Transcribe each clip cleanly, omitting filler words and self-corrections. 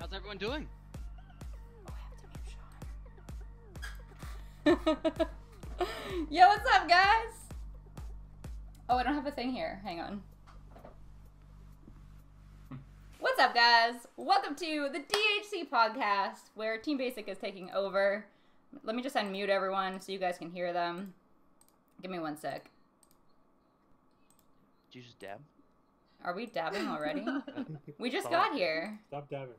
How's everyone doing? Oh, I have to mute Shaun. Yo, what's up, guys? Oh, I don't have a thing here. Hang on. What's up, guys? Welcome to the DHC podcast, where Team Basic is taking over. Let me just unmute everyone so you guys can hear them. Give me one sec. Did you just dab? Are we dabbing already? We just got here. Stop dabbing.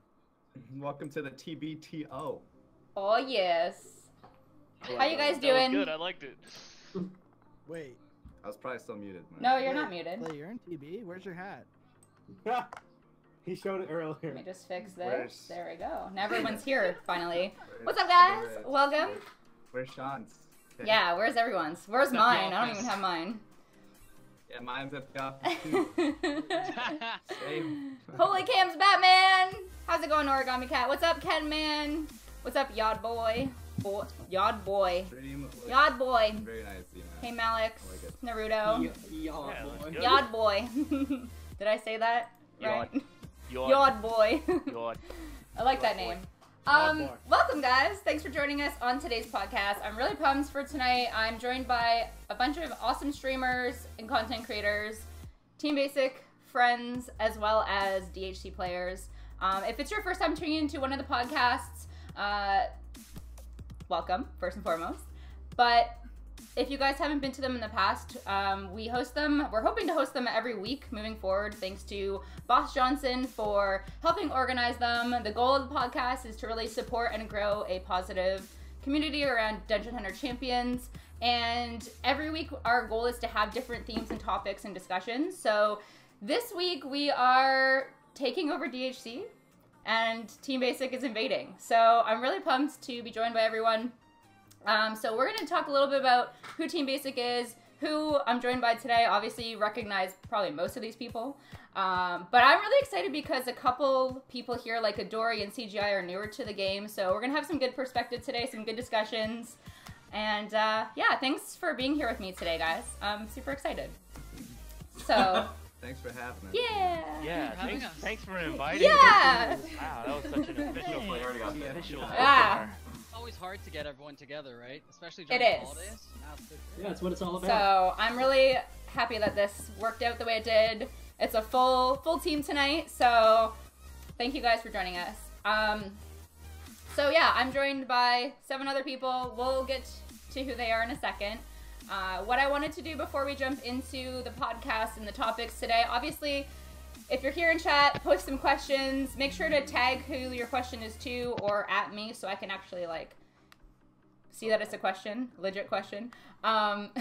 Welcome to the TBTO. Oh, yes. How you guys That doing? was good. I liked it. Wait, I was probably still muted. No, you're not muted. Clay, you're in TB. Where's your hat? He showed it earlier. Let me just fix this. Where's- There we go. Now everyone's here, finally. Where's- What's up, guys? where's- Welcome. Where's Shaun's? Okay. Yeah, where's everyone's? Where's It's at the mine? I don't office. even have mine. Yeah, mine's at the office too. Same. Holy Cam's Batman! How's it going, Origami Cat? What's up, Ken Man? What's up, Yod Boy? Yod Boy. Dream looks Yod Boy. Very nice, you know. Hey, Malix. I like it. Naruto. Yeah, boy. Yod Boy. Did I say that right? Yod. Yod Boy. Yod. I like that Yod Boy. name. Yod Boy. Welcome, guys. Thanks for joining us on today's podcast. I'm really pumped for tonight. I'm joined by a bunch of awesome streamers and content creators, Team Basic friends, as well as DHC players. If it's your first time tuning into one of the podcasts, welcome, first and foremost. But if you guys haven't been to them in the past, we host them. We're hoping to host them every week moving forward, thanks to Boss Johnson for helping organize them. The goal of the podcast is to really support and grow a positive community around Dungeon Hunter Champions. And every week, our goal is to have different themes and topics and discussions. So this week, we are taking over DHC, and Team Basic is invading. So I'm really pumped to be joined by everyone. So we're going to talk a little bit about who Team Basic is, who I'm joined by today. Obviously, you recognize probably most of these people. But I'm really excited because a couple people here like Odorei and CGI are newer to the game. So we're going to have some good perspective today, some good discussions. And yeah, thanks for being here with me today, guys. I'm super excited. So... Thanks for having us. Yeah. Yeah, Having us. thanks for inviting Yeah. me. Wow, that was such an official We already got that. official. Yeah. It's always hard to get everyone together, right? Especially It during the is. holidays. Now it's good. Yeah, that's what it's all about. So I'm really happy that this worked out the way it did. It's a full team tonight, so thank you guys for joining us. So yeah, I'm joined by 7 other people. We'll get to who they are in a second. What I wanted to do before we jump into the podcast and the topics today, obviously, if you're here in chat, post some questions. Make sure to tag who your question is to or at me so I can actually, like, see that it's a question, legit question. But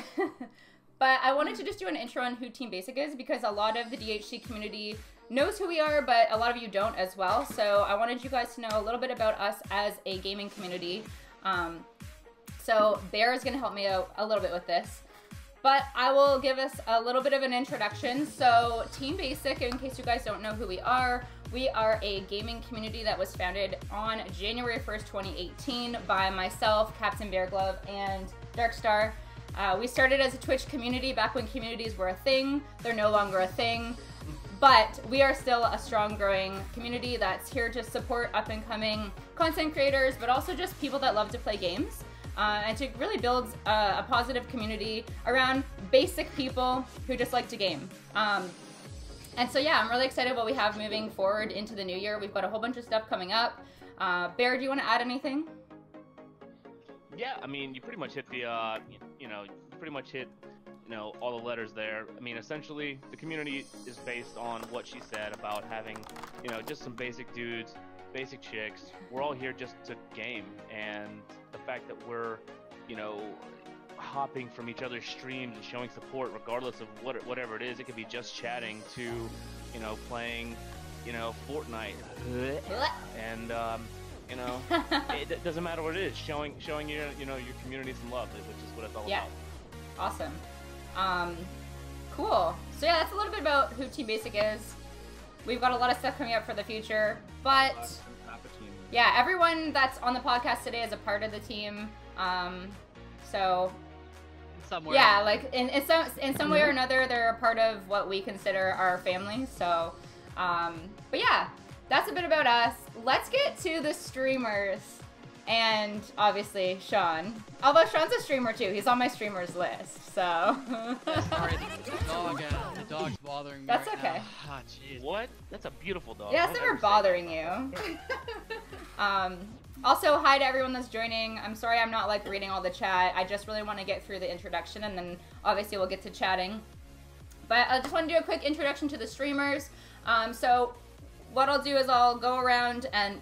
I wanted to just do an intro on who Team Basic is because a lot of the DHC community knows who we are, but a lot of you don't as well. So I wanted you guys to know a little bit about us as a gaming community. So Bear is going to help me out a little bit with this. But I will give us a little bit of an introduction. So Team Basic, in case you guys don't know who we are a gaming community that was founded on January 1st, 2018 by myself, Captain Bear Glove, and Ducksaucez. We started as a Twitch community back when communities were a thing. They're no longer a thing. But we are still a strong, growing community that's here to support up-and-coming content creators, but also just people that love to play games. And to really build a positive community around basic people who just like to game. And so yeah, I'm really excited what we have moving forward into the new year. We've got a whole bunch of stuff coming up. Bear, do you want to add anything? Yeah, I mean, you pretty much hit the, all the letters there. I mean, essentially, the community is based on what she said about having, just some basic dudes, basic chicks. We're all here just to game, and the fact that we're, hopping from each other's streams and showing support regardless of whatever it is. It could be just chatting to, playing, Fortnite, and it doesn't matter what it is. Showing your community some love, which is what it's all about. Awesome. Cool. So yeah, that's a little bit about who Team Basic is. We've got a lot of stuff coming up for the future, but yeah, everyone that's on the podcast today is a part of the team. So Somewhere. yeah, like in some way or another, they're a part of what we consider our family. So, but yeah, that's a bit about us. Let's get to the streamers. And obviously, Shaun. Although Shaun's a streamer too. He's on my streamers list, so. Sorry, the dog's bothering me. That's right okay. now. Ah, jeez. What? That's a beautiful dog. Yeah, it's Don't never ever say bothering that. you. Also, hi to everyone that's joining. I'm sorry I'm not like reading all the chat. I just really want to get through the introduction, and then obviously we'll get to chatting. But I just want to do a quick introduction to the streamers. So what I'll do is I'll go around and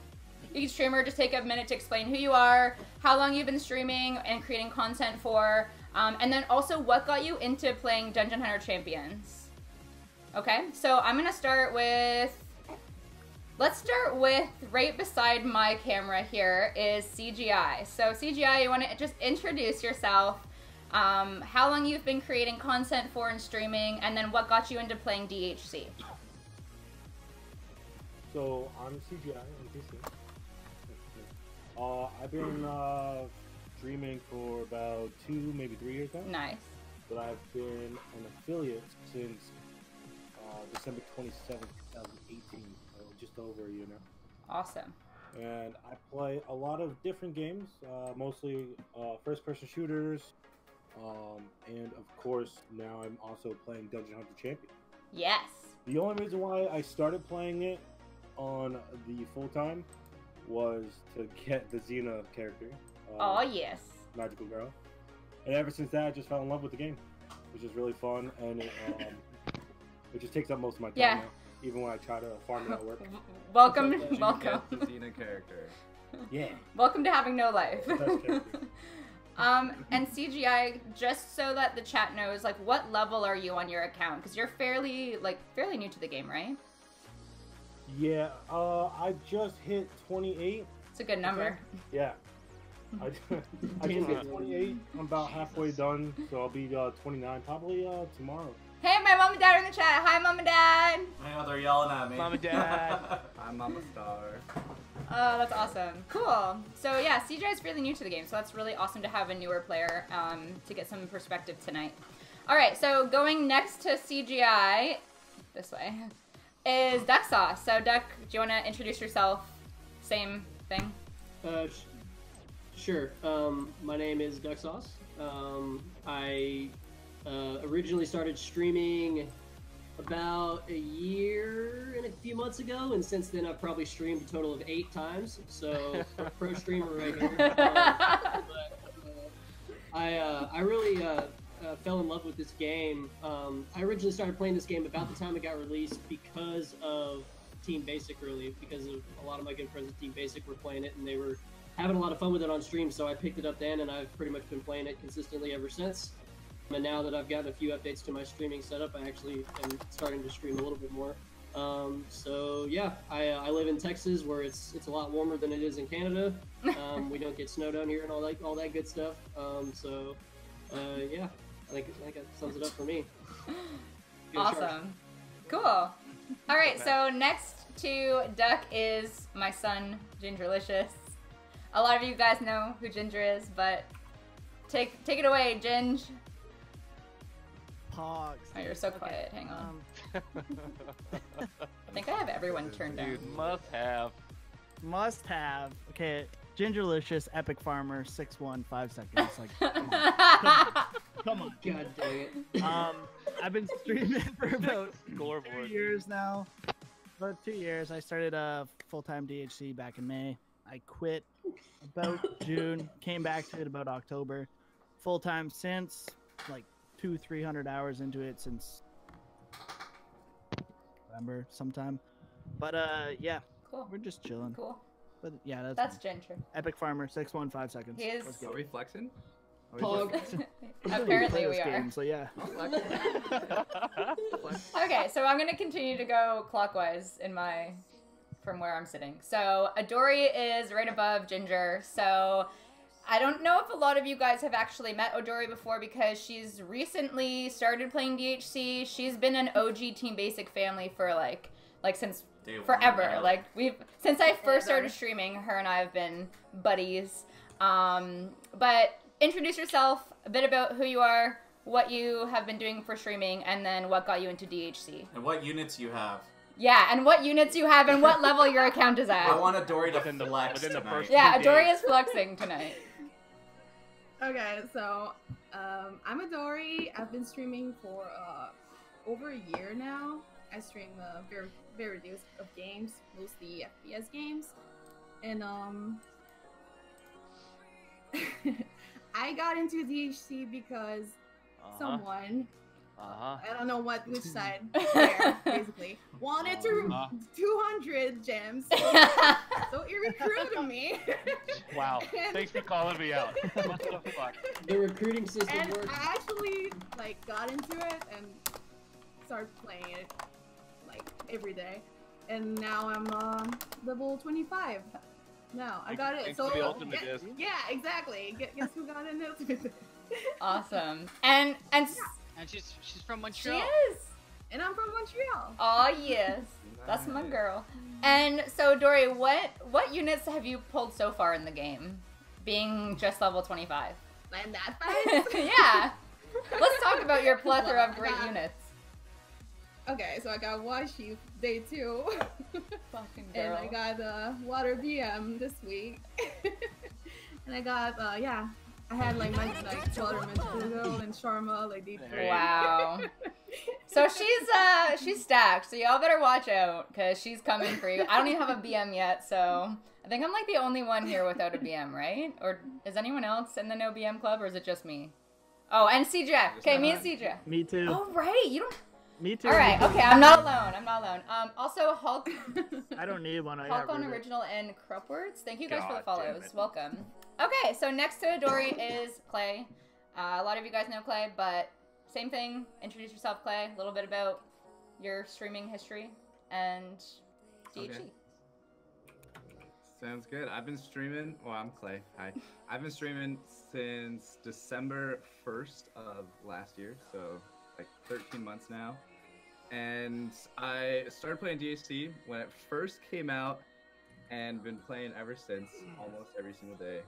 each streamer just take a minute to explain who you are, how long you've been streaming and creating content for, and then also what got you into playing Dungeon Hunter Champions. Okay, so I'm gonna start with, let's start with right beside my camera here is CGI. So CGI, you wanna just introduce yourself, how long you've been creating content for and streaming, and then what got you into playing DHC. So I'm CGI on PC. I've been streaming for about 2, maybe 3 years now. Nice. But I've been an affiliate since December 27th, 2018, so just over a year now. Awesome. And I play a lot of different games, mostly first-person shooters, and of course now I'm also playing Dungeon Hunter Champion. Yes. The only reason why I started playing it on the full-time was to get the Xena character. Oh, yes. Magical Girl. And ever since that, I just fell in love with the game, which is really fun, and it just takes up most of my time now, even when I try to farm it at work. Welcome. You Welcome. get the Xena character. Yeah. Welcome to having no life. Best character. And CGI, just so that the chat knows, like, what level are you on your account? Because you're fairly new to the game, right? Yeah, I just hit 28. It's a good number. Yeah. I just hit 28. I'm about halfway done, so I'll be 29 probably tomorrow. Hey, my mom and dad are in the chat. Hi, mom and dad. I know they're yelling at me. Mom and Dad. I'm Mama Star. Oh, that's awesome. Cool. So yeah, CGI is fairly new to the game, so that's really awesome to have a newer player to get some perspective tonight. All right, so going next to CGI, this way, is Ducksaucez. So Duck, do you want to introduce yourself? Same thing. Sure. My name is Ducksaucez. I originally started streaming about a year and a few months ago, and since then I've probably streamed a total of 8 times. So pro streamer right here. I really fell in love with this game. I originally started playing this game about the time it got released because of Team Basic, really, because of a lot of my good friends at Team Basic were playing it, and they were having a lot of fun with it on stream, so I picked it up then, and I've pretty much been playing it consistently ever since. And now that I've gotten a few updates to my streaming setup, I actually am starting to stream a little bit more. So yeah, I live in Texas, where it's a lot warmer than it is in Canada. We don't get snow down here and all that good stuff. Yeah, I think that sums it up for me. Good Awesome. charge. Cool. All right, so next to Duck is my son, Gingerlishous. A lot of you guys know who Ginger is, but take it away, Ginge. Pogs. Oh, you're so quiet. Hang on. I think I have everyone turned down. Dude, must have. Must have. Okay, Gingerlishous, Epic Farmer, 6'1", 5 seconds. Like, come on. God dang it. I've been streaming for about 2 Scoreboard. years now. About 2 years. I started full-time DHC back in May. I quit about June, came back to it about October. Full-time since, like 200-300 hours into it since November sometime. But yeah, Cool. we're just chilling. Cool. But yeah, That's Ginger. Epic Farmer, 6'1", 5 seconds. He is- Let's Are go. we flexing? Pog. Apparently we Play this are. game, so yeah. Okay, so I'm gonna continue to go clockwise from where I'm sitting. So Odorei is right above Ginger. So I don't know if a lot of you guys have actually met Odorei before, because she's recently started playing DHC. She's been an OG Team Basic family for like since Day one, forever. yeah. Like since I first started streaming, her and I have been buddies. But introduce yourself, a bit about who you are, what you have been doing for streaming, and then what got you into DHC. And what units you have. Yeah, and what units you have and what level your account is at. I want Odorei to Within the- flex within the tonight. first- Yeah, 2 Odorei days. is flexing tonight. Okay, so I'm Odorei. I've been streaming for over a year now. I stream very various of games, mostly FPS games, and I got into DHC because someone. I don't know which side, where, basically, wanted to 200 gems, so he recruited me. Wow. Thanks for calling me out. What the fuck? The recruiting system And works. I actually got into it and started playing it every day, and now I'm level 25. Now I got it. Thanks So for the ultimate disc. yeah, exactly. Guess who got an ultimate disc? Awesome. And And she's from she Montreal. is. And I'm from Montreal. Oh yes, that's my girl. And so, Dory, what units have you pulled so far in the game? Being just level 25. And that fast? Yeah. Let's talk about your plethora of great units. Okay, so I got Washi day 2. Fucking And girl. I got Water BM this week. And I got I had my Water Magical and Sharma day 3. Wow. So she's stacked. So y'all better watch out because she's coming for you. I don't even have a BM yet, so I think I'm the only one here without a BM, right? Or is anyone else in the no BM club, or is it just me? Oh, and CJ. Okay, me and CJ. Me too. Oh right, you don't. Me too. All right, okay, I'm not alone. Also Hulk. I don't need one. I Hulk got on rid of it. Original and Crupwords. Thank you guys for the God damn follows. it. Welcome. Okay, so next to Odorei is Clay. A lot of you guys know Clay, but same thing. Introduce yourself, Clay. A little bit about your streaming history and DHC. Okay. Sounds good. I've been streaming. Well, I'm Clay. Hi. I've been streaming since December 1st of last year, so 13 months now. And I started playing DHC when it first came out, and been playing ever since, almost every single day.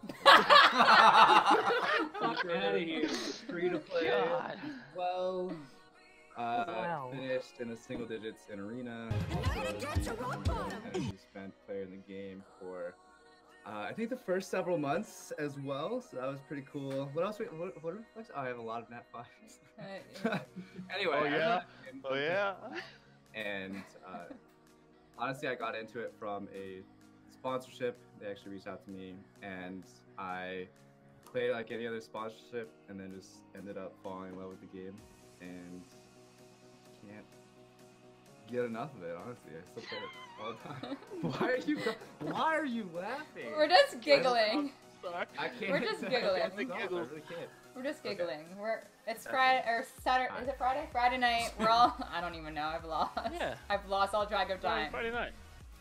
Fuck outta here. Free to play. God. Well. Wow. Finished in the single digits in arena. Also, the energy spent playing the game for I think the first several months as well. So that was pretty cool. What else? What are flex? Oh, I have a lot of nat 5s. Anyway. Oh yeah. Oh yeah. And honestly, I got into it from a sponsorship. They actually reached out to me, and I played like any other sponsorship, and then just ended up falling in love with the game, and can't get enough of it. Honestly, I still play it all the time. Why are you laughing? We're just giggling. I can't. We're just I giggling. can't stop, I really can't. We're just giggling. It's Friday or Saturday. Is it Friday? Friday night. We're all. I don't even know. I've lost. Yeah. I've lost all track of time. Friday night.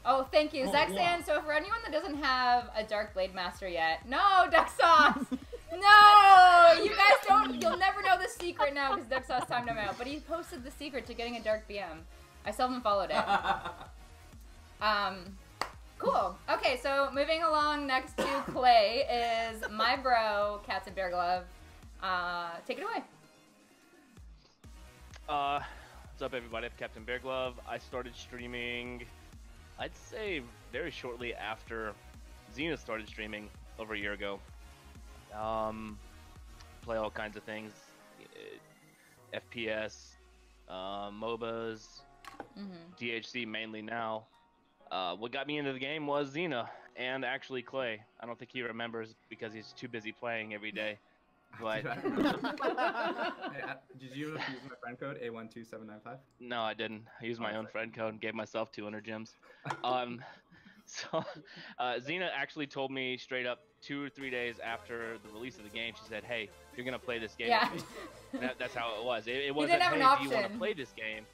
Oh, thank you, Zexan. So for anyone that doesn't have a Dark Blade Master yet, no, Ducksaucez. No, you guys don't. You'll never know the secret now because Ducksaucez timed him out. But he posted the secret to getting a Dark BM. I still haven't followed it. Cool. Okay, so moving along next to Clay is my bro, Captain Bear Glove. Take it away. What's up, everybody? I'm Captain Bear Glove. I started streaming, I'd say, very shortly after Xena started streaming over a year ago. Play all kinds of things, FPS, MOBAs, DHC mainly now. What got me into the game was Xena and actually Clay. I don't think he remembers because he's too busy playing every day. But Hey, did you use my friend code A12795? no, I didn't. I used my own friend code and gave myself 200 gems. So Xena actually told me straight up 2 or 3 days after the release of the game. She said, "Hey, you're gonna play this game." Yeah. with me." That's how it was. It You wasn't, didn't have "Hey, an do you want to option." play this game?"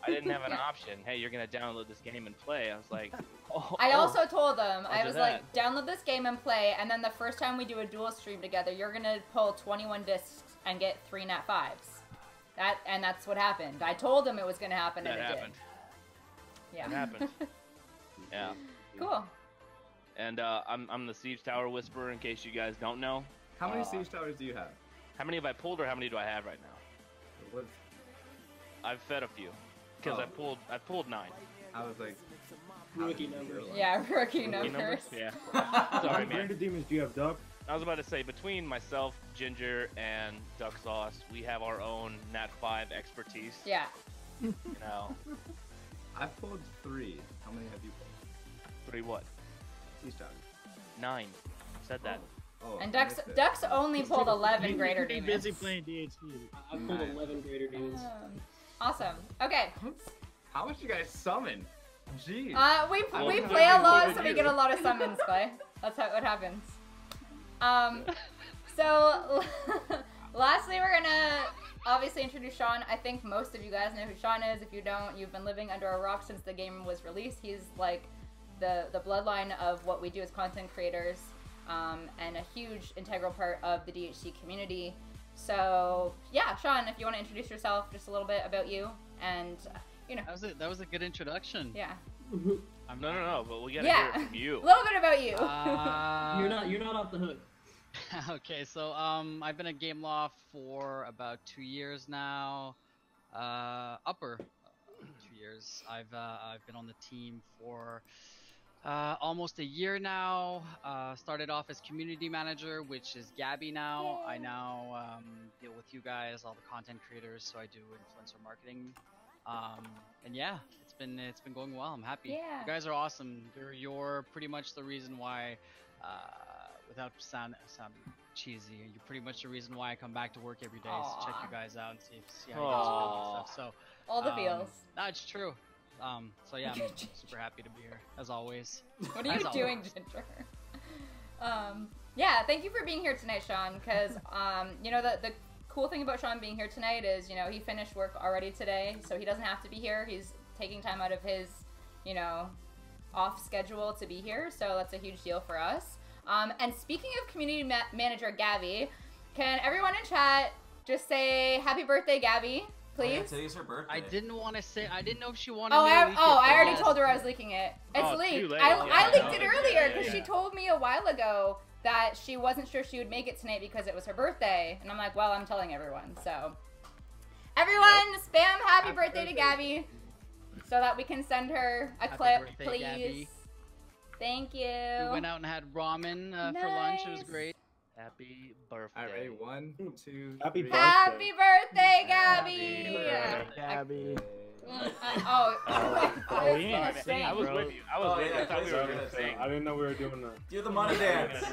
I didn't have an option. Hey, you're gonna download this game and play. I was like, oh. I also told them, I Roger was that. like, download this game and play, and then the first time we do a dual stream together, you're gonna pull 21 discs and get 3 nat 5s. That's what happened. I told them it was gonna happen, that and it happened. did. Yeah. It happened. Yeah. Cool. And I'm the Siege Tower Whisperer. In case you guys don't know. How many siege towers do you have? How many have I pulled, or how many do I have right now? What's... I've fed a few, because Oh. I pulled 9. I was like, Rookie numbers. Yeah, rookie numbers. Yeah. Sorry, Sorry, man. Branded Demons, do you have Duck? I was about to say, between myself, Ginger, and Ducksaucez, we have our own Nat 5 expertise. Yeah. You know. I've pulled 3. How many have you pulled? 3 what? Each time. 9. Said that. Oh, And I missed it. Ducks only pulled 11 Greater Too Demons. busy playing DHC. I pulled 11 Greater Demons. Awesome. Okay. How much you guys summon? Jeez. We don't play know a lot, what so you we do. get a lot of summons, Clay. That's how it happens. So lastly, we're gonna obviously introduce Shaun. I think most of you guys know who Shaun is. If you don't, you've been living under a rock since the game was released. He's like the bloodline of what we do as content creators, and a huge integral part of the DHC community. So yeah, Shaun, if you want to introduce yourself, just a little bit about you, and you know. That was a good introduction. Yeah. No, but we gotta Yeah. hear it from you. A little bit about you. You're not off the hook. Okay, so I've been at Gameloft for about 2 years now. Upper 2 years. I've been on the team for almost a year now. Started off as community manager, which is Gabby now. I now deal with you guys, all the content creators, so I do influencer marketing. And yeah, it's been going well. I'm happy. Yeah. You guys are awesome. You're pretty much the reason why, without sound cheesy, you're pretty much the reason why I come back to work every day is to check you guys out and see how you guys are doing and stuff. So all the feels. No, it's true. So yeah, I'm super happy to be here as always. What are you doing, Ginger? Yeah, thank you for being here tonight, Shaun. Because you know, the cool thing about Shaun being here tonight is, you know, he finished work already today, so he doesn't have to be here. He's taking time out of his, you know, off schedule to be here, so that's a huge deal for us. And speaking of community manager Gabby, can everyone in chat just say happy birthday, Gabby, please? Oh, yeah, today's her birthday. I didn't want to say. I didn't know if she wanted. Oh, me to leak it, I already yes. told her I was leaking it. It's Oh, leaked. too late. I Yeah, leaked it earlier because she told me a while ago that she wasn't sure she would make it tonight because it was her birthday, and I'm like, well, I'm telling everyone. So, everyone, spam happy birthday to Gabby, so that we can send her a clip, birthday, please. Gabby. Thank you. We went out and had ramen for lunch. It was Nice. great. Happy birthday. All right, ready? 1, 2, Happy 3. birthday. Happy birthday, Gabby. Happy birthday. Gabby. Oh, Oh, we ain't Sing. singing, I was bro. with you. I was Oh, with you. yeah, I thought we were sorry, gonna sorry. sing. I didn't know we were doing that. Do the money dance.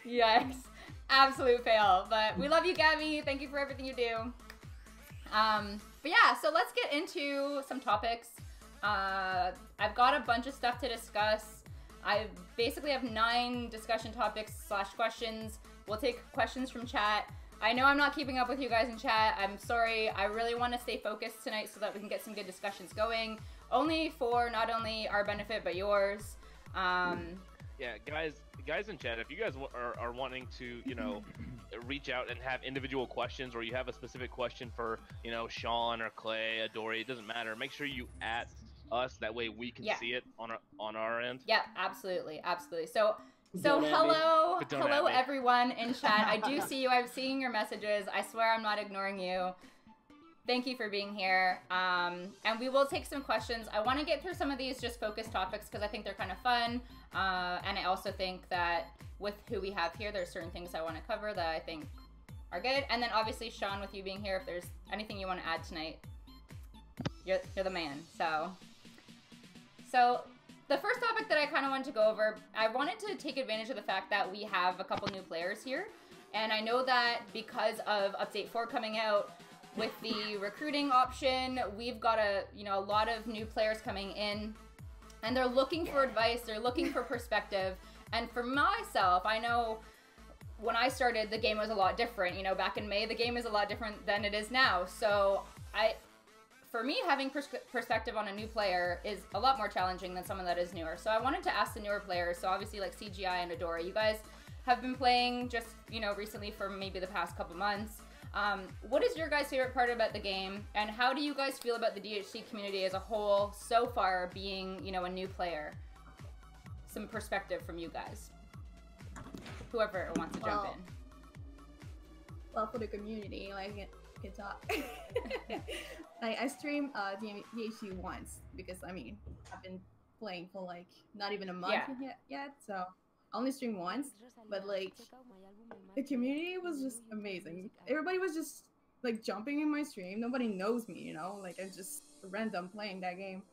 Yes, absolute fail. But we love you, Gabby. Thank you for everything you do. But yeah, so let's get into some topics. I've got a bunch of stuff to discuss. I basically have 9 discussion topics / questions. We'll take questions from chat. I know I'm not keeping up with you guys in chat. I'm sorry. I really want to stay focused tonight so that we can get some good discussions going. Only for not only our benefit, but yours. Yeah, guys in chat, if you guys are wanting to, you know, reach out and have individual questions, or you have a specific question for, you know, Shaun or Clay, Odorei, it doesn't matter. Make sure you at us, that way we can see it on our end. Yeah, absolutely, absolutely. So Don't at me. hello, But don't at hello me. everyone in chat. I do see you. I'm seeing your messages. I swear I'm not ignoring you. Thank you for being here. And we will take some questions. I want to get through some of these just focused topics because I think they're kind of fun. And I also think that with who we have here, there's certain things I want to cover that I think are good. And then obviously, Shaun, with you being here, if there's anything you want to add tonight, you're the man. So the first topic that I kind of wanted to go over, I wanted to take advantage of the fact that we have a couple new players here. And I know that because of Update 4 coming out, with the recruiting option, we've got a lot of new players coming in, and they're looking for advice, they're looking for perspective. And for myself, I know when I started, the game was a lot different. You know, back in May, the game is a lot different than it is now. So for me, having perspective on a new player is a lot more challenging than someone that is newer. So I wanted to ask the newer players, so obviously like CGI and Odorei, you guys have been playing just, you know, recently for maybe the past couple months. What is your guys' favorite part about the game, and how do you guys feel about the DHC community as a whole so far, being, you know, a new player? Some perspective from you guys. Whoever wants to jump in. love for the community. Like, I can talk. I streamed DHC once because I mean I've been playing for like not even a month yet, so I only streamed once. But like the community was just amazing. Everybody was just like jumping in my stream. Nobody knows me, you know. Like I'm just random playing that game.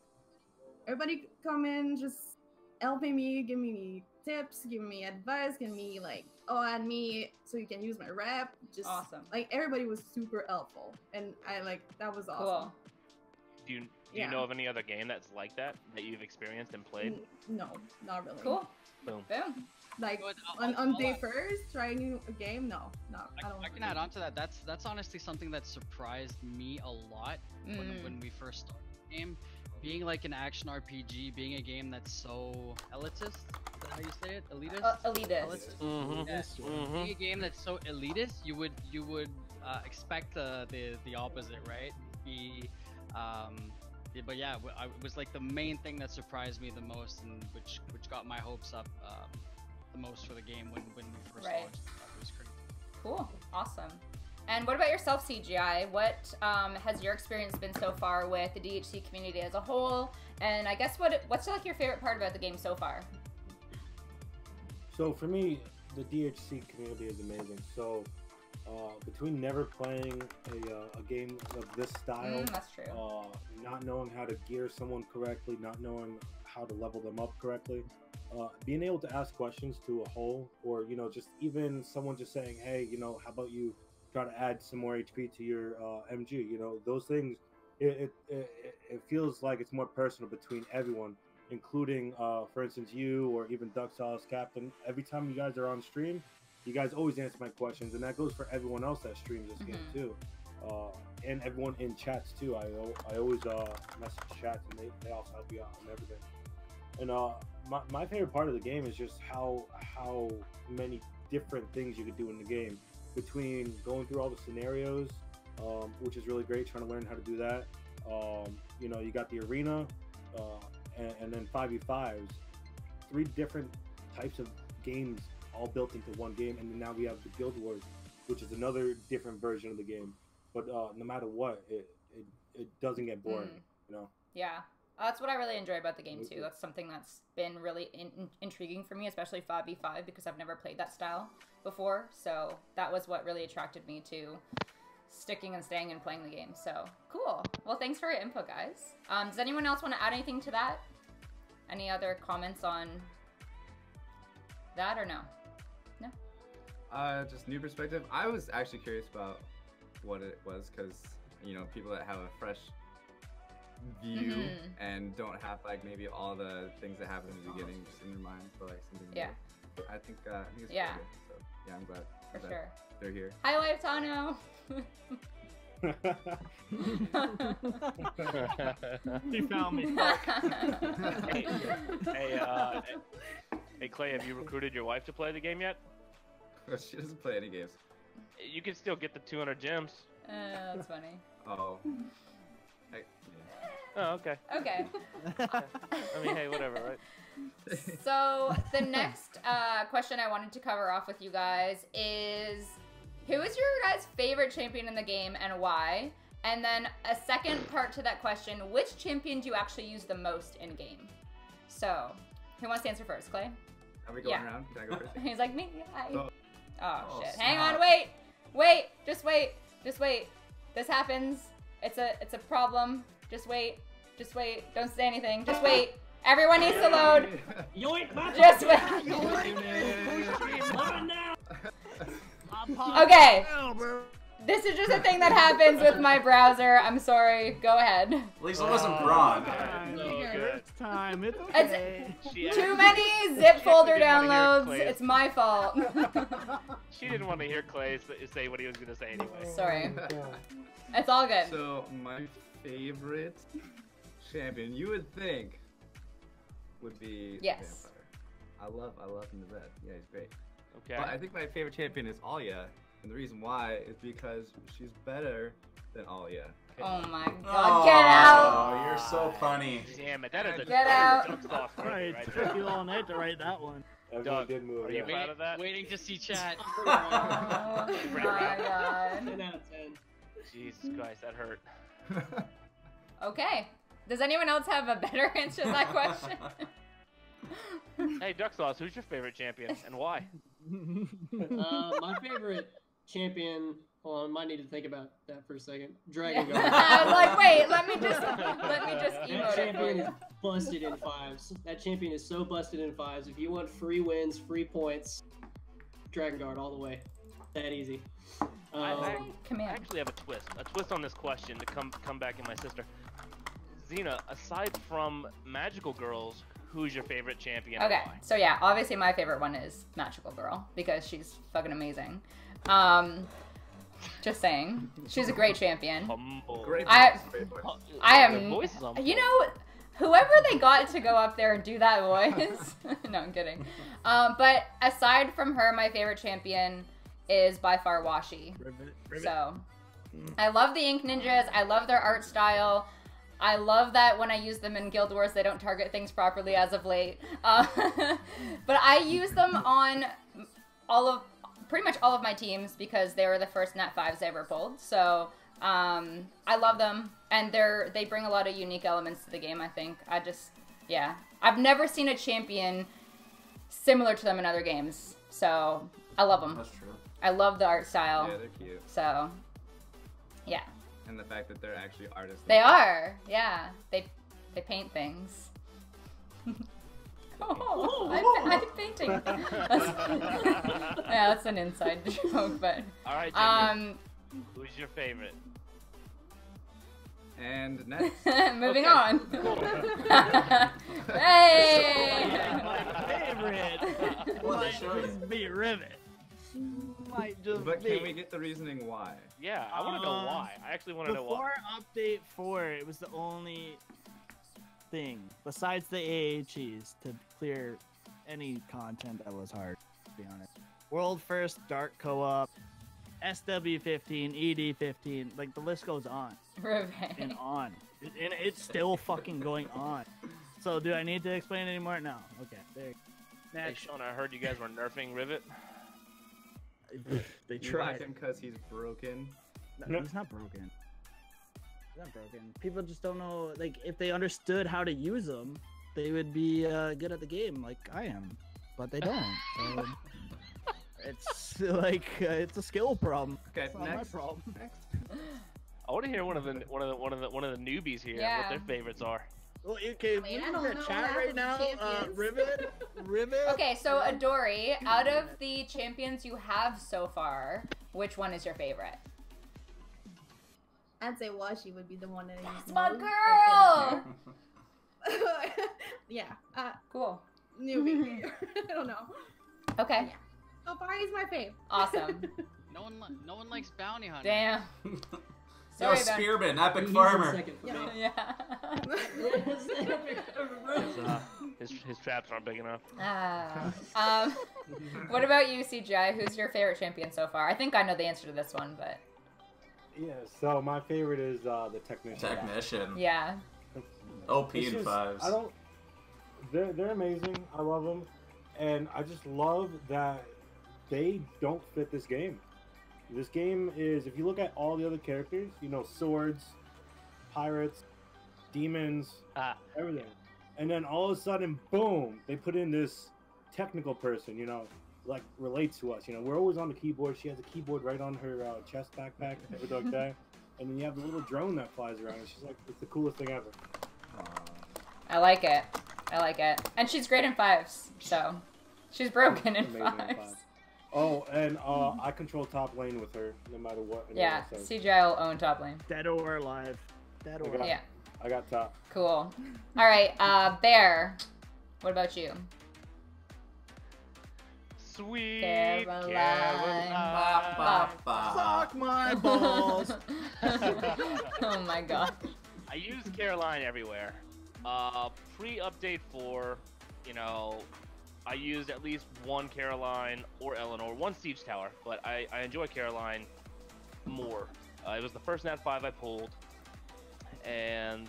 Everybody come in, just helping me, giving me tips, giving me advice, giving me like, oh, add me so you can use my rep. Just awesome. Like everybody was super helpful, and I like that was awesome. Cool. Do you know of any other game that's like that you've experienced and played? No, not really. Cool. Boom. Boom. Like on day first, trying a game, no. I can add on to that. That's honestly something that surprised me a lot when we first started the game. Being like an action RPG, being a game that's so elitist. Is that how you say it? Elitist. Elitist. Mm-hmm. Yeah. Being a game that's so elitist, you would expect the opposite, right? But yeah, it was like the main thing that surprised me the most, and which got my hopes up the most for the game when we first launched. It was crazy. Cool. Awesome. And what about yourself, CGI? What has your experience been so far with the DHC community as a whole? And I guess what's like your favorite part about the game so far? So for me, the DHC community is amazing. So between never playing a game of this style, that's true. Not knowing how to gear someone correctly, not knowing how to level them up correctly, being able to ask questions to a whole, or you know, just even someone just saying, hey, you know, how about you try to add some more HP to your MG, you know, those things, it feels like it's more personal between everyone, including, for instance, you or even Ducksaucez, Captain. Every time you guys are on stream, you guys always answer my questions, and that goes for everyone else that streams this game too, and everyone in chats too. I always message chats, and they also help you out and everything. And my favorite part of the game is just how many different things you could do in the game. Between going through all the scenarios, which is really great, trying to learn how to do that. You know, you got the arena, and then 5v5s, 3 different types of games all built into one game, and then now we have the Guild Wars, which is another different version of the game. But no matter what, it doesn't get boring, you know? Yeah. That's what I really enjoy about the game too. That's something that's been really intriguing for me, especially 5v5, because I've never played that style before. So that was what really attracted me to sticking and staying and playing the game. So cool. Well, thanks for your input, guys. Does anyone else want to add anything to that? Any other comments on that or no? No? Just new perspective. I was actually curious about what it was, because, you know, people that have a fresh view and don't have like maybe all the things that happen in the beginning just in their mind for like something new. I think it's pretty good. So yeah, I'm glad for sure they're here. Hi, Claytano. He found me. Hey Clay, have you recruited your wife to play the game yet? She doesn't play any games. You can still get the 200 gems. That's funny. Oh. Oh, okay. Okay. I mean, hey, whatever, right? So the next question I wanted to cover off with you guys is, who is your guys' favorite champion in the game and why? And then a second part to that question, which champion do you actually use the most in game? So, who wants to answer first, Clay? Are we going around? Can I go first? He's like, me. Hi. Oh shit. Snap. Hang on, wait. Just wait. This happens. It's a problem. Just wait. Don't say anything. Just wait. Everyone needs to load. Just wait. Okay. This is just a thing that happens with my browser. I'm sorry. Go ahead. At least it wasn't broad. It's time. It's okay. Too many zip folder downloads. It's my fault. She didn't want to hear Clay say what he was going to say anyway. Sorry. It's all good. So, my favorite champion, you would think, would be yes. Vampire. I love him to death. Yeah, he's great. Okay. But I think my favorite champion is Alia, and the reason why is because she's better than Alia. Oh my god, get out! Oh, you're so funny. Damn it, that is a get out! Right, took you all night to write that one. Everyone Doug, did move. are you Yeah. proud of that? Waiting to see chat. Oh my god. 10 out of 10. Jesus Christ, that hurt. Okay. Does anyone else have a better answer to that question? Hey, Ducksaucez, who's your favorite champion and why? My favorite champion. Hold on, I might need to think about that for a second. Dragon Yeah. Guard. I was like, wait, let me just That emote it for champion you. is busted in fives. That champion is so busted in fives. If you want free wins, free points, Dragon Guard all the way. That easy. I Command. actually have a twist on this question to come back in my sister. Xena, aside from Magical Girls, who's your favorite champion? Okay, And why? so yeah, obviously my favorite one is Magical Girl because she's fucking amazing. Just saying, she's a great champion. Humble. Great. I Their am, voice is humble. you know, whoever they got to go up there and do that voice. No, I'm kidding. But aside from her, my favorite champion is by far Washi. Rivet. So, I love the Ink Ninjas. I love their art style. I love that when I use them in Guild Wars, they don't target things properly as of late. But I use them on pretty much all of my teams because they were the first Nat 5s I ever pulled. So, I love them, and they bring a lot of unique elements to the game, I think. Yeah. I've never seen a champion similar to them in other games. So, I love them. That's true. I love the art style. Yeah, they're cute. So, yeah. And the fact that they're actually artists. They are. Yeah. They paint things. I'm painting. Yeah, that's an inside joke, but All right, Ginger, who's your favorite? And next. moving Okay. on. My Hey! favorite Well, they might show you. just be Rivet. Might just But be. can we get the reasoning why? Yeah, I want to know why. I actually want to know why. Before update 4, it was the only thing besides the AHEs to clear any content that was hard, to be honest. World first dark co-op, SW15, ED15, like the list goes on and on. And it's still fucking going on. So do I need to explain anymore? No. Okay, there you go. Hey, Next. Shaun, I heard you guys were nerfing Rivet. They You tried. like him because he's broken. No, he's not broken. He's not broken. People just don't know. Like, if they understood how to use them, they would be good at the game, like I am. But they don't. So it's like it's a skill problem. Okay, It's not next. my problem. I want to hear one of the newbies here Yeah. what their favorites are. Well, okay, I mean, we I look don't at know chat half right of the now. champions. Rivet. Okay, so Odorei, out of the champions you have so far, which one is your favorite? I'd say Washi would be the one that I use That's my most. girl! Yeah. Cool. Newbie. I don't know. Okay, Yeah. So far, he's my fave. awesome. No one likes bounty hunter. Damn. Yo, Sorry about Spearman, Epic He's in Farmer. second for me. Yeah. His traps aren't big enough. What about you, CGI? Who's your favorite champion so far? I think I know the answer to this one, but Yeah, so my favorite is the technician. guy. Technician. yeah. OP It's in just- fives. I don't. They're amazing. I love them, and I just love that they don't fit this game. This game is, if you look at all the other characters, you know, swords, pirates, demons, everything, and then all of a sudden, boom, they put in this technical person. You know, like relates to us. You know, we're always on the keyboard. She has a keyboard right on her chest backpack with Odorei, and then you have the little drone that flies around. And she's like, it's the coolest thing ever. I like it. And she's great in fives, so she's broken in Amazing in fives. fives. Oh, and I control top lane with her, no matter what. anyone Yeah, says. CGI will own top lane. Dead or alive. Dead or Okay. alive. Yeah, I got top. cool. All right, Bear. What about you? Sweet Caroline. Ba, ba, ba. Fuck my balls. Oh my god. I use Caroline everywhere. Pre-update 4, you know, I used at least one Caroline or Eleanor, one Siege Tower, but I enjoy Caroline more. It was the first Nat 5 I pulled, and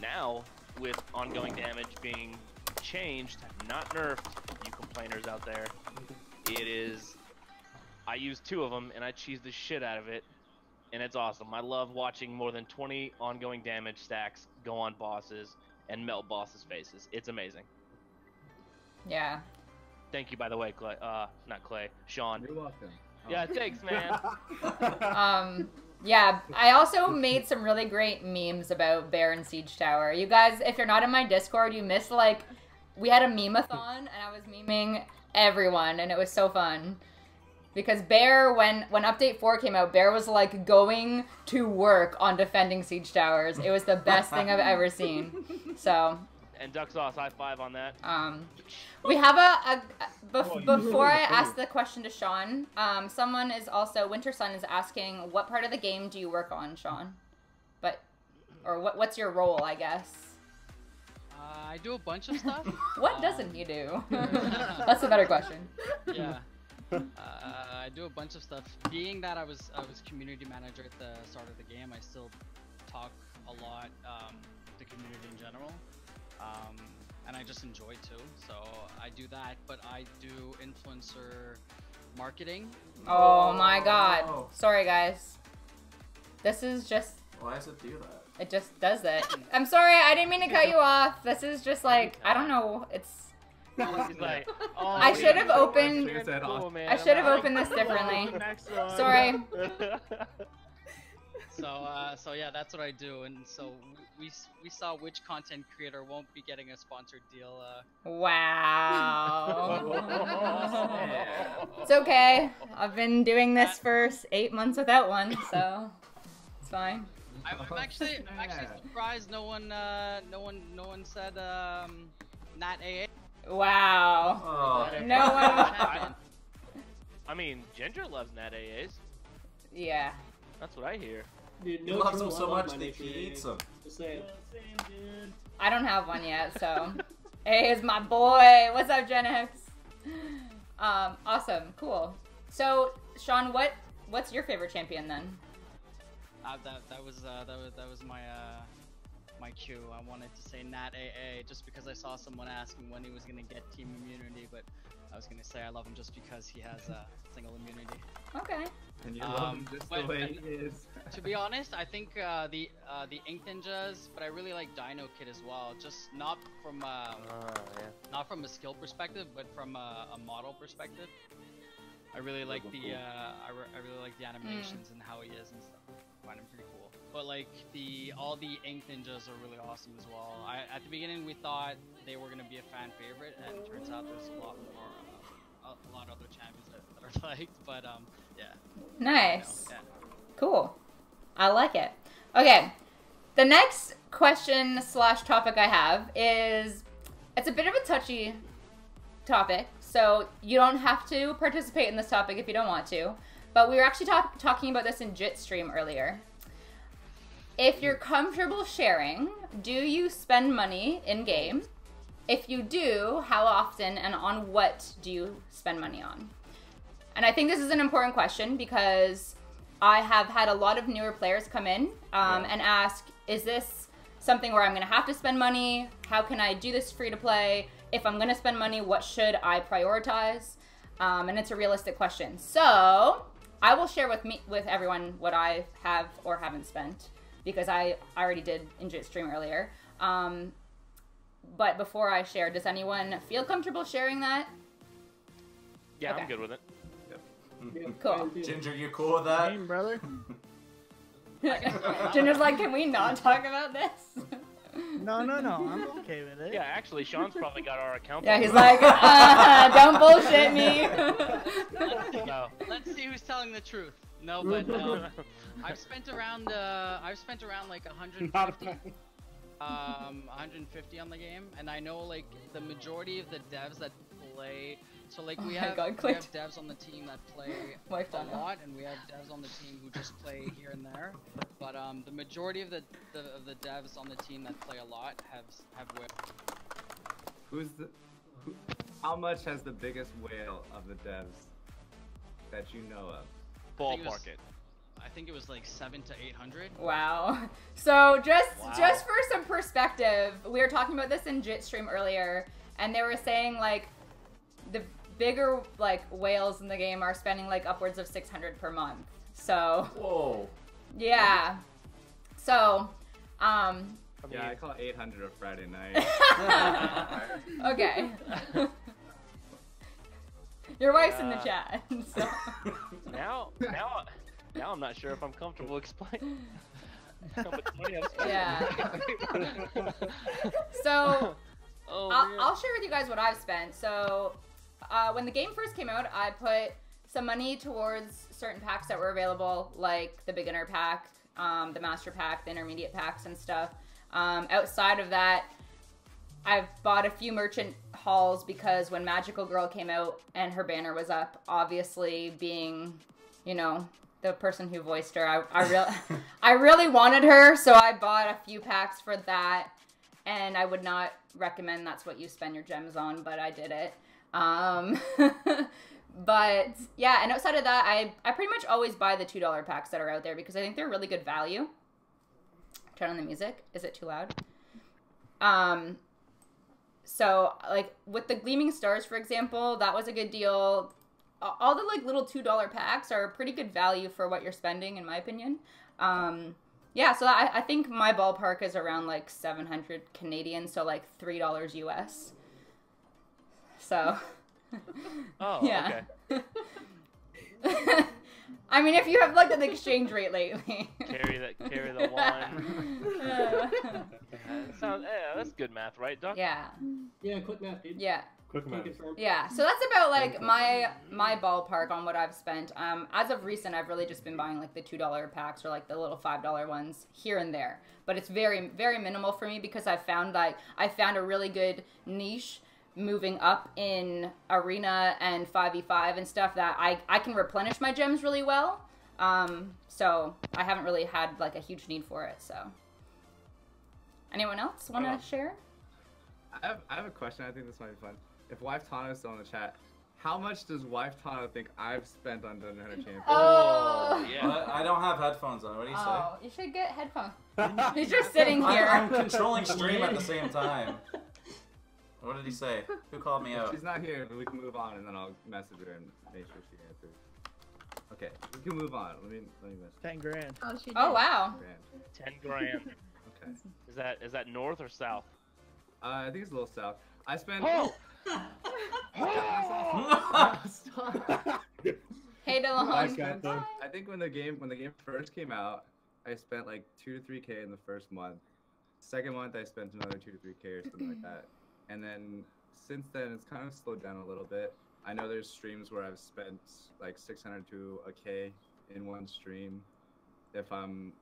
now, with ongoing damage being changed, not nerfed, you planers out there. It is. I use 2 of them and I cheese the shit out of it, and it's awesome. I love watching more than 20 ongoing damage stacks go on bosses and melt bosses' faces. It's amazing. Yeah. Thank you, by the way, Clay. Not Clay, Shaun. You're welcome. Yeah, thanks, man. Yeah, I also made some really great memes about Bear and Siege Tower. You guys, if you're not in my Discord, you missed, like, we had a meme-a-thon, and I was memeing everyone, and it was so fun. Because Bear, when Update 4 came out, Bear was, like, going to work on defending Siege Towers. It was the best thing I've ever seen. So... And Ducksaucez, high five on that. We have before I ask the question to Shaun, someone is also, Winter Sun is asking, what part of the game do you work on, Shaun? Or what's your role, I guess? I do a bunch of stuff. What doesn't he do? That's a better question. Yeah. I do a bunch of stuff. Being that I was community manager at the start of the game, I still talk a lot to community in general. And I just enjoy too, so I do that, but I do influencer marketing. Oh my god. Sorry guys. This is just... Why does it do that? It just does it. I'm sorry, I didn't mean to cut you off. This is just like, I don't know, it's... Like, oh, I should have opened... cool, man. I should have opened this differently. Sorry. So yeah, that's what I do, and so we saw which content creator won't be getting a sponsored deal. Wow. It's okay. I've been doing this for 8 months without one, so it's fine. I'm actually surprised no one said Nat AA. Wow. Oh. No one. I mean, Ginger loves Nat AAs. Yeah. That's what I hear. Dude, He loves them so much that he eats them. Just saying. I don't have one yet, so. Hey, it's my boy. What's up, Gen X? Awesome. Cool. So, Shaun, what's your favorite champion then? That was my cue. I wanted to say Nat AA just because I saw someone asking when he was gonna get team immunity, but I was gonna say I love him just because he has a single immunity. Okay. And you love him just the way he is. To be honest, I think the Ink Ninjas, but I really like Dino Kid as well. Just not from not from a skill perspective, but from a model perspective. I really like the I really like the animations and how he is and stuff. I find him pretty cool. But like all the Ink Ninjas are really awesome as well. At the beginning we thought they were gonna be a fan favorite, and it turns out there's a lot more. A lot of other champions that are liked, but yeah. Nice. Yeah. Cool. I like it. Okay. The next question / topic I have is, it's a bit of a touchy topic, so you don't have to participate in this topic if you don't want to, but we were actually talking about this in Jit stream earlier. If you're comfortable sharing, do you spend money in game? If you do, how often and on what do you spend money on? And I think this is an important question because I have had a lot of newer players come in and ask, is this something where I'm going to have to spend money? How can I do this free to play? If I'm going to spend money, what should I prioritize? And it's a realistic question. So I will share with everyone what I have or haven't spent because I already did in Jit stream earlier. But before I share, does anyone feel comfortable sharing that? Yeah, Okay. I'm good with it. Cool. Ginger, you cool with that? Same, brother. Ginger's like, can we not talk about this? No, I'm okay with it. Yeah, actually, Shaun's probably got our account. Yeah, he's like, don't bullshit me. No. Let's see who's telling the truth. No, but I've spent around like 150. 150 on the game, and I know like the majority of the devs that play. So like we have devs on the team that play a lot, and we have devs on the team who just play here and there. But the majority of the devs on the team that play a lot have whales. How much has the biggest whale of the devs that you know of? Ballpark it. I think it was like 700 to 800. Wow. So just for some perspective, we were talking about this in Jit stream earlier, and they were saying like the bigger like whales in the game are spending like upwards of 600 per month. So. Whoa. Yeah. So. Yeah, I call 800 a Friday night. Okay. Your wife's in the chat. So. Now I'm not sure if I'm comfortable explaining. Yeah. So I'll share with you guys what I've spent. So when the game first came out, I put some money towards certain packs that were available, like the beginner pack, the master pack, the intermediate packs and stuff. Outside of that, I've bought a few merchant hauls because when Magical Girl came out and her banner was up, obviously being, you know, the person who voiced her, I really wanted her, so I bought a few packs for that, and I would not recommend that's what you spend your gems on, but I did it. But yeah, and outside of that, I pretty much always buy the $2 packs that are out there because I think they're really good value. Turn on the music. Is it too loud? So like with the Gleaming Stars, for example, that was a good deal. All the like little $2 packs are pretty good value for what you're spending, in my opinion. Yeah, so I think my ballpark is around like 700 Canadian, so like $3 US. So. Oh, yeah. okay. I mean, if you have looked at the exchange rate lately. Carry the one. That's good math, right, Doc? Yeah. Yeah, quick math, dude. Yeah. Quick math. Yeah, so that's about like my ballpark on what I've spent. As of recent, I've really just been buying like the $2 packs or like the little $5 ones here and there. But it's very, very minimal for me because I found a really good niche moving up in Arena and 5v5 and stuff that I can replenish my gems really well. So I haven't really had like a huge need for it. So anyone else want to share? I have a question. I think this might be fun. If Wife Tana is still in the chat, how much does Wife Tana think I've spent on Dungeon Hunter Champion? Oh, yeah. I don't have headphones on. What do you say? Oh, you should get headphones. He's just sitting here. I'm controlling stream at the same time. What did he say? Who called me out? She's not here, but we can move on, and then I'll message her and make sure she answers. Okay, we can move on. Let me message. 10 grand. Oh, she did. Oh wow. 10 grand. Okay. Is that north or south? I think it's a little south. I spent. Oh! Stop. Hey, Dylan. I think when the game first came out, I spent like 2 to 3K in the first month. Second month, I spent another 2 to 3K or something like that. And then since then, it's kind of slowed down a little bit. I know there's streams where I've spent like 600 to a K in one stream. If I'm,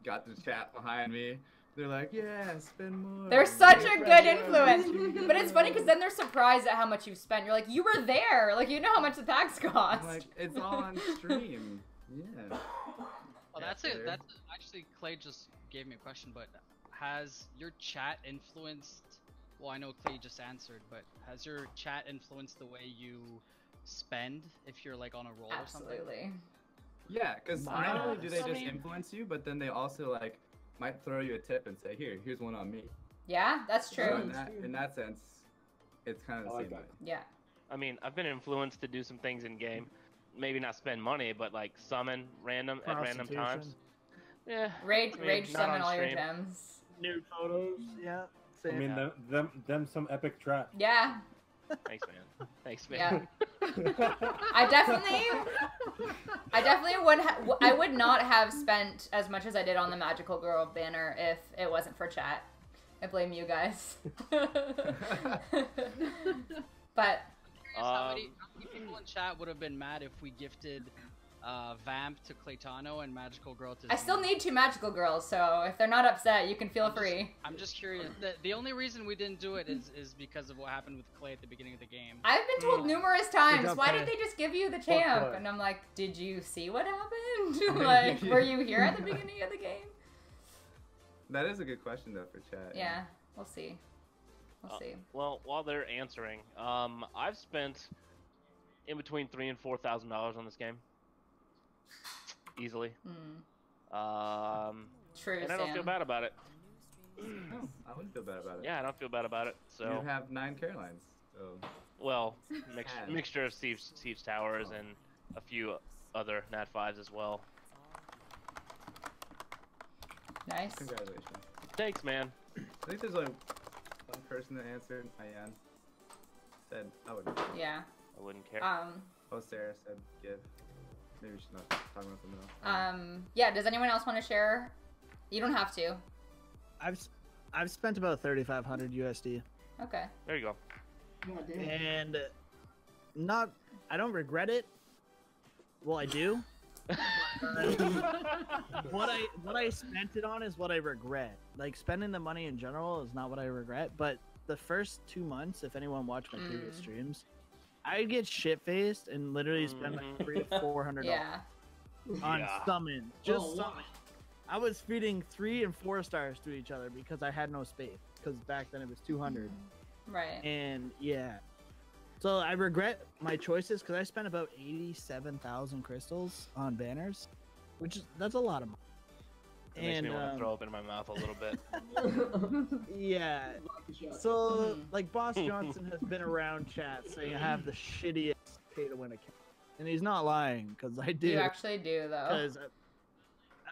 got the chat behind me, they're like, yeah, spend more. They're such a good influence. But it's funny because then they're surprised at how much you've spent. You're like, you were there. Like, you know how much the packs cost. I'm like, it's all on stream. Yeah. Oh, that's it. That's actually, Clay just gave me a question, but has your chat influenced? Well, I know Clay just answered, but has your chat influenced the way you spend if you're like on a roll or something? Absolutely. Yeah, because not only do they just influence you, but then they also like might throw you a tip and say, here's one on me. Yeah, that's true. So in that sense, it's kind of the same way. Yeah. I mean, I've been influenced to do some things in game. Maybe not spend money, but like summon at random times. Yeah. Rage summon all your gems. Nude photos. Yeah. I mean, them some epic trap. Yeah. Thanks, man. Thanks, man. Yeah. I definitely would not have spent as much as I did on the Magical Girl banner if it wasn't for chat. I blame you guys. But how many people in chat would have been mad if we gifted Vamp to Claytano and Magical Girl to Xena? I still need 2 Magical Girls, so if they're not upset, you can feel free. I'm just curious. The only reason we didn't do it is because of what happened with Clay at the beginning of the game. I've been told numerous times, why did they just give you the champ? And I'm like, did you see what happened? Like, were you here at the beginning of the game? That is a good question, though, for chat. Yeah, we'll see. We'll see. Well, while they're answering, I've spent in between $3,000 and $4,000 on this game. Easily. True, and I don't feel bad about it. No, I wouldn't feel bad about it. Yeah, I don't feel bad about it. So you have 9 Carolines. So. well, mixture of Siege Towers and a few other Nat 5s as well. Nice. Congratulations. Thanks, man. I think there's only one person that answered. Ian said I would. Yeah. I wouldn't care. Oh, Sarah said give. Maybe she's not talking about something else. Yeah. Does anyone else want to share? You don't have to. I've spent about 3,500 USD. Okay. There you go. God damn. And I don't regret it. Well, I do. what I spent it on is what I regret. Like, spending the money in general is not what I regret, but the first 2 months, if anyone watched my previous streams, I'd get shit-faced and literally spend like $300 to $400 on summons. Just summons. I was feeding 3 and 4 stars to each other because I had no space, because back then it was 200. Right. And yeah. So I regret my choices because I spent about 87,000 crystals on banners, that's a lot of money. It makes me want to throw up in my mouth a little bit. Yeah. So like Boss Johnson has been around chat saying I have the shittiest pay to win account, and he's not lying because I do. You actually do though. Because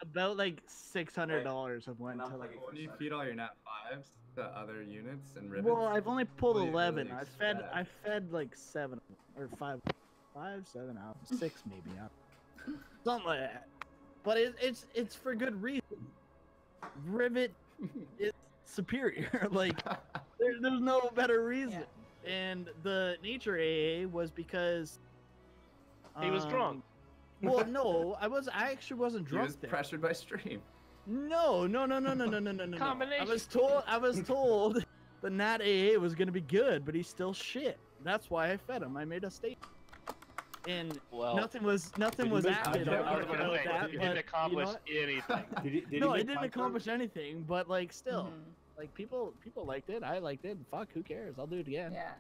about like $600 have went to like. When you feed all your Nat 5s to other units and ribbons. Well, I've only pulled what do you 11. really I fed like 7 or 5, 7 out, 6 maybe out, something like that. But it's for good reason. Rivet is superior. Like there's no better reason. Yeah. And the nature AA was because he was drunk. Well, no, I actually wasn't drunk. He was pressured by stream. No. Combination. I was told the Nat AA was gonna be good, but he's still shit. That's why I fed him. I made a statement. And nothing was added about that. He didn't accomplish anything. No, it didn't accomplish anything, but like still, like people liked it. I liked it. Fuck, who cares? I'll do it again. Yeah.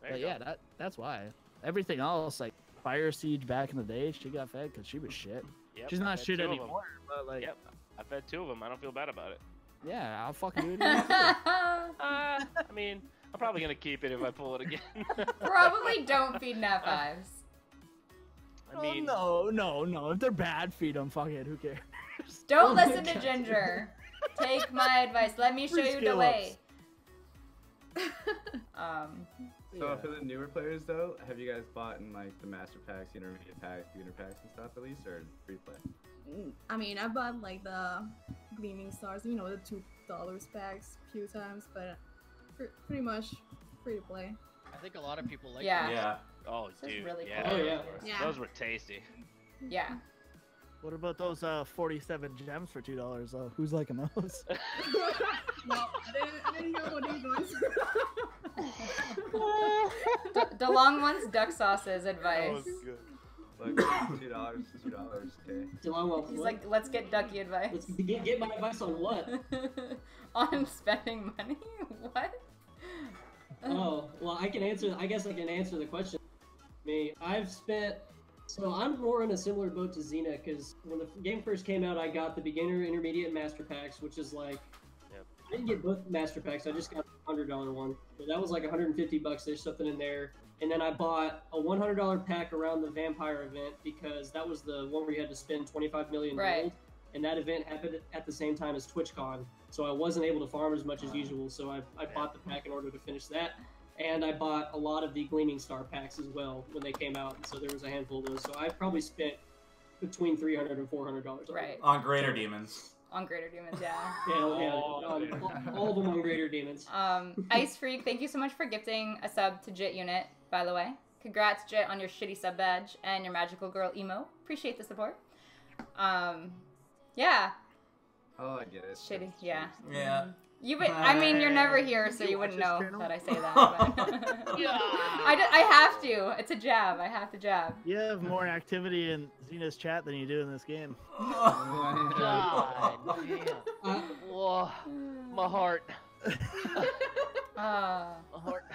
But yeah, that's why. Everything else, like Fire Siege back in the day, she got fed because she was shit. Yep, she's not shit anymore, but like. Yep, I fed 2 of them. I don't feel bad about it. Yeah, I'll fucking do it again. I mean, I'm probably gonna keep it if I pull it again. Probably don't feed Nat 5s. I mean, no. If they're bad, feed them. Fuck it. Who cares? Don't listen to Ginger. Take my advice. Let me show you the way. So for the newer players though, have you guys bought in like the master packs, intermediate packs, beginner packs and stuff at least, or free play? I mean, I bought like the Gleaming Stars, you know, the $2 packs a few times, but pretty much free to play. I think a lot of people like Yeah. those. Yeah. oh, dude. really Yeah. cool. Oh, yeah. Yeah. Those were tasty. Yeah. What about those 47 gems for $2 though? Who's liking those? No, I didn't know what he was. The long one's Ducksaucez advice. Like $2, okay. He's like, let's get Ducky advice. Let's get my advice on what? On spending money? What? Oh, well, I guess I can answer the question. So I'm more in a similar boat to Xena, because when the game first came out, I got the beginner, intermediate, and master packs, which is like, I didn't get both master packs, I just got the $100 one. So that was like $150, there's something in there. And then I bought a $100 pack around the vampire event, because that was the one where you had to spend 25 million gold. And that event happened at the same time as TwitchCon. So I wasn't able to farm as much as usual, so I bought the pack in order to finish that. And I bought a lot of the Gleaming Star packs as well when they came out, and so there was a handful of those. So I probably spent between $300 and $400. Right. On Greater Demons. On Greater Demons, yeah. All of them on Greater Demons. Ice Freak, thank you so much for gifting a sub to Jit Unit, by the way. Congrats, Jit, on your shitty sub badge and your Magical Girl emo. Appreciate the support. Yeah. Oh, I get it. Shitty, yeah. Yeah. I mean, you're never here, so you wouldn't know that I say that. But I have to. It's a jab. I have to jab. You have more activity in Xena's chat than you do in this game. God damn. Whoa, my heart. Uh, My heart.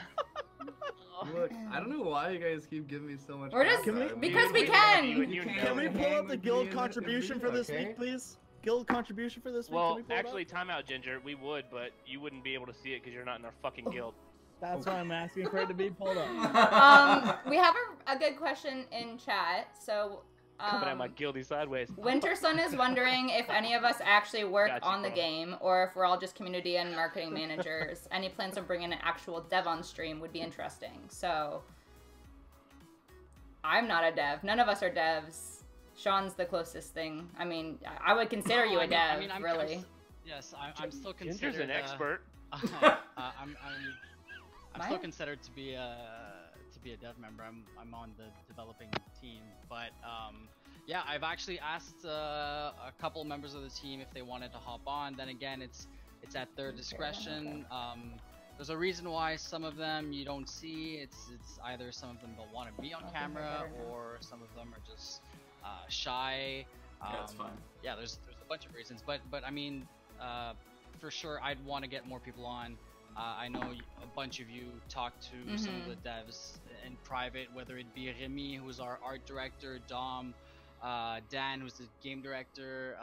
Look, I don't know why you guys keep giving me so much. We're just because we can. Can we pull up the guild contribution for this week, please? Guild contribution for this week? Well, actually, time out, Ginger. We would, but you wouldn't be able to see it because you're not in our fucking guild. That's why I'm asking for it to be pulled up. We have a good question in chat. So, Coming at my guilty sideways. Winter Sun is wondering if any of us actually work on the game, or if we're all just community and marketing managers. Any plans of bringing an actual dev on stream would be interesting. So, I'm not a dev. None of us are devs. Shaun's the closest thing. I mean, I would consider you a dev, really. Yes, I'm still considered. Ginger's an expert. I'm still considered to be a dev member. I'm on the developing team, but yeah, I've actually asked a couple members of the team if they wanted to hop on. Then again, it's at their discretion. There's a reason why some of them you don't see. It's either some of them don't want to be on camera, or some of them are just shy. That's fine. Yeah, there's a bunch of reasons, but I mean, for sure, I'd want to get more people on. I know a bunch of you talk to some of the devs in private, whether it be Remy, who's our art director, Dom, Dan, who's the game director.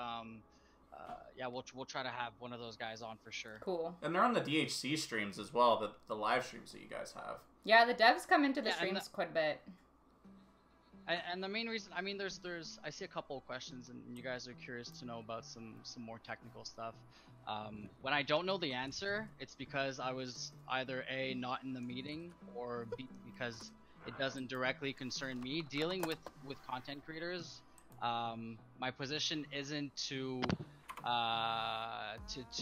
Yeah, we'll try to have one of those guys on for sure. Cool. And they're on the DHC streams as well, the live streams that you guys have. Yeah, the devs come into the streams quite a bit. And the main reason, I mean, there's I see a couple of questions, and you guys are curious to know about some more technical stuff. When I don't know the answer, it's because I was either A, not in the meeting, or B, because it doesn't directly concern me. Dealing with content creators, my position isn't to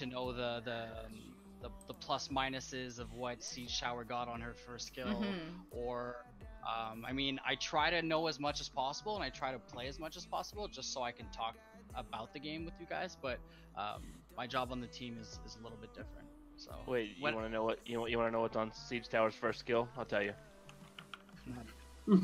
know the plus minuses of what Siege Shower got on her first skill, or I mean, I try to know as much as possible, and I try to play as much as possible, just so I can talk about the game with you guys. But my job on the team is a little bit different. So wait, you want to know what you want to know what's on Siege Tower's first skill? I'll tell you. But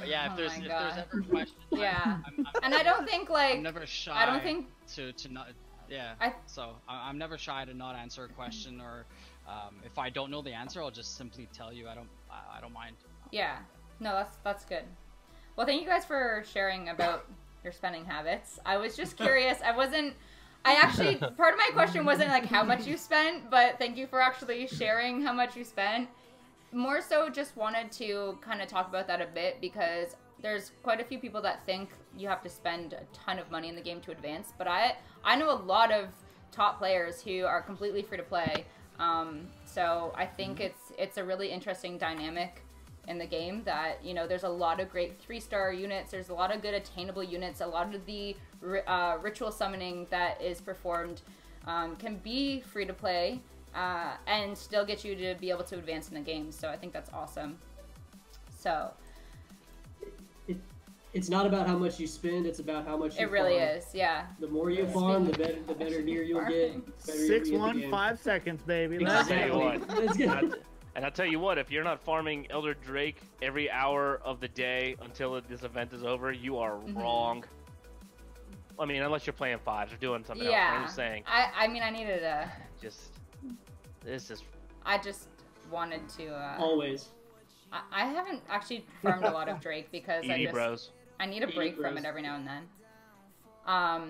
yeah, if there's ever questions, yeah, and I don't think like I'm never shy. I don't think to not. Yeah. So I'm never shy to not answer a question, or if I don't know the answer, I'll just simply tell you. I don't mind. Yeah. No, that's good. Well, thank you guys for sharing about your spending habits. I was just curious. I actually, part of my question wasn't like how much you spent, but thank you for actually sharing how much you spent. More so just wanted to kind of talk about that a bit, because there's quite a few people that think you have to spend a ton of money in the game to advance, but I know a lot of top players who are completely free to play. So I think it's a really interesting dynamic in the game that, you know, there's a lot of great 3-star units, there's a lot of good attainable units, a lot of the ritual summoning that is performed can be free to play and still get you to be able to advance in the game. So I think that's awesome. So it's not about how much you spend, it's about how much you farm. It really is, yeah. The more you farm, the better gear you'll get. 6-1-5 seconds, baby. And I'll tell you what, if you're not farming Elder Drake every hour of the day until this event is over, you are wrong. I mean, unless you're playing 5s or doing something else. I'm just saying. I mean, I needed a... I just wanted to... Always. I haven't actually farmed a lot of Drake because I need a break from it every now and then. I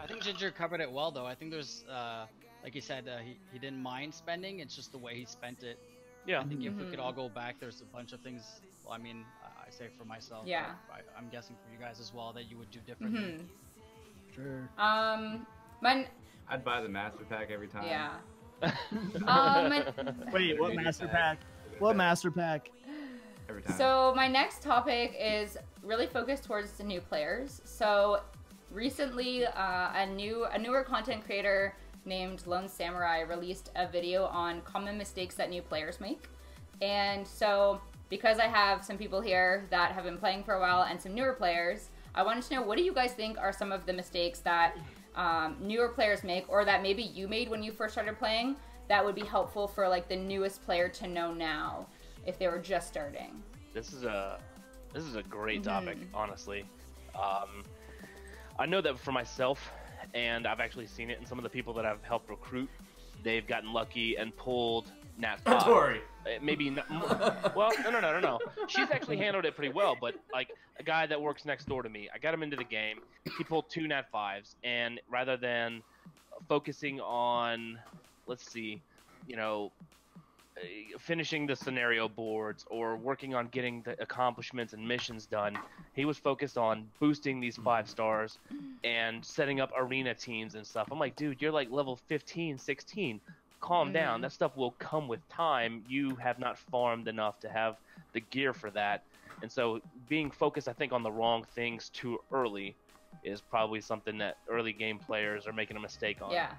think Ginger covered it well, though. I think there's... like you said, he didn't mind spending. It's just the way he spent it. Yeah. I think if we could all go back, there's a bunch of things. Well, I mean, I say for myself. Yeah. I'm guessing for you guys as well that you would do differently. Sure. I'd buy the master pack every time. Yeah. Wait, what master pack? What master pack? Every time. So my next topic is really focused towards the new players. So recently, a newer content creator named Lone Samurai released a video on common mistakes that new players make. And so because I have some people here that have been playing for a while and some newer players, I wanted to know, what do you guys think are some of the mistakes that newer players make, or that maybe you made when you first started playing, that would be helpful for like the newest player to know now if they were just starting? This is a great topic, honestly. I know that for myself, and I've actually seen it in some of the people that I've helped recruit. They've gotten lucky and pulled Nat 5. Odorei. Maybe not. Well, no. She's actually handled it pretty well, but like a guy that works next door to me, I got him into the game. He pulled 2 Nat 5s, and rather than focusing on, let's see, you know, finishing the scenario boards or working on getting the accomplishments and missions done. He was focused on boosting these 5 stars and setting up arena teams and stuff. I'm like, dude, you're like level 15, 16. Calm down. That stuff will come with time. You have not farmed enough to have the gear for that. And so being focused, I think, on the wrong things too early is probably something that early game players are making a mistake on. Yeah,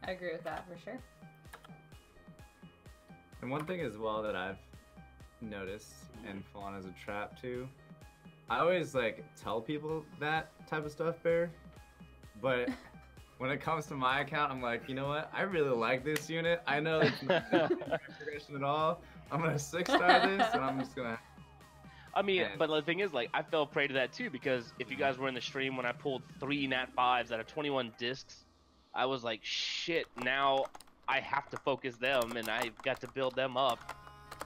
I agree with that for sure. And one thing as well that I've noticed and fallen as a trap too, I always like tell people that type of stuff, Bear, but when it comes to my account, I'm like, you know what? I really like this unit. I know it's not progression at all. I'm gonna 6-star this, and I'm just gonna. I mean, but the thing is, like, I fell prey to that too, because if you guys were in the stream when I pulled 3 Nat 5s out of 21 discs, I was like, shit, now I have to focus them, and I've got to build them up.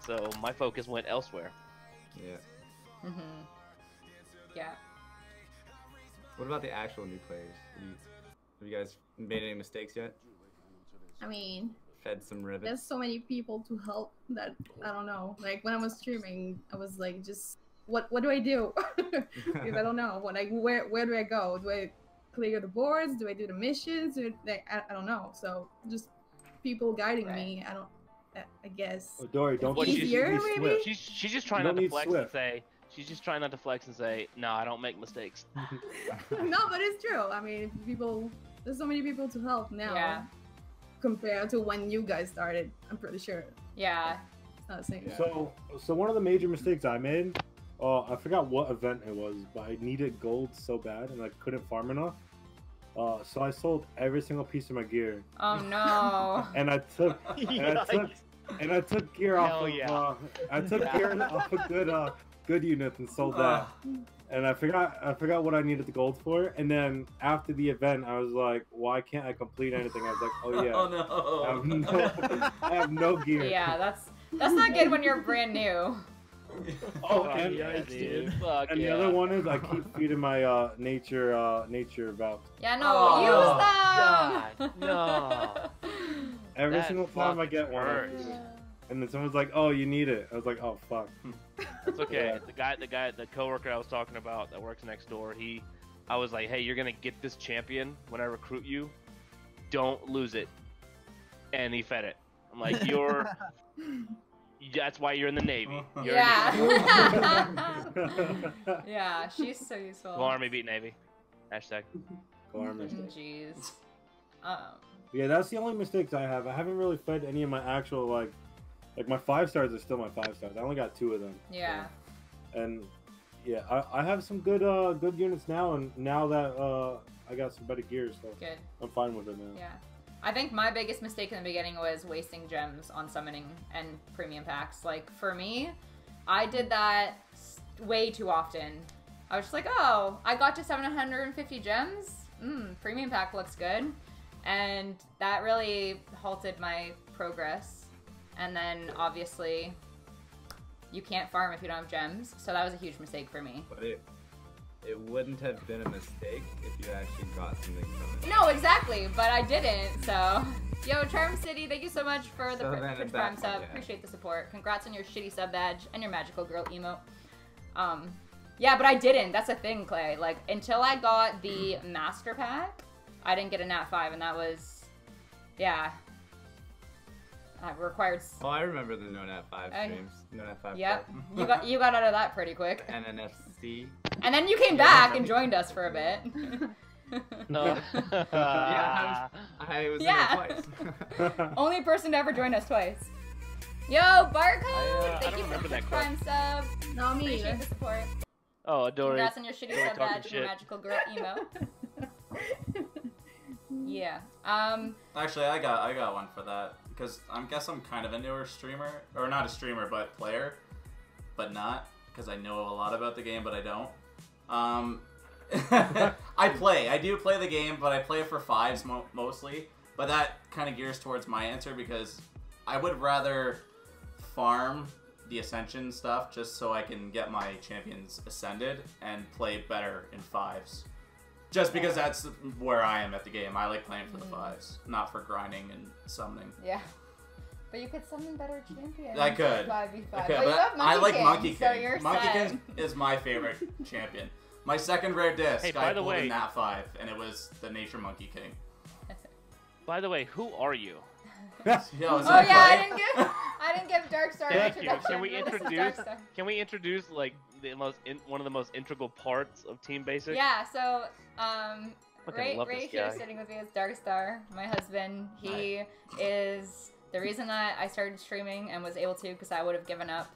So my focus went elsewhere. Yeah. Yeah. What about the actual new players? Have you guys made any mistakes yet? I mean, Fed some rivets? there's so many people to help that I don't know. Like when I was streaming, I was like, just what do I do? Because I don't know. Where do I go? Do I clear the boards? Do I do the missions? I don't know. So just people guiding me. I guess. Odorei, don't be easier, maybe. She's just trying not to flex and say. She's just trying not to flex and say, no, I don't make mistakes. No, but it's true. I mean, there's so many people to help now compared to when you guys started. I'm pretty sure. Yeah. It's not the same. So one of the major mistakes I made, I forgot what event it was, but I needed gold so bad and I couldn't farm enough. So I sold every single piece of my gear. Oh no. And I took gear off of I took gear off of good units and sold that. And I forgot what I needed the gold for. And then after the event, I was like, why can't I complete anything? I was like, oh yeah. Oh no. I have no gear. Yeah, that's not good when you're brand new. Oh, and the other one is I keep feeding my nature about. Yeah, no, use them. God, no. Every single time I get one. And then someone's like, "Oh, you need it." I was like, "Oh, fuck." That's okay. The coworker I was talking about that works next door, I was like, "Hey, you're gonna get this champion when I recruit you. Don't lose it." And he fed it. I'm like, that's why you're in the Navy. Yeah, she's so useful. Go Army, beat Navy. Hashtag. Go Army. Jeez. Yeah, that's the only mistakes I have. I haven't really fed any of my actual like my 5 stars are still my 5 stars. I only got 2 of them. Yeah. So. And yeah, I have some good units now, and now that I got some better gear, so good. I'm fine with it now. Yeah. I think my biggest mistake in the beginning was wasting gems on summoning and premium packs. Like, for me, I did that way too often. I was just like, oh, I got to 750 gems? Premium pack looks good. And that really halted my progress. And then, obviously, you can't farm if you don't have gems. So that was a huge mistake for me. But it wouldn't have been a mistake if you actually got something from it. No, exactly, but I didn't, so. Yo, Charm City, thank you so much for the Twitch Prime sub. Yeah. Appreciate the support. Congrats on your shitty sub badge and your magical girl emote. Yeah, but I didn't. That's a thing, Clay. Like, until I got the Master Pack, I didn't get a Nat 5, and that was, yeah. Required. Oh, I remember the No Nat 5 streams. No Nat 5. Yep, you got out of that pretty quick. NNFC. And then you came back and joined us for a bit. No. Yeah, I was there twice. Only person to ever join us twice. Yo, Barcode! Thank you for the Prime sub. No, me Appreciate the support. Oh, Odorei. Congrats on your shitty sub badge and your magical girl emo. Yeah. Actually, I got one for that because I guess I'm kind of a newer streamer, or not a streamer, but player, but not because I know a lot about the game, but I don't. I do play the game, but I play for 5s mostly. But that kind of gears towards my answer because I would rather farm the Ascension stuff just so I can get my champions ascended and play better in 5s. Just because that's where I am at the game. I like playing for the 5s, not for grinding and summoning. Yeah. But you could summon better champions. I could. 5v5. I could, But you have Monkey I like King, Monkey King. so you're Monkey set. King is my favorite champion. My second rare disc, Hey, I by the pulled way- in Nat 5, and it was the Nature Monkey King. By the way, who are you? Yo, is Oh that yeah, right? I didn't give Darkstar an Thank you. introduction. Can we This is introduce? Darkstar. Can we introduce like one of the most integral parts of Team Basic? Yeah, so Fucking right love right this here guy. sitting with me is Darkstar, my husband. He is the reason that I started streaming and was able to, because I would have given up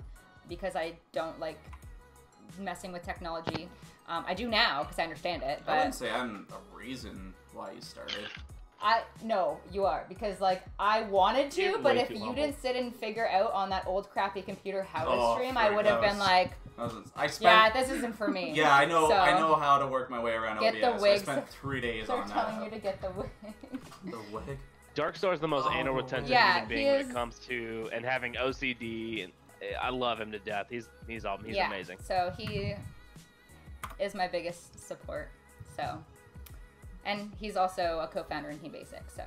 because I don't like messing with technology. I do now because I understand it, I wouldn't but say I'm a reason why you started. no, you are, because like I wanted to, You're but way if too you humble. didn't sit and figure out on that old crappy computer how to Oh, stream, I frick, would have that been was- like, I spent. yeah, this isn't for me. Yeah, I know. So, I know how to work my way around get the OBS. I wigs. spent 3 days They're on telling that. you to get the wig. The wig. Darkstar is the most anal Oh. retentive Yeah, human being he when is- it comes to and having OCD. And I love him to death. He's Yeah, amazing. so he is my biggest support. So, and he's also a co-founder in Team Basic. So,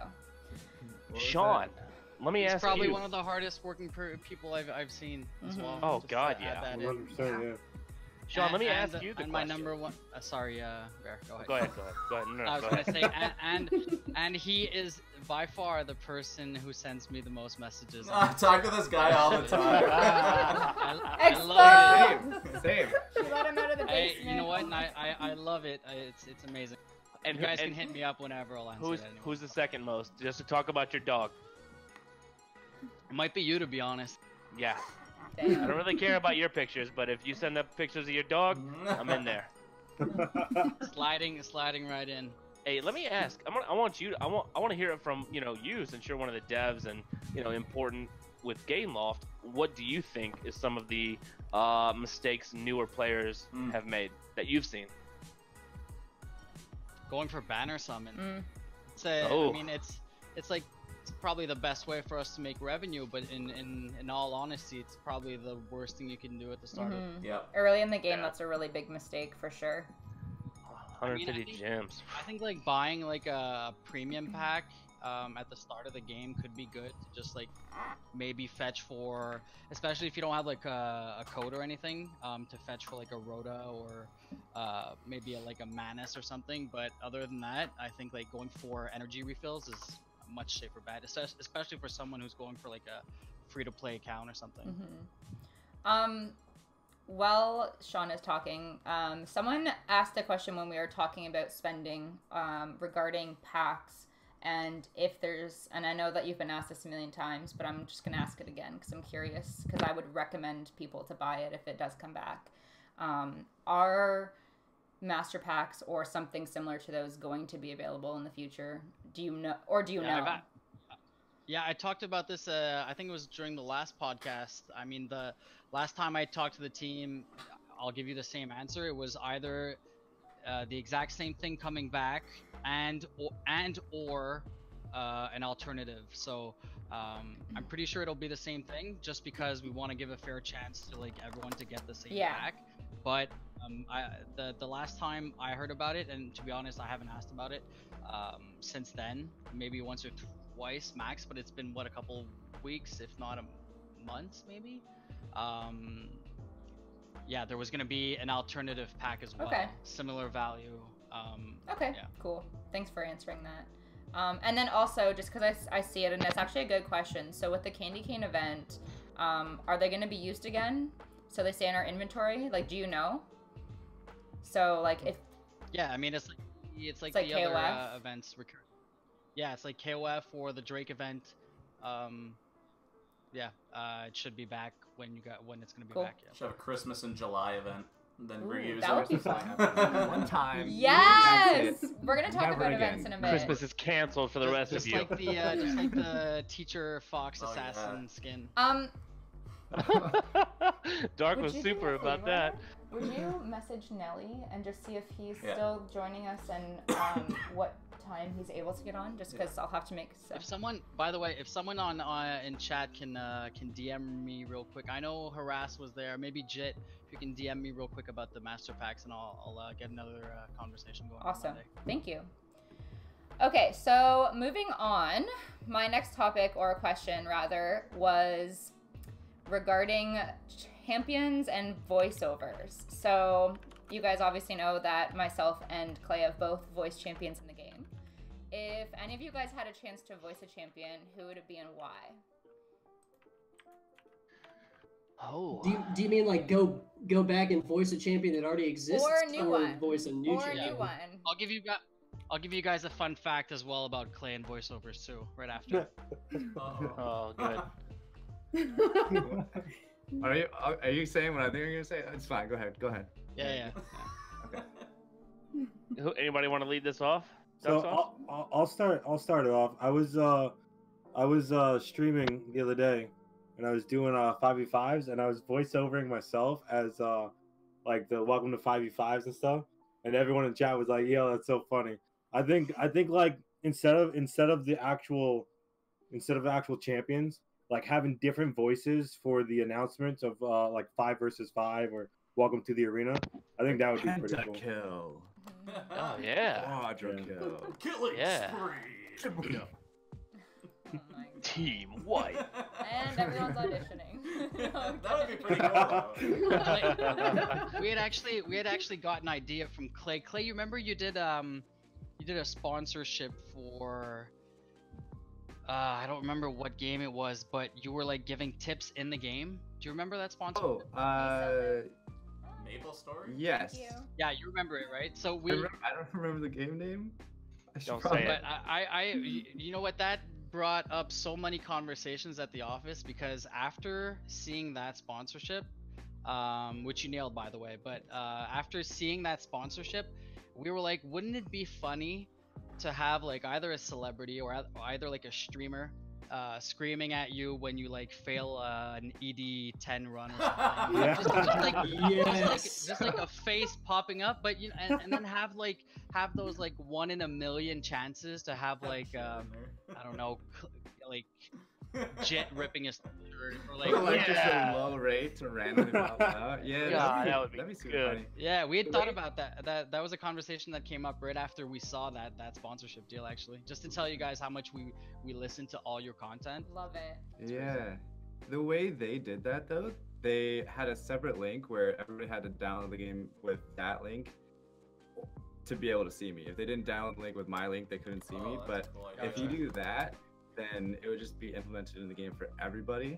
Sean, let me He's ask probably you. one of the hardest working people I've seen as Mhm. well. Oh, Just to God, add yeah. that in. 100%, yeah. Sean, let me And- ask you the and question. my number one. Sorry, Bear, go ahead. Go ahead. No, I was go gonna ahead. say, and he is by far the person who sends me the most messages. I talk to this guy all the time. I love it. Same. she let him out of the Hey, basement. you know what? And I love it. It's amazing. And You guys and can hit me up whenever. I'll answer Who's that anyway. who's the second most? Just to talk about your dog. It might be you, to be honest. Yeah. I Damn. don't really care about your pictures, but if you send up pictures of your dog, I'm in there. Sliding right in. Hey, let me ask. I want to hear it from you, since you're one of the devs and important with Gameloft. What do you think is some of the mistakes newer players have made that you've seen? Going for banner summon. Mm. Oh. I mean, it's like it's probably the best way for us to make revenue, but in all honesty, it's probably the worst thing you can do at the start of. Mhm. Yep. Early in the game, Yeah. that's a really big mistake for sure. 150 think- gems. I think like buying like a premium pack at the start of the game could be good to just like maybe fetch for, especially if you don't have like a code or anything, to fetch for like a Rhoda or maybe like a Manus or something. But other than that, I think like going for energy refills is a much safer bet, especially for someone who's going for like a free-to-play account or something. While Shaun is talking, someone asked a question when we were talking about spending regarding packs, and if there's, and I know that you've been asked this a million times, but I'm just going to ask it again because I'm curious, because I would recommend people to buy it if it does come back. Are master packs or something similar to those going to be available in the future? Do you know, or do you know? Yeah, I talked about this, I think it was during the last podcast. I mean, the last time I talked to the team, I'll give you the same answer. It was either the exact same thing coming back and or an alternative. So I'm pretty sure it'll be the same thing, just because we want to give a fair chance to like everyone to get the same pack. But the last time I heard about it, and to be honest, I haven't asked about it since then, maybe once or twice max, but it's been a couple weeks, if not months maybe. Yeah, there was gonna be an alternative pack as well. Okay. Similar value. Okay, yeah. cool. Thanks for answering that. And then also, just because I see it, and it's actually a good question. So with the Candy Cane event, are they going to be used again? So they stay in our inventory? Like, do you know? So, like, if... Yeah, I mean, it's like like the KOF? other events. Yeah, it's like KOF or the Drake event. Yeah, it should be back when it's going to be Cool. back. Yeah. Should have a Christmas in July event, and then Ooh, reuse that it. would be fun. One time. Yes! That's it. We're going to talk Never about again. events in a bit. Christmas is canceled for the rest just of you. Like just like the teacher fox Oh, yeah. assassin skin. Dark Would was you do me super a about favor? that. Would you message Nelly and just see if he's Yeah. still joining us and what time he's able to get on? Just because I'll have to make If someone, by the way, if someone on in chat can DM me real quick, I know Harass was there. Maybe Jit, if you can DM me real quick about the master packs, and I'll get another conversation going. on Awesome. Monday. Thank you. Okay, so moving on, my next topic, or a question rather, was regarding champions and voiceovers. So you guys obviously know that myself and Clay have both voiced champions in the game. If any of you guys had a chance to voice a champion, who would it be and why? Oh. Do you mean like go back and voice a champion that already exists, Or a new one. voice a new Or a champion? new one. I'll give you guys a fun fact as well about Clay and voiceovers too, right after. Oh, good. Are you saying what I think you're gonna say? It's fine. Go ahead. Yeah. Okay. Anybody want to lead this off? So I'll start it off. I was streaming the other day, and I was doing 5v5s, and I was voiceovering myself as like the welcome to 5v5s and stuff, and everyone in chat was like, "Yo, that's so funny." I think like instead of the actual champions, like having different voices for the announcements of like 5 versus 5 or welcome to the arena, I think that would be pretty cool. Kill. Oh yeah. Quadra kill. Killing Yeah. spree. Oh my God. Team White. And everyone's auditioning. That would be pretty cool. Though. we had actually got an idea from Clay. Clay, you remember you did a sponsorship for I don't remember what game it was, but you were like giving tips in the game. Do you remember that sponsorship? Maple Story? Yes. Thank you. Yeah, you remember it, right? So I don't remember the game name. Don't say it. But you know what, that brought up so many conversations at the office, because after seeing that sponsorship, which you nailed by the way, but after seeing that sponsorship, we were like, wouldn't it be funny to have like either a celebrity or either like a streamer screaming at you when you like fail an ED10 run or something. Yeah. just like a face popping up, but and then have those like 1 in a million chances to have like I don't know, like Jet ripping his shirt or like just a low rate to randomly pop out. Yeah, that would be super good. funny. Yeah, we had thought about that. That was a conversation that came up right after we saw that sponsorship deal, actually. Just to tell you guys how much we listen to all your content. Love it. Yeah. The way they did that though, they had a separate link where everybody had to download the game with that link to be able to see me. If they didn't download the link with my link, they couldn't see me. But cool. if you do that, then it would just be implemented in the game for everybody.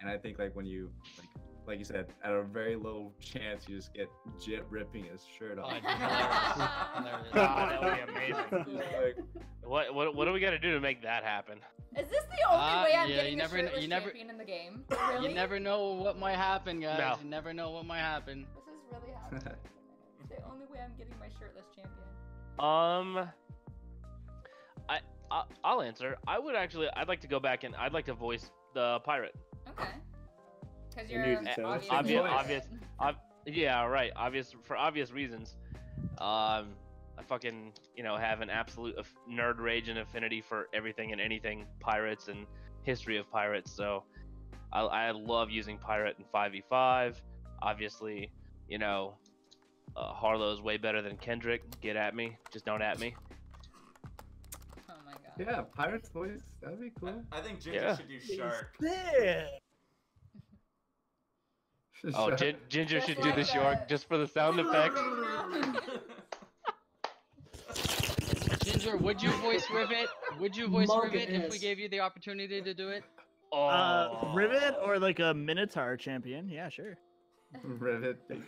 And I think like when you like you said, at a very low chance, you just get Jit ripping his shirt off. That would be amazing. What do we got to do to make that happen? Is this the only way I'm getting you a shirtless champion in the game? Really? You never know what might happen, guys. No. You never know what might happen. This is really happening. It's the only way I'm getting my shirtless champion. I'll answer. I'd like to go back and I'd like to voice the pirate. Okay. Because you're obvious. Yeah, right. For obvious reasons. I fucking have an absolute nerd rage and affinity for everything and anything pirates and history of pirates. So I love using pirate in 5v5. Obviously, Harlow's way better than Kendrick. Get at me, just don't at me. Oh my god. Yeah, pirate's voice. That'd be cool. I think Ginger should do Shark. Yeah. Oh, Ginger should do the shark just for the sound effects. Ginger, would you voice Rivet? Would you voice Market Rivet if is. we gave you the opportunity to do it? Rivet or like a Minotaur champion? Yeah, sure. Rivet. Kill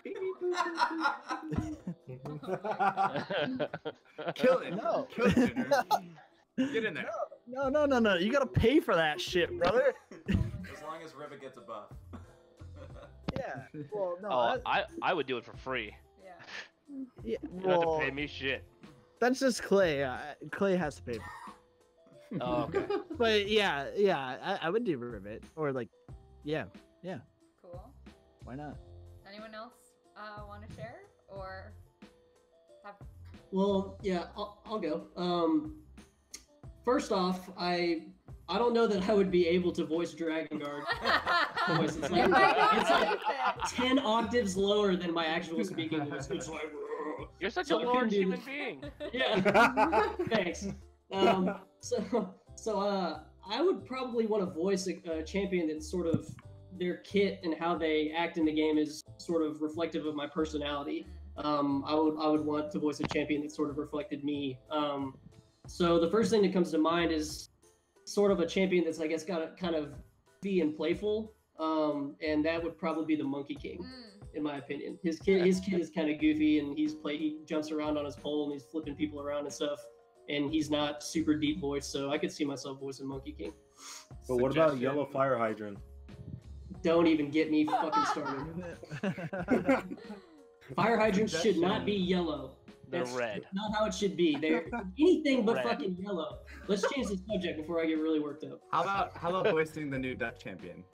Kill it. it. No. Kill it, Ginger. Get in there. No. You gotta pay for that shit, brother. As long as Rivet gets a buff. Yeah. Well, no. Oh, I would do it for free. Yeah. Yeah. You don't Well, have to pay me shit. that's just Clay. Clay has to pay. Oh, okay. But yeah. I would do Rivet or like, yeah. Cool. Why not? Anyone else want to share or have? Well, yeah, I'll go. First off, I don't know that I would be able to voice Dragon Guard voice. It's You might not it's like like 10 octaves lower than my actual speaking voice. It's like, You're such So a I large couldn't do human this. being. yeah. Thanks. I would probably want to voice a champion that's sort of their kit and how they act in the game is sort of reflective of my personality. I would want to voice a champion that sort of reflected me. So the first thing that comes to mind is sort of a champion that's, I guess, got to kind of be and playful, and that would probably be the Monkey King, in my opinion. His kid is kind of goofy, and he jumps around on his pole and he's flipping people around and stuff. And he's not super deep voice, so I could see myself voicing Monkey King. But what about Yellow Fire Hydrant? Don't even get me fucking started. Fire hydrants should not be yellow. They're red. Not how it should be. They're anything but fucking yellow. Let's change the subject before I get really worked up. How about voicing the new Duck champion?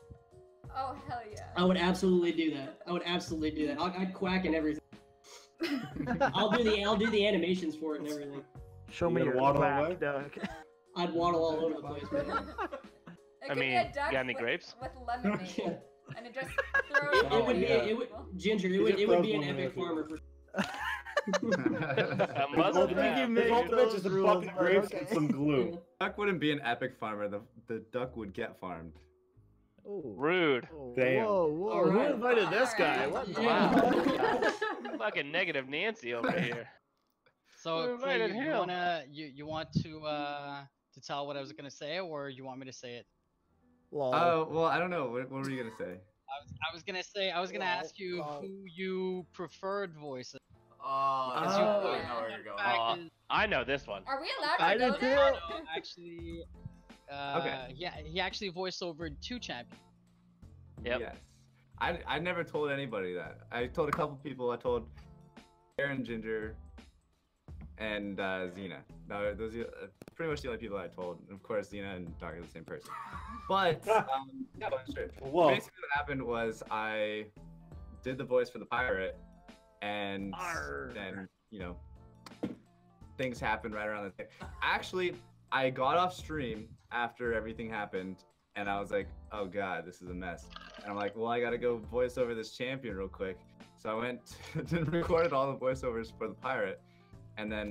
Oh hell yeah! I would absolutely do that. I'd quack and everything. I'll do the animations for it and everything. Show me your quack, Duck. I'd waddle all over the place, man. I mean, you got any grapes? With lemonade, and it just throws. Ginger. It would be an epic farmer for. Ultimate just a fucking grapes and some glue. Duck wouldn't be an epic farmer. The duck would get farmed. Ooh. Rude. Damn. Whoa. Who invited this guy? What? Wow. Fucking negative Nancy over here. So Clay, you want to tell what I was gonna say, or you want me to say it? Oh well, I don't know. What were you gonna say? I was gonna ask you who you preferred voices. I know where you're going. I know this one. Are we allowed to know that? Actually, okay. Yeah, he actually voiced over 2 champions. Yep. Yes. I never told anybody that. I told a couple people. I told Aaron, Ginger, and Xena. No, those are pretty much the only people I told. And of course, Xena and Doc are the same person. But yeah, sure. Whoa. Basically, what happened was I did the voice for the pirate, and then things happened right around the thing. Actually, I got off stream after everything happened, and I was like, oh god, this is a mess. And I'm like, well, I gotta go voice over this champion real quick. So I went and recorded all the voiceovers for the pirate, and then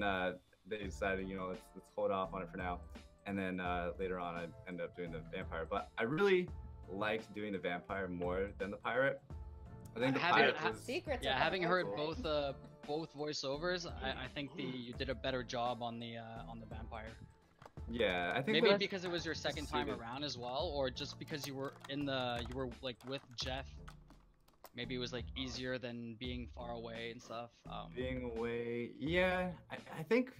they decided, let's hold off on it for now. And then later on, I ended up doing the vampire. But I really liked doing the vampire more than the pirate. I think the pirate was... Secrets. Yeah, having heard both voiceovers, I think you did a better job on the vampire. Yeah, I think maybe because it was your second time around as well, or just because you were like with Jeff. Maybe it was like easier than being far away and stuff. Being away, yeah. I think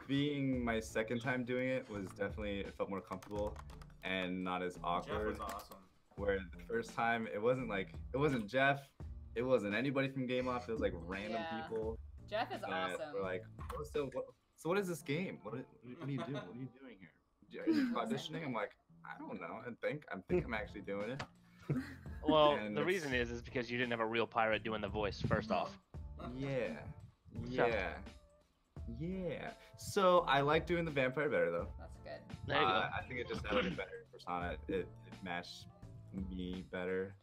being my second time doing it was definitely, it felt more comfortable and not as awkward. Jeff was awesome. Where the first time it wasn't Jeff, it wasn't anybody from Gameloft. It was like random people. Jeff is awesome. We're like, oh, so what is this game? What are you doing? What are you doing here? Are you auditioning? I'm like, I don't know. I think I'm actually doing it. Well, the reason is because you didn't have a real pirate doing the voice first off. Yeah. So I like doing the vampire better though. That's good. There you go. I think it just had a better persona. It matched me better,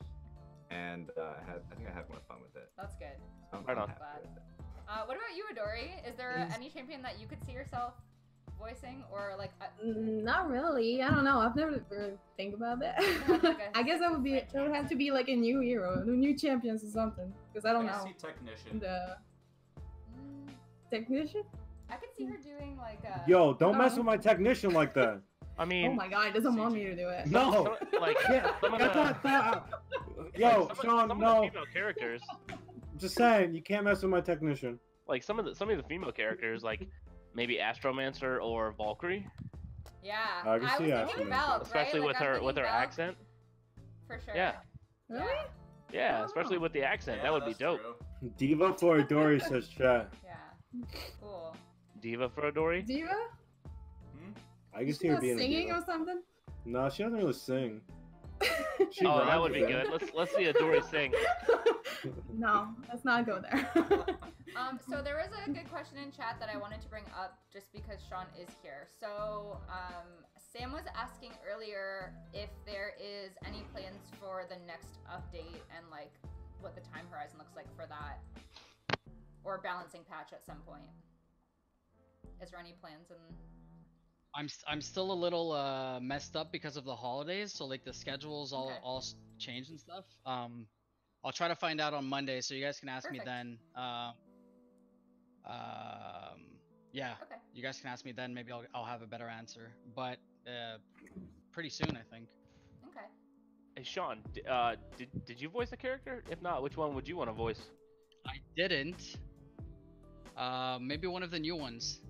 and I think I had more fun with it. That's good. So right on. What about you, Odorei? Is there any champion that you could see yourself voicing, or like? Not really. I don't know. I've never really think about that. I guess it would have to be like a new hero, new champions or something. Because I don't know. See technician. The technician. I could see her doing like. Yo, don't mess with my technician like that. I mean. Oh my god, doesn't want me to do it. No. Like. Yo, Shaun, no. Female characters. Just saying, you can't mess with my technician. Like some of the female characters, like maybe Astromancer or Valkyrie. Yeah, I can see was thinking Valk, especially right? with her accent. For sure. Yeah. Really? Yeah, especially with the accent. That would be dope. True. Diva for Odorei says chat. Yeah. Cool. Diva for Odorei? Diva? I can see her being singing a diva. or something. No, she doesn't really sing. Oh, that would be good. Let's see Odorei sing. No, let's not go there. So there was a good question in chat that I wanted to bring up just because Shaun is here. So Sam was asking earlier if there is any plans for the next update and like what the time horizon looks like for that, or balancing patch at some point. Is there any plans in I'm still a little messed up because of the holidays, so like the schedules all changed and stuff. I'll try to find out on Monday, so you guys can ask me then. Yeah, Okay. you guys can ask me then. Maybe I'll have a better answer, but pretty soon I think. Okay. Hey Shaun, did you voice a character? If not, which one would you want to voice? I didn't. Maybe one of the new ones.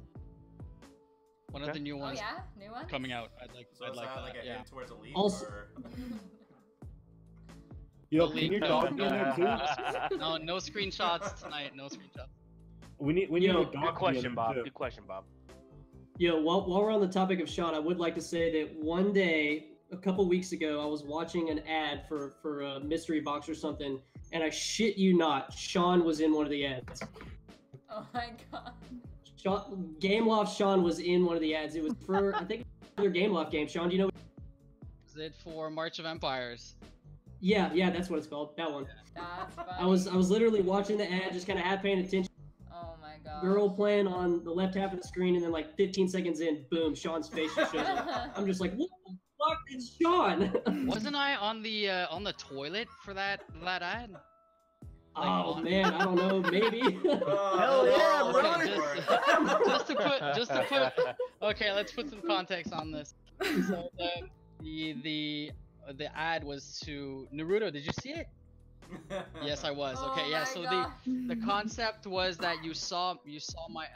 One of the new ones. Oh yeah, new ones coming out. I'd like. So I'd is like that that. like a Yeah. hint towards Elite? Also- Or... Yo, can your dog be in there too? No screenshots tonight. No screenshots. We need Yo, your good dog Good question, to be in Bob. there, too. Good question, Bob. Yo, while we're on the topic of Shaun, I would like to say that one day, a couple weeks ago, I was watching an ad for a mystery box or something, and I shit you not, Shaun was in one of the ads. Oh my god. Gameloft Shaun was in one of the ads. It was for, I think, another Gameloft game. Shaun, do you know? Is it for March of Empires? Yeah, that's what it's called. That one. That's funny. I was literally watching the ad, just kind of half paying attention. Oh my god. Girl playing on the left half of the screen, and then like 15 seconds in, boom, Shaun's face just shows up. I'm just like, what the fuck? It's Shaun. Wasn't I on the toilet for that ad? Oh man, I don't know, maybe. Hell yeah, bro. Okay, just to put. Okay, let's put some context on this. So the ad was to Naruto. Did you see it? Yes, I was. Oh Okay, yeah. my So God. the concept was that you saw my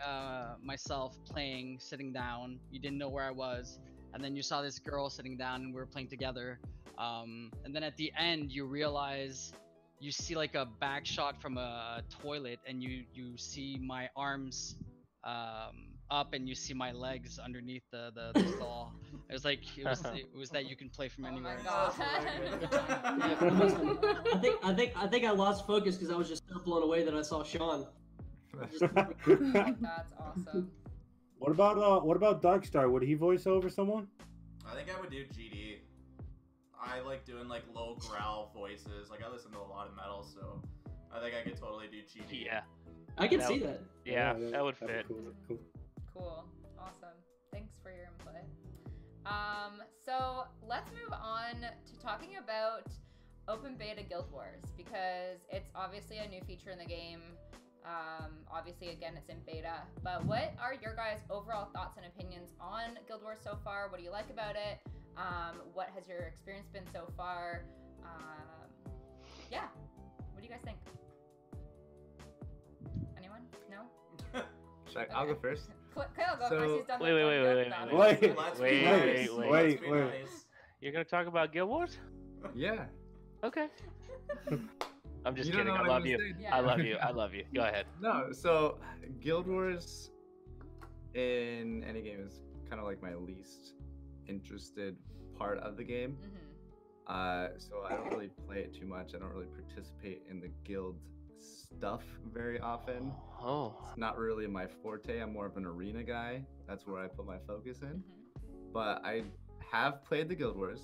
myself playing, sitting down. You didn't know where I was, and then you saw this girl sitting down, and we were playing together. And then at the end, you realize you see like a back shot from a toilet, and you see my arms up, and you see my legs underneath the stall. It was like it was that you can play from anywhere. Oh I think I lost focus because I was just so blown away that I saw Shaun. That's awesome. What about Darkstar? Would he voice over someone? I think I would do GD. I like doing like low growl voices. Like I listen to a lot of metal, so I think I could totally do GD. Yeah. I can see that. Yeah, that would that'd fit. be Cool. Cool. Awesome. Thanks for your input. So let's move on to talking about open beta Guild Wars, because it's obviously a new feature in the game. Obviously, again, it's in beta. But what are your guys' overall thoughts and opinions on Guild Wars so far? What do you like about it? What has your experience been so far? Yeah. What do you guys think? Anyone? No? I'll go first. Kyle, go So- first. He's done Wait, the wait. Let's be Wait. nice. You're gonna talk about Guild Wars? Yeah. Okay. I'm just You don't kidding. know I what I'm love gonna you. say. Yeah. I love you. I love you. Go ahead. No, so Guild Wars in any game is kind of like my least interested part of the game. So I don't really play it too much. I don't really participate in the guild stuff very often. Oh. It's not really my forte. I'm more of an arena guy. That's where I put my focus in. But I have played the Guild Wars.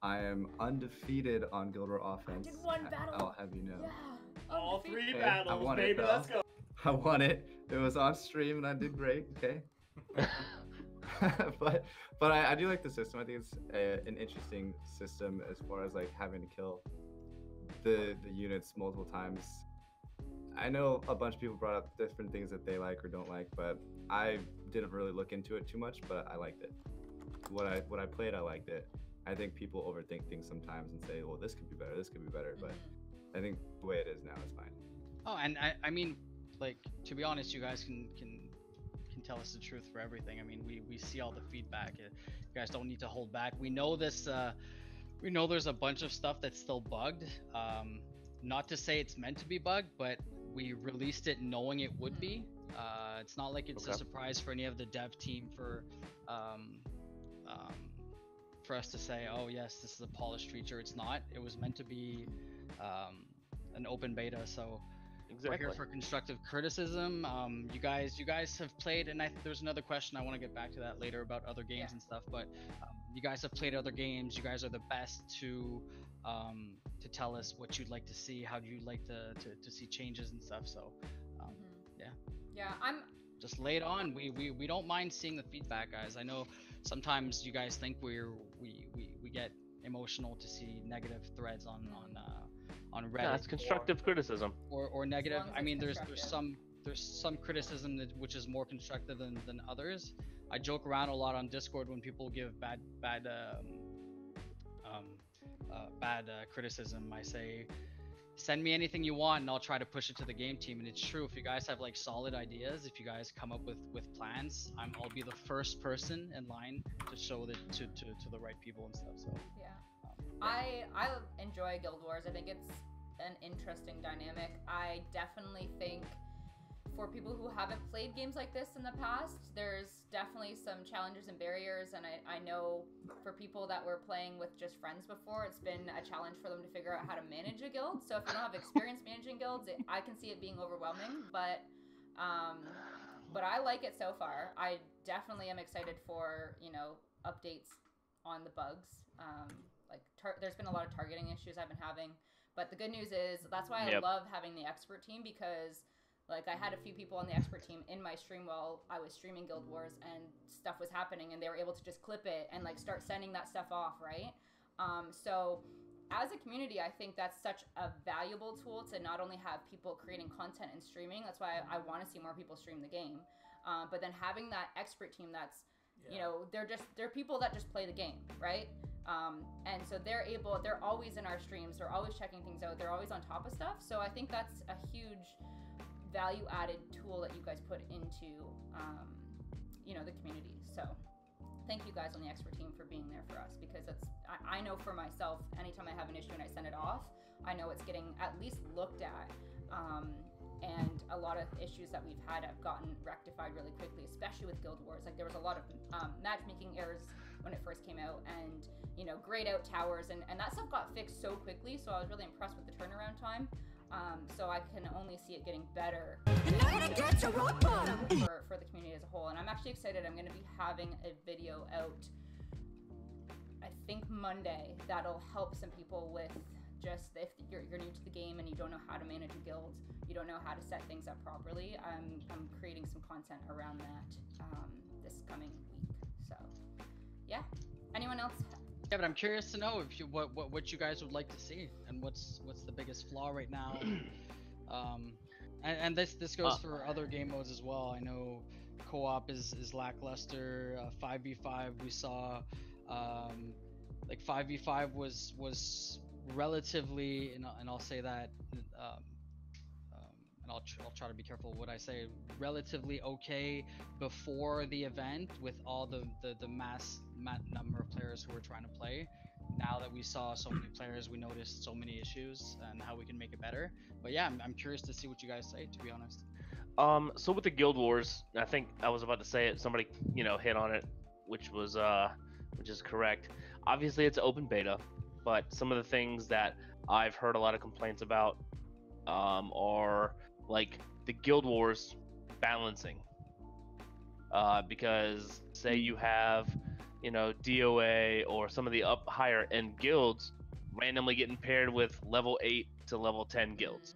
I am undefeated on Guild War offense. did one battle. I'll have you know. Yeah. All three Okay, I battles, won baby. it, Let's though. go. I won it. It was on stream and I did great. Okay. but I do like the system. I think it's an interesting system as far as like having to kill the units multiple times. I know a bunch of people brought up different things that they like or don't like, but I didn't really look into it too much, but I liked it. What I played, I liked it. I think people overthink things sometimes and say, well, this could be better, this could be better, but I think the way it is now is fine. Oh, and I mean, like, to be honest, you guys can tell us the truth for everything. I mean, we see all the feedback. You guys don't need to hold back. We know this. We know there's a bunch of stuff that's still bugged. Not to say it's meant to be bugged, but we released it knowing it would be. It's not like it's a surprise for any of the dev team for us to say, oh yes, this is a polished feature. It's not. It was meant to be an open beta, so we're here for constructive criticism. You guys have played, and there's another question I want to get back to that later about other games and stuff. But you guys have played other games. You guys are the best to tell us what you'd like to see, how do you like to see changes and stuff. So yeah. Yeah, I'm just lay it on. We don't mind seeing the feedback, guys. I know sometimes you guys think we get emotional to see negative threads on Reddit. Yeah, it's constructive criticism. Or negative. I mean, there's constructive. some criticism which is more constructive than others. I joke around a lot on Discord when people give bad criticism. I say, send me anything you want and I'll try to push it to the game team. And it's true, if you guys have like solid ideas, if you guys come up with plans, I'll be the first person in line to show that to the right people and stuff. So yeah. I enjoy Guild Wars. I think it's an interesting dynamic. I definitely think for people who haven't played games like this in the past, there's definitely some challenges and barriers, and I know for people that were playing with just friends before, it's been a challenge for them to figure out how to manage a guild. So if you don't have experience managing guilds, I can see it being overwhelming, but I like it so far. I definitely am excited for, you know, updates on the bugs. There's been a lot of targeting issues I've been having, but the good news is that's why I love having the expert team, because like I had a few people on the expert team in my stream while I was streaming Guild Wars and stuff was happening, and they were able to just clip it and like start sending that stuff off, right? So as a community, I think that's such a valuable tool to not only have people creating content and streaming. That's why I want to see more people stream the game. But then having that expert team that's, you know, they're people that just play the game, right? And so they're always in our streams, they're always checking things out, they're always on top of stuff. So I think that's a huge value added tool that you guys put into, you know, the community. So thank you guys on the expert team for being there for us, because I know for myself, anytime I have an issue and I send it off, I know it's getting at least looked at. And a lot of issues that we've had have gotten rectified really quickly, especially with Guild Wars. Like there was a lot of matchmaking errors when it first came out, and you know, grayed out towers, and that stuff got fixed so quickly. So I was really impressed with the turnaround time. So I can only see it getting better for the community as a whole. And I'm actually excited. I'm going to be having a video out, I think Monday, that'll help some people with just if you're new to the game and you don't know how to manage a guild, you don't know how to set things up properly. I'm creating some content around that this coming week. So yeah, anyone else? Yeah, but I'm curious to know if what you guys would like to see, and what's the biggest flaw right now. And this goes for other game modes as well. I know co-op is lackluster. 5v5 we saw, like 5v5 was relatively, and I'll say that, and I'll try to be careful what I say, relatively okay before the event with all the mass number of players who were trying to play. Now that we saw so many players, we noticed so many issues and how we can make it better. But yeah, I'm curious to see what you guys say, to be honest. So with the Guild Wars, I think I was about to say it, somebody, you know, hit on it, which is correct. Obviously it's open beta, but some of the things that I've heard a lot of complaints about are like the Guild Wars balancing, because say you have, you know, DOA or some of the higher end guilds randomly getting paired with level 8 to level 10 guilds.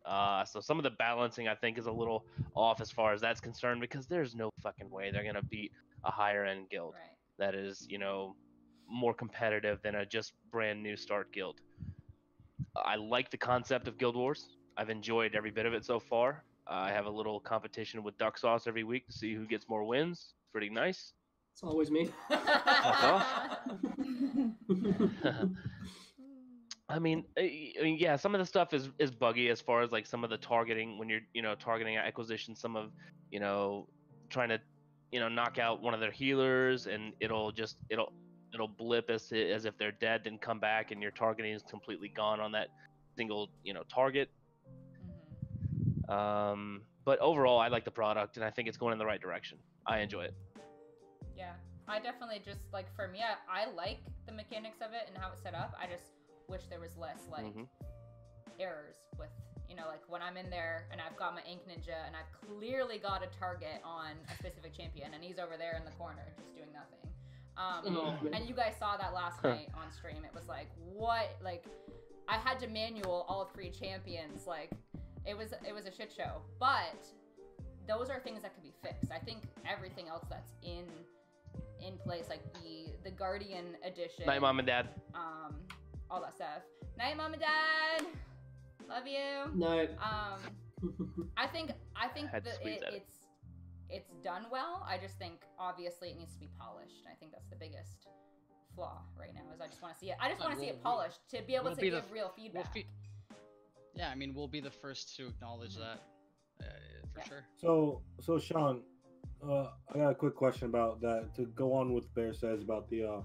So some of the balancing I think is a little off as far as that's concerned, because there's no fucking way they're gonna beat a higher end guild that is, you know, more competitive than a just brand new start guild. I like the concept of Guild Wars. I've enjoyed every bit of it so far. I have a little competition with Ducksaucez every week to see who gets more wins. Pretty nice. It's always me. I mean, yeah, some of the stuff is buggy as far as like some of the targeting when you're, you know, targeting acquisition, some of, you know, trying to, you know, knock out one of their healers, and it'll blip as if they're dead, then come back and your targeting is completely gone on that single, you know, target. But overall I like the product and I think it's going in the right direction. I enjoy it. Yeah, I definitely just, like, for me, I like the mechanics of it and how it's set up. I just wish there was less, like, errors with, you know, like, when I'm in there and I've got my Ink Ninja and I've clearly got a target on a specific champion and he's over there in the corner just doing nothing. And you guys saw that last night on stream. It was like, what? Like, I had to manual all 3 champions. Like, it was a shit show. But those are things that could be fixed. I think everything else that's in place, like the Guardian edition. Night, Mom and Dad. All that stuff. Night, Mom and Dad. Love you. Night. I think Had to that squeeze that in. it's done well. I just think obviously it needs to be polished. I think that's the biggest flaw right now. Is I just want to see it. I just want to see it polished to be able to give real feedback. Yeah, I mean, we'll be the first to acknowledge that for sure. So Shaun, I got a quick question about that to go on with Bear says about the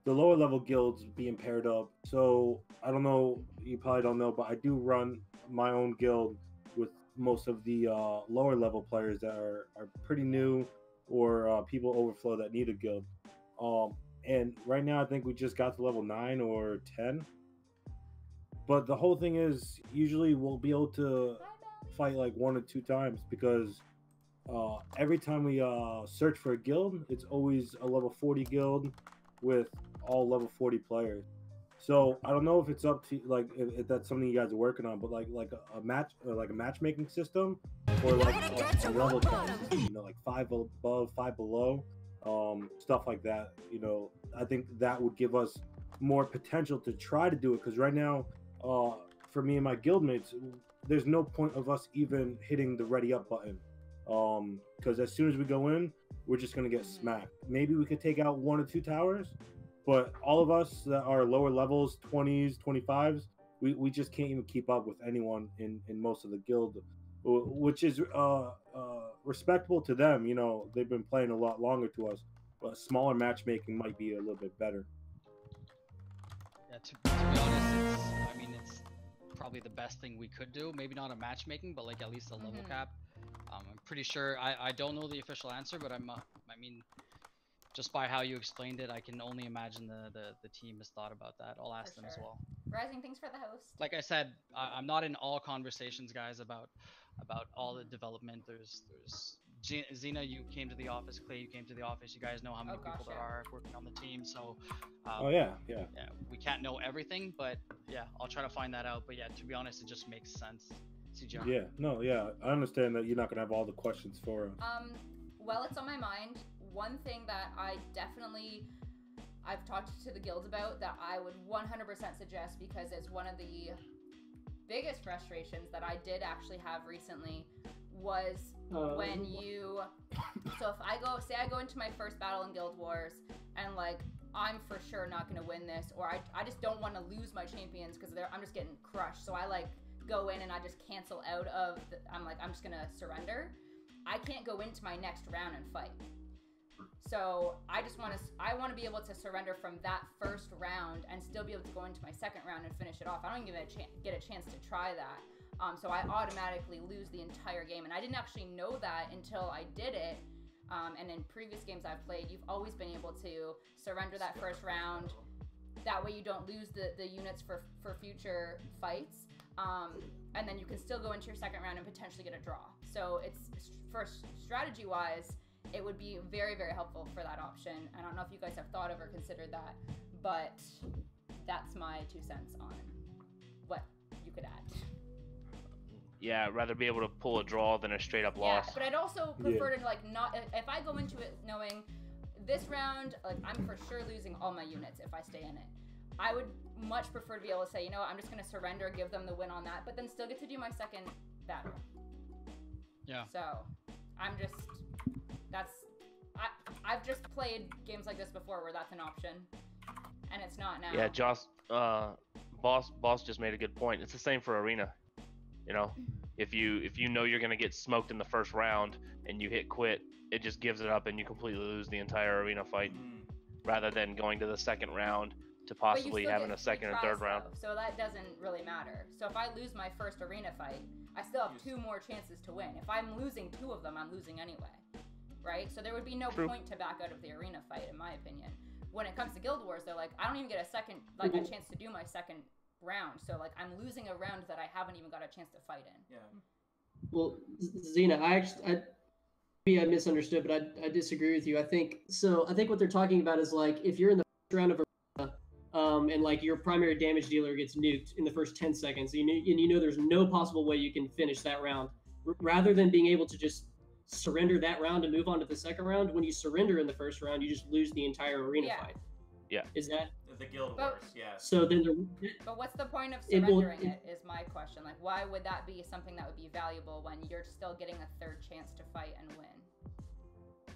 lower level guilds being paired up. So I don't know, you probably don't know, but I do run my own guild with most of the lower level players that are pretty new or people overflow that need a guild. And right now I think we just got to level 9 or 10. But the whole thing is usually we'll be able to fight like 1 or 2 times because every time we search for a guild, it's always a level 40 guild with all level 40 players. So I don't know if it's up to like if that's something you guys are working on, but like a match or like a matchmaking system or like a level cap system, you know, like 5 above, 5 below, stuff like that. You know, I think that would give us more potential to try to do it because right now, for me and my guildmates, there's no point of us even hitting the ready up button because as soon as we go in, we're just gonna get smacked. Maybe we could take out 1 or 2 towers. But all of us that are lower levels, 20s, 25s, we just can't even keep up with anyone in most of the guild, which is respectable to them. You know, they've been playing a lot longer to us, but smaller matchmaking might be a little bit better. Yeah, to be honest, it's probably the best thing we could do. Maybe not a matchmaking, but like at least a level cap. I'm pretty sure, I don't know the official answer, but I mean, just by how you explained it, I can only imagine the team has thought about that. I'll ask them as well. Rising, thanks for the host. Like I said, I'm not in all conversations, guys, about all the development. There's Xena, you came to the office. Clay, you came to the office. You guys know how many people there are working on the team. So, yeah, we can't know everything, but yeah, I'll try to find that out. But yeah, to be honest, it just makes sense. CJ. Yeah, no, yeah, I understand that you're not gonna have all the questions for us. Well, it's on my mind. One thing that I've talked to the guild about that I would 100% suggest because it's one of the biggest frustrations that I did actually have recently was when you, so if I go into my first battle in Guild Wars and like, I'm for sure not going to win this, or I just don't want to lose my champions because I'm just getting crushed. So I like go in and I just cancel out of, I'm just going to surrender. I can't go into my next round and fight. So I want to be able to surrender from that first round and still be able to go into my second round and finish it off. I don't even get a chance to try that. So I automatically lose the entire game. And I didn't actually know that until I did it. And in previous games I've played, you've always been able to surrender that first round. That way you don't lose the units for future fights. And then you can still go into your second round and potentially get a draw. So it's, for strategy-wise, it would be very, very helpful for that option. I don't know if you guys have thought of or considered that, but that's my 2 cents on what you could add. Yeah, I'd rather be able to pull a draw than a straight up loss. Yeah, but I'd also prefer to like not, if I go into it knowing this round, like I'm for sure losing all my units if I stay in it. I would much prefer to be able to say, you know what, I'm just going to surrender, give them the win on that, but then still get to do my second battle. Yeah. So I'm just, I've just played games like this before where that's an option, and it's not now. Yeah, Joss, Boss just made a good point. It's the same for Arena. You know, if you know you're gonna get smoked in the first round and you hit quit, it just gives it up and you completely lose the entire Arena fight, rather than going to the second round to possibly having a second and third round. So that doesn't really matter. So if I lose my first Arena fight, I still have 2 more chances to win. If I'm losing 2 of them, I'm losing anyway. Right? So there would be no point to back out of the Arena fight, in my opinion. When it comes to Guild Wars, they're like, I don't even get a chance to do my second round. So like, I'm losing a round that I haven't even got a chance to fight in. Yeah. Well, Xena, maybe I misunderstood, but I disagree with you. I think what they're talking about is like, if you're in the first round of Arena, and like your primary damage dealer gets nuked in the first 10 seconds, and you know there's no possible way you can finish that round, rather than being able to just surrender that round and move on to the second round. When you surrender in the first round, you just lose the entire arena fight. Yeah. Is that the Guild Wars? Yes. so? Then But what's the point of It will- surrendering it? Is my question. Like, why would that be something that would be valuable when you're still getting a third chance to fight and win?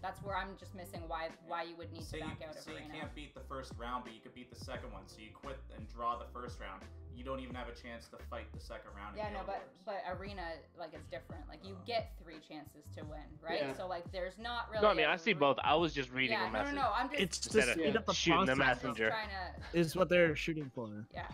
That's where I'm just missing why you would need to back out of you arena. can't beat the first round, but you could beat the second one. So you quit and draw the first round. You don't even have a chance to fight the second round. Yeah, in no, Guild but Wars. arena, like, it's different. Like, you get 3 chances to win, right? Yeah. So, like, there's not really. No, I mean, I see both. I was just reading Yeah, a message. no. I'm just. It's to Instead of speed up the shooting the process messenger. Trying to. is what they're shooting for. Yeah.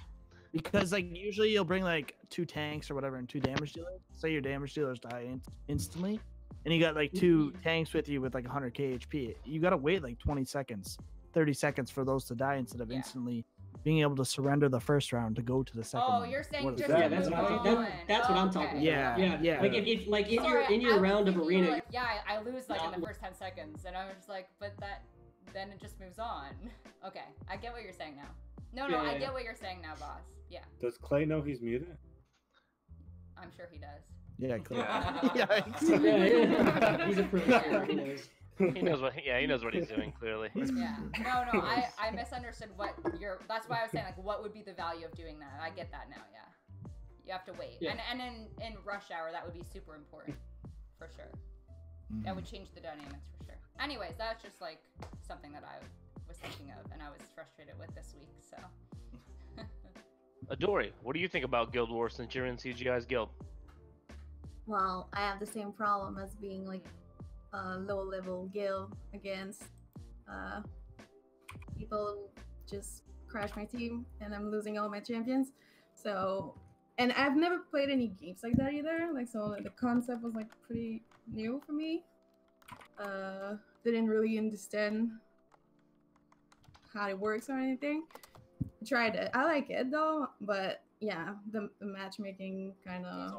Because like usually you'll bring like 2 tanks or whatever and 2 damage dealers. Say your damage dealers die instantly, and you got like 2 tanks with you with like 100k HP. You gotta wait like 20 seconds, 30 seconds for those to die instead of instantly being able to surrender the first round to go to the second. Oh, one. you're saying What is just that? yeah, that's what I'm talking about. Yeah, yeah. Like if like in Sorry, your I was round of thinking you were arena, like, yeah, I lose like in the first 10 seconds, and I was just like, but then it just moves on. Okay, I get what you're saying now. No, I get what you're saying now, boss. Yeah, Does Clay know he's muted? I'm sure he does. Yeah, clear. yeah, he's a pro. Yeah. He knows. He knows what. Yeah, he knows what he's doing. Clearly. Yeah. No, I misunderstood what that's why I was saying, like, what would be the value of doing that? I get that now. Yeah, you have to wait, Yeah. and in rush hour that would be super important, for sure. That would change the dynamics for sure. Anyways, that's just like something that I was thinking of, and I was frustrated with this week. So. Odorei, what do you think about Guild Wars since you're in CGI's guild? Well, I have the same problem as being like a low level guild against people who just crash my team and I'm losing all my champions. So, and I've never played any games like that either. Like, so the concept was like pretty new for me. Didn't really understand how it works or anything. Tried it. I like it though, but yeah, the matchmaking kind of.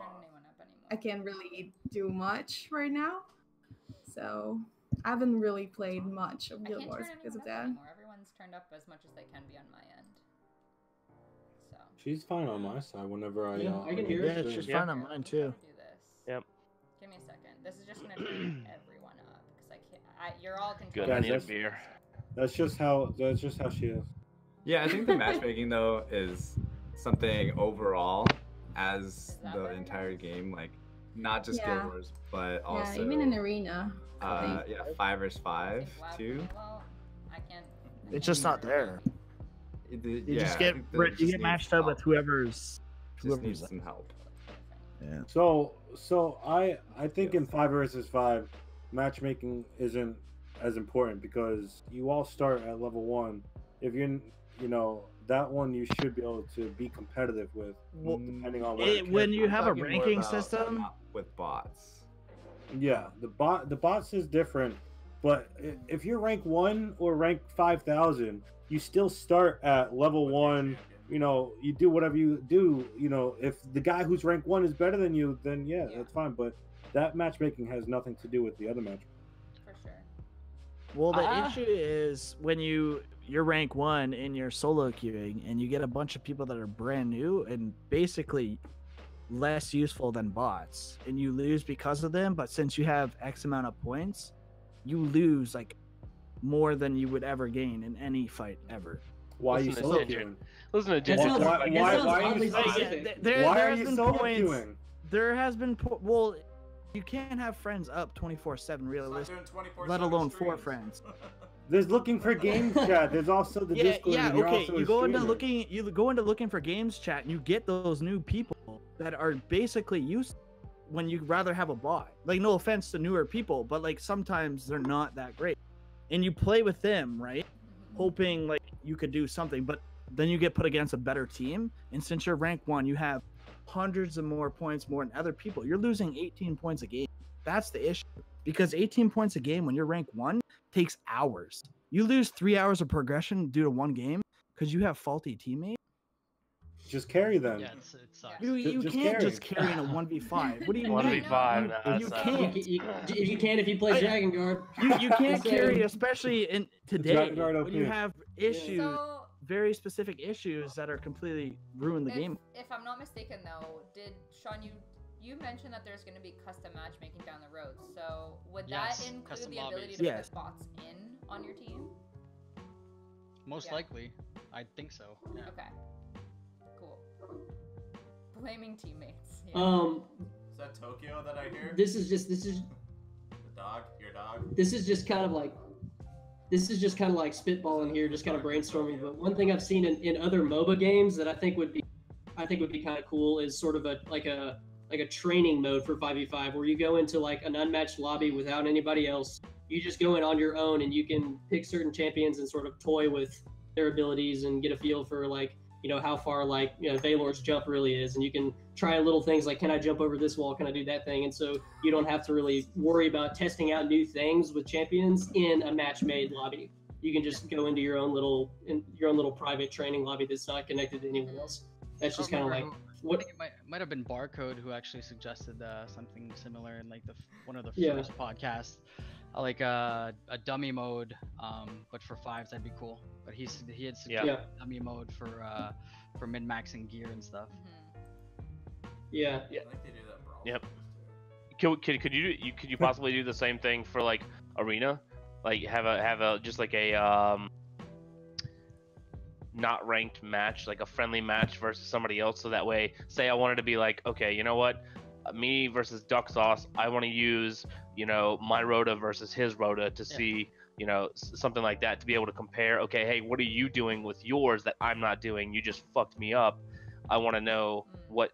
I can't really do much right now, so I haven't really played much of Guild Wars because of that. Everyone's turned up as much as they can be on my end. So. She's fine on my side whenever I. I can hear it. Yeah, she's fine on mine too. Do this. Yep. Give me a second. This is just gonna turn everyone up because I can't. You're all Good. controlling. I need a beer. That's just how she is. Yeah, I think the matchmaking though is something overall as the entire game, like not just Guild Wars, but also even in arena. yeah, 5 vs 5 too. Well, I can't. It's just not there. You just get matched up with whoever's needs some help. Yeah. So I think in 5 vs 5, matchmaking isn't as important because you all start at level 1. If you're that one you should be able to be competitive with, depending on when you have a ranking system with bots. Yeah, the bots is different, but if you're rank 1 or rank 5,000, you still start at level 1. You do whatever you do. If the guy who's rank 1 is better than you, then yeah, that's fine. But that matchmaking has nothing to do with the other match. For sure. Well, the issue is when you're rank 1 and you're solo queuing and you get a bunch of people that are brand new and basically less useful than bots, and you lose because of them. But since you have X amount of points, you lose like more than you would ever gain in any fight ever. Why are you solo queuing? Listen to Ginger. Why are you solo queuing? There has been well, you can't have friends up 24/7 realistically, let alone 4 friends. There's looking for games chat. There's also the Discord. Yeah, and you're okay. also You a go into streamer. looking for games chat, and you get those new people that are basically used when you'd rather have a bot. Like, no offense to newer people, but like sometimes they're not that great, and you play with them, right? Hoping like you could do something, but then you get put against a better team, and since you're rank 1, you have hundreds of more points more than other people. You're losing 18 points a game. That's the issue, because 18 points a game when you're rank 1 takes hours. You lose 3 hours of progression due to one game because you have faulty teammates. Just carry them. Yeah, it sucks. You can't just carry in a 1v5. What do you mean? 1v5. You can't. You can if you play Dragon Guard. You can't carry, especially in today Dragon Guard when you have issues, So, very specific issues that are completely ruin the game. if I'm not mistaken, though, did Shaun, you mentioned that there's going to be custom matchmaking down the road. So would Yes, that include custom the ability lobbies. to Yes. put bots in on your team? Most Yeah. likely, I think so. Yeah. Okay. Cool. Blaming teammates. Yeah. Is that Tokyo that I hear? This is The dog? Your dog? this is just kind of like spitballing here, just kind of brainstorming. But one thing I've seen in other MOBA games that I think would be kind of cool is sort of a training mode for 5v5 where you go into like an unmatched lobby without anybody else. You just go in on your own and you can pick certain champions and sort of toy with their abilities and get a feel for like, you know, how far like, you know, Valor's jump really is. And you can try little things like, can I jump over this wall? Can I do that thing? And so you don't have to really worry about testing out new things with champions in a match-made lobby. You can just go into your own little private training lobby that's not connected to anyone else. That's just kind of like I what. think it might have been Barcode who actually suggested something similar in like one of the Yeah. first podcasts, like a dummy mode, but for fives that'd be cool. But he had suggested Yeah. dummy mode for min maxing gear and stuff. Yeah. I like they do that for all Yep. games, too. Could you possibly do the same thing for like arena, like have a just like a not ranked match, like a friendly match versus somebody else, so that way, say I wanted to be like, okay, you know what, me versus Ducksaucez, I want to use, you know, my rota versus his rota to see, you know, something like that, to be able to compare, okay, hey, what are you doing with yours that I'm not doing? You just fucked me up. I want to know what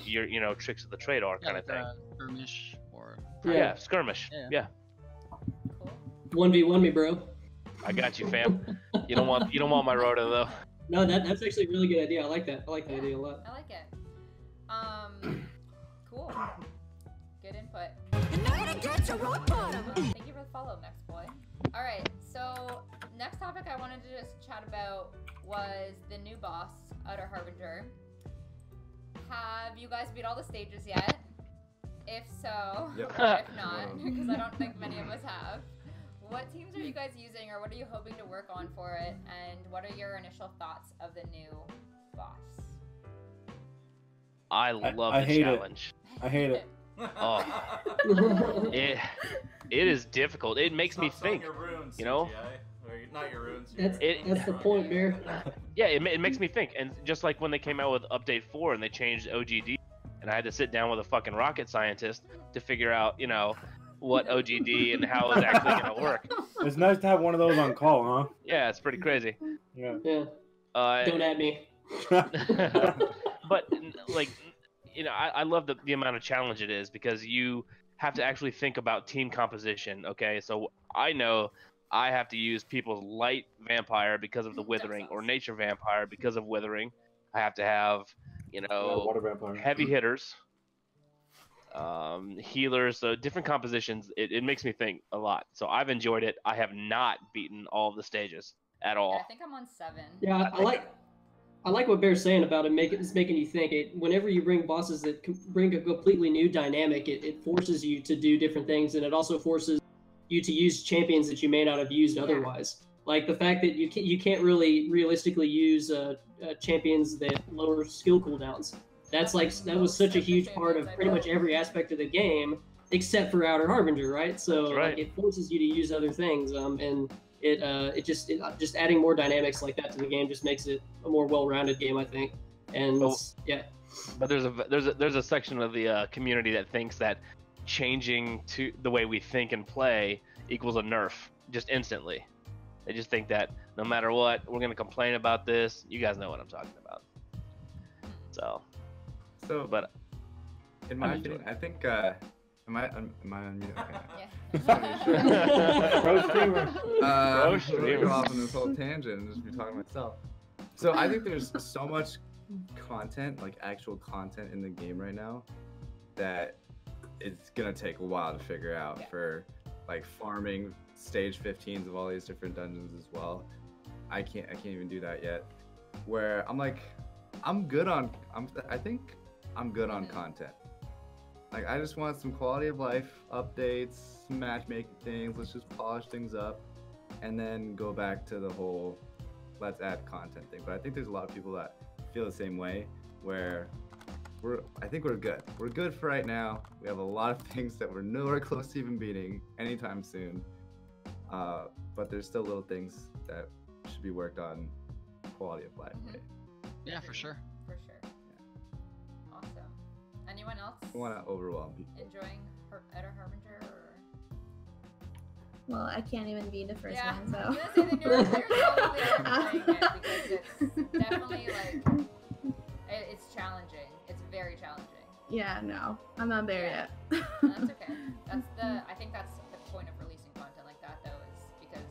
your, you know, tricks of the trade are, kind of thing. Skirmish or Yeah, skirmish. Yeah. 1v1 me, bro. I got you, fam. You don't want my rota though. No, that's actually a really good idea. I like that. I like that idea a lot. I like it. Cool. Good input. Thank you for the follow, next boy. All right, so next topic I wanted to just chat about was the new boss, Outer Harbinger. Have you guys beat all the stages yet? If so, Yep. or if not, because I don't think many of us have. What teams are you guys using, or what are you hoping to work on for it? And what are your initial thoughts of the new boss? I love I the hate challenge. I hate it. Oh, it is difficult. It makes me Stop selling think. your runes, You know? CGI. Or not your runes. That's the point, Bear. Yeah, it makes me think. And just like when they came out with Update 4 and they changed OGD, and I had to sit down with a fucking rocket scientist to figure out, you know, what OGD and how it's actually gonna work. It's nice to have one of those on call, huh? Yeah, it's pretty crazy. Yeah. Yeah. Don't at me. But like, you know, I love the amount of challenge it is, because you have to actually think about team composition. Okay, so I know I have to use people's light vampire because of the withering, or nature vampire because of withering. I have to have, you know, water vampire. heavy hitters, healers, so different compositions. It makes me think a lot. So I've enjoyed it. I have not beaten all of the stages at all. Yeah, I think I'm on 7. Yeah, I like what Bear's saying about it. It's making you think. Whenever you bring bosses that bring a completely new dynamic, it forces you to do different things, and it also forces you to use champions that you may not have used otherwise. Like the fact that you can't really realistically use champions that lower skill cooldowns. That was such a huge part of pretty much every aspect of the game, except for Outer Harbinger, right? So like, it forces you to use other things, and it just adding more dynamics like that to the game just makes it a more well-rounded game, I think. And yeah. But there's a section of the community that thinks that changing to the way we think and play equals a nerf just instantly. They just think that no matter what, we're gonna complain about this. You guys know what I'm talking about. So, but in my opinion, I think am I on mute? Okay. Pro streamer. Pro streamer. Go off on this whole tangent and just be talking to myself. So I think there's so much content, like actual content in the game right now, that it's gonna take a while to figure out for like farming stage 15s of all these different dungeons as well. I can't even do that yet. Where I'm like, I think I'm good on content. Like, I just want some quality of life updates, some matchmaking things. Let's just polish things up, and then go back to the whole let's add content thing. But I think there's a lot of people that feel the same way, where I think we're good. We're good for right now. We have a lot of things that we're nowhere close to even beating anytime soon. But there's still little things that should be worked on. Quality of life. Right? Yeah, for sure. For sure. Yeah. Awesome. Anyone else? I want to overwhelm people. Enjoying Outer Harbinger? Or... Well, I can't even be the first one, so. I was gonna say that you're probably enjoying it because it's definitely like it's challenging. It's very challenging. Yeah, no, I'm not there yet. That's okay. I think that's the point of releasing content like that, though, is because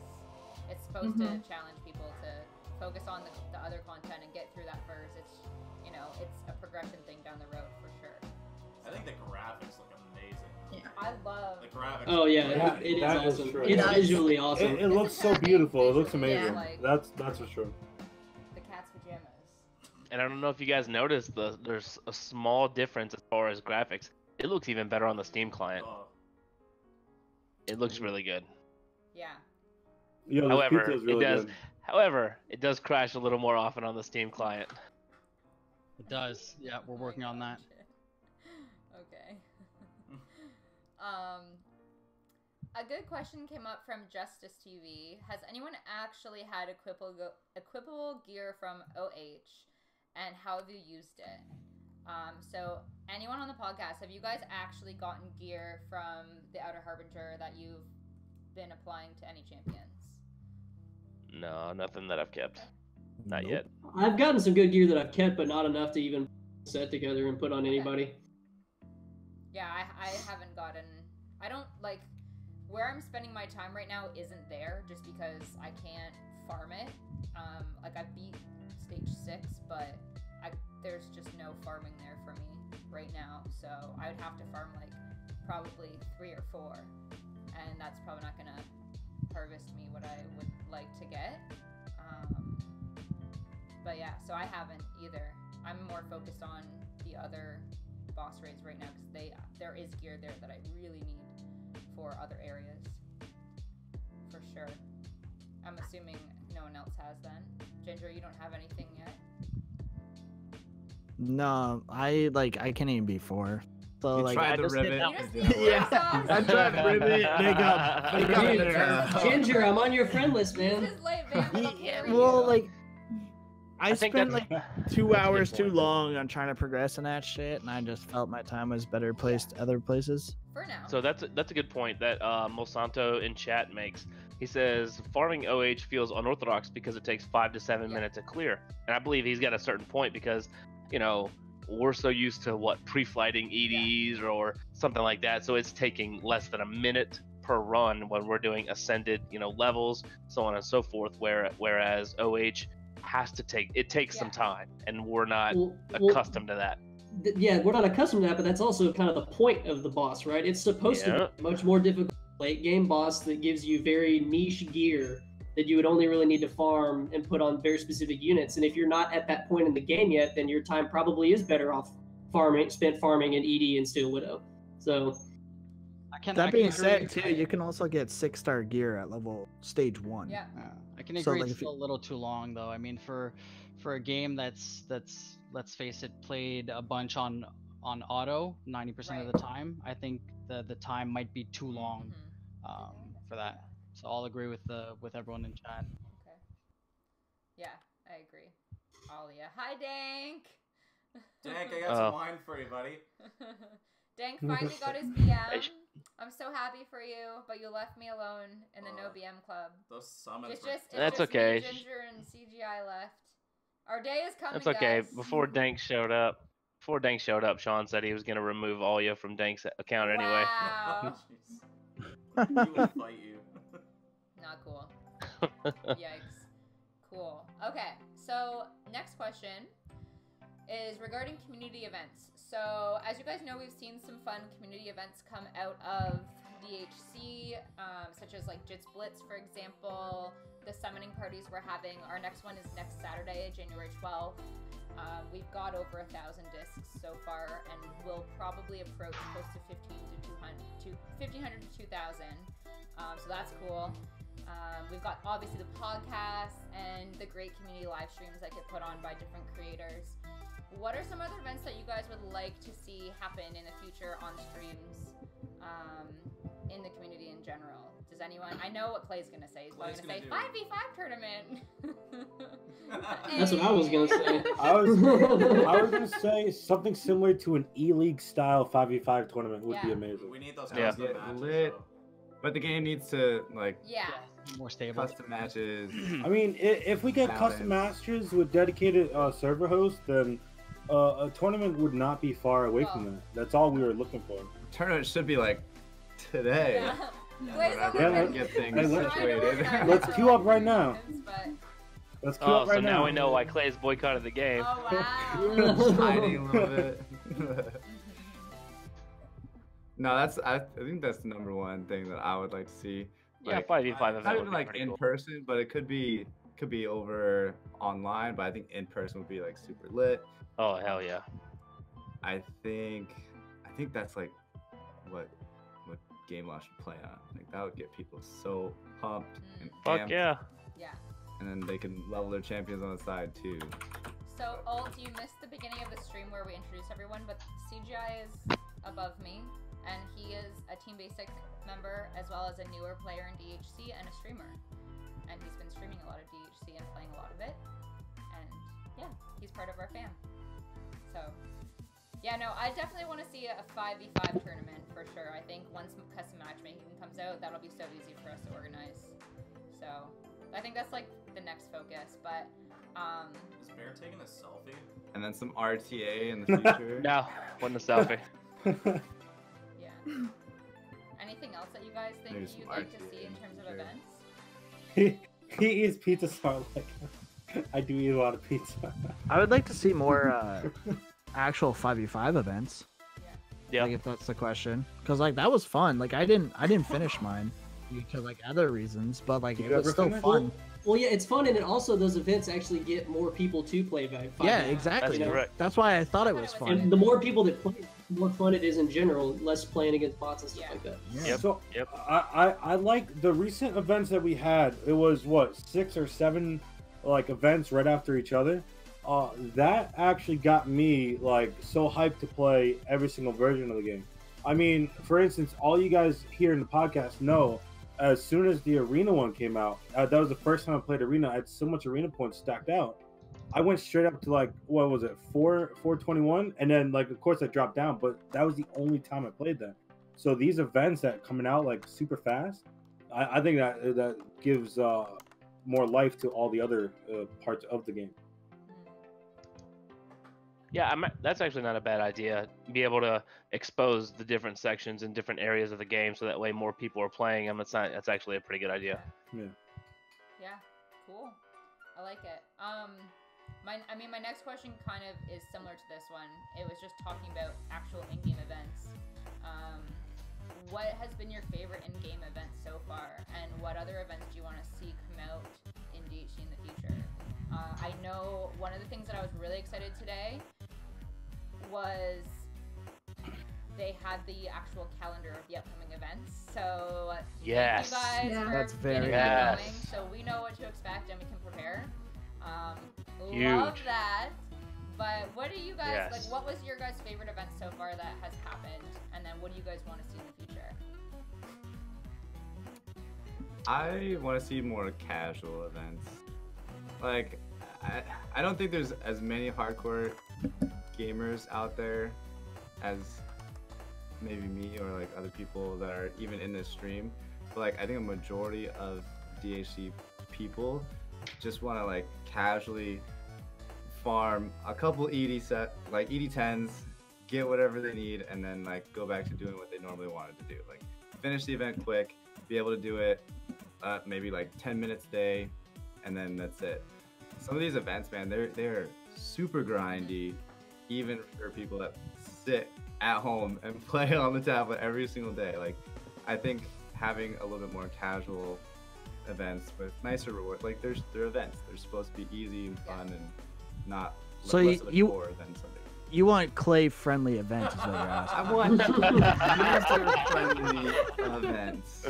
it's supposed to challenge people to focus on the other content and get through that first. It's it's a progression thing down the road for sure. I think the graphics look amazing. Yeah, I love the graphics. Oh yeah, it is awesome. It's visually awesome. It looks so beautiful. It looks amazing. Yeah, like, that's for sure. The cat's pajamas. And I don't know if you guys noticed, there's a small difference as far as graphics. It looks even better on the Steam client. It looks really good. Yeah. Yo, however, really good. However, it does crash a little more often on the Steam client. It does. Yeah, we're working on that. Okay. A good question came up from Justice TV. Has anyone actually had equipable gear from OH, and how have you used it? So anyone on the podcast, have you guys actually gotten gear from the Outer Harbinger that you've been applying to any champions? No, nothing that I've kept. Not yet. I've gotten some good gear that I've kept, but not enough to even set together and put on anybody. Yeah, I haven't gotten... I don't, like... Where I'm spending my time right now isn't there, just because I can't farm it. Like, I beat stage 6, but there's just no farming there for me right now. So I would have to farm, like, probably 3 or 4. And that's probably not gonna harvest me what I would like to get. But yeah, so I haven't either. I'm more focused on the other boss raids right now because there is gear there that I really need for other areas. For sure. I'm assuming no one else has then. Ginger, you don't have anything yet? No, I can't even be 4. So You like tried I the just ribbit. yeah, I tried ribbit. They got Ginger, I'm on your friend list, man. well, like I think spent that's- like 2 hours Good too point. long on trying to progress in that shit, and I just felt my time was better placed other places. For now. So that's a good point that Monsanto in chat makes. He says farming OH feels unorthodox because it takes 5 to 7 minutes to clear, and I believe he's got a certain point because, we're so used to pre-flighting EDs or something like that, so it's taking less than a minute per run when we're doing ascended, levels, so on and so forth. Whereas OH takes some time, and we're not accustomed to that. Yeah, we're not accustomed to that, but that's also kind of the point of the boss, right? It's supposed to be a much more difficult late game boss that gives you very niche gear that you would only really need to farm and put on very specific units. And if you're not at that point in the game yet, then your time probably is better off spent farming an ED and Steel Widow. So that being said, too, you can also get 6-star gear at stage 1. Yeah. I can agree. It's still a little too long, though. I mean, for a game that's let's face it, played a bunch on auto 90% of the time, I think the time might be too long for that. So I'll agree with everyone in chat. Okay. Yeah, I agree. Alia. Hi, Dank. Dank, I got some wine for you, buddy. Dank finally got his BM. I'm so happy for you, but you left me alone in the no BM club. Those summons. That's just okay. Me, Ginger and CGI left. Our day is coming. That's okay. Guys. Before Dank showed up, Sean said he was gonna remove Alia from Dank's account anyway. Wow. He would fight you. Not cool. Yikes. Cool. Okay, so next question is regarding community events. So as you guys know, we've seen some fun community events come out of DHC, such as like Jits Blitz, for example, the summoning parties we're having. Our next one is next Saturday, January 12th. We've got over 1,000 discs so far, and we'll probably approach close to 1,500 to 2,000. So that's cool. We've we've got obviously the podcasts and the great community live streams that get put on by different creators. What are some other events that you guys would like to see happen in the future on streams, in the community in general? Does anyone? I know what Clay's gonna say. He's probably gonna say 5v5 tournament. That's what I was gonna say. I was gonna say something similar to an E-League style 5v5 tournament would be amazing. We need those Yeah, custom matches. lit. So. But the game needs to like more stable. custom matches. I mean, if we get custom matches with dedicated server hosts, then a tournament would not be far away from that. That's all we were looking for. Tournament should be like today. Get things situated. Let's queue up right now. Let's queue up right so now now. we know why Clay's boycotted the game. Oh wow. Tiny a little bit. No, I think that's the number one thing that I would like to see. Yeah, Like, 5v5 event not would even be like pretty in cool. person, but it could be over online. But I think in person would be like super lit. Oh hell yeah! I think that's like what Gameloft should play on. Like that would get people so pumped and Fuck amped. yeah! Yeah. And then they can level their champions on the side too. So, Alt, you missed the beginning of the stream where we introduced everyone, but CGI is above me, and he is a Team Basic member as well as a newer player in DHC and a streamer. And he's been streaming a lot of DHC and playing a lot of it. And yeah, he's part of our fam. So, yeah, no, I definitely want to see a 5v5 tournament for sure. I think once custom matchmaking comes out, that'll be so easy for us to organize. So, I think that's like the next focus, but Is Bear taking a selfie? And then some RTA in the future. No, wasn't a selfie. yeah. Anything else that you guys think Maybe some you'd like to RTA see in terms of sure. events? He eats pizza so like I do eat a lot of pizza. I would like to see more actual 5v5 events. Yeah. Like if that's the question, because like that was fun. Like I didn't finish mine because like other reasons, but like Did it you was ever still finish? fun. Well, yeah, it's fun, and it also those events actually get more people to play by. Yeah, exactly. That's correct. That's why I thought it was fun. And the more people that play, the more fun it is in general. Less playing against bots and stuff like that. Yeah. So Yep. I like the recent events that we had. It was what 6 or 7 like events right after each other. That actually got me like so hyped to play every single version of the game. I mean, for instance, all you guys here in the podcast know, as soon as the arena one came out, that was the first time I played arena. I had so much arena points stacked out. I went straight up to like, what was it, 421, and then like of course I dropped down, but that was the only time I played that. So these events that coming out like super fast, I think that gives more life to all the other parts of the game. Yeah, that's actually not a bad idea. Be able to expose the different sections and different areas of the game, so that way more people are playing them. That's actually a pretty good idea. Yeah, cool. I like it. My next question kind of is similar to this one. It was just talking about actual in-game events. What has been your favorite in-game event so far, and what other events do you want to see come out in DHC in the future? I know one of the things that I was really excited today was they had the actual calendar of the upcoming events. So Yes. thank you guys for That's very getting yes. it going, so we know what to expect and we can prepare. Love Huge. that. But what do you guys Yes. like? What was your guys' favorite event so far that has happened? And then what do you guys want to see in the future? I want to see more casual events. Like, I don't think there's as many hardcore gamers out there as maybe me or like other people that are even in this stream. But like, I think a majority of DHC people just want to like casually farm a couple ED10s, get whatever they need, and then like go back to doing what they normally wanted to do. Like finish the event quick, be able to do it maybe like 10 minutes a day, and then that's it. Some of these events, man, they're super grindy, even for people that sit at home and play on the tablet every single day. Like, I think having a little bit more casual events with nicer rewards, like they're events. They're supposed to be easy and fun and not So less of a you- chore than something. you want Clay friendly events is what you're asking. I want user-friendly events.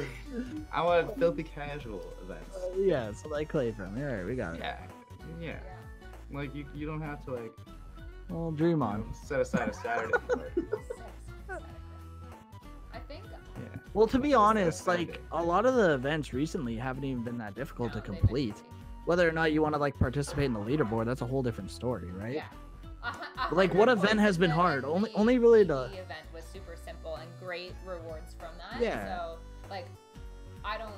I want filthy casual events. Yeah, so like Clay friendly. All right, we got it. Yeah. Like you don't have to like. Well, dream on. Set aside a Saturday. I think. Yeah. Well, to be honest, like a lot of the events recently haven't even been that difficult to complete. Whether or not you want to like participate in the leaderboard, that's a whole different story, right? Yeah. Like what event has been hard? Only really the event was super simple and great rewards from that. Yeah. So like, I don't.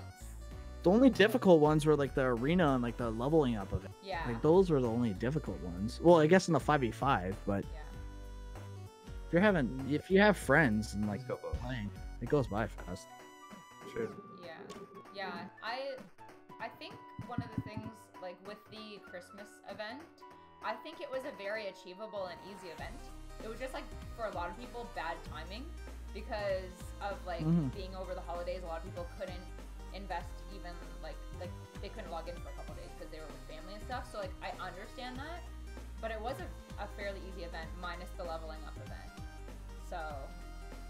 The only difficult ones were like the arena and like the leveling up event. Yeah. Like those were the only difficult ones. Well, I guess in the 5v5, but if you have friends and like playing, it goes by fast. Sure. Yeah. I think one of the things like with the Christmas event, I think it was a very achievable and easy event. It was just like for a lot of people bad timing because of like being over the holidays. A lot of people couldn't invest even like they couldn't log in for a couple days because they were with family and stuff. So like I understand that, but it was a fairly easy event minus the leveling up event. So,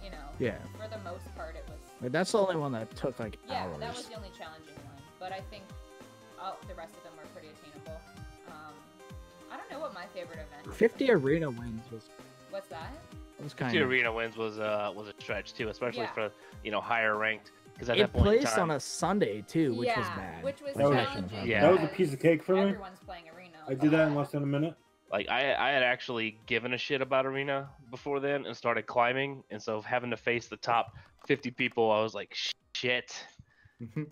you know, for the most part it was. Like, that's the only one that took like hours. That was the only challenging one. But I think the rest of them were pretty attainable. I don't know what my favorite event is. 50 arena wins was. What's that? Was kind 50 of. arena wins was a stretch too, especially for higher ranked. Because at It that point in placed time, on a Sunday too, which was bad. Which was challenging. Yeah. That was a piece of cake for me. Everyone's playing arena. I did that in less than a minute. Like I had actually given a shit about arena before then and started climbing, and so having to face the top 50 people, I was like, shit.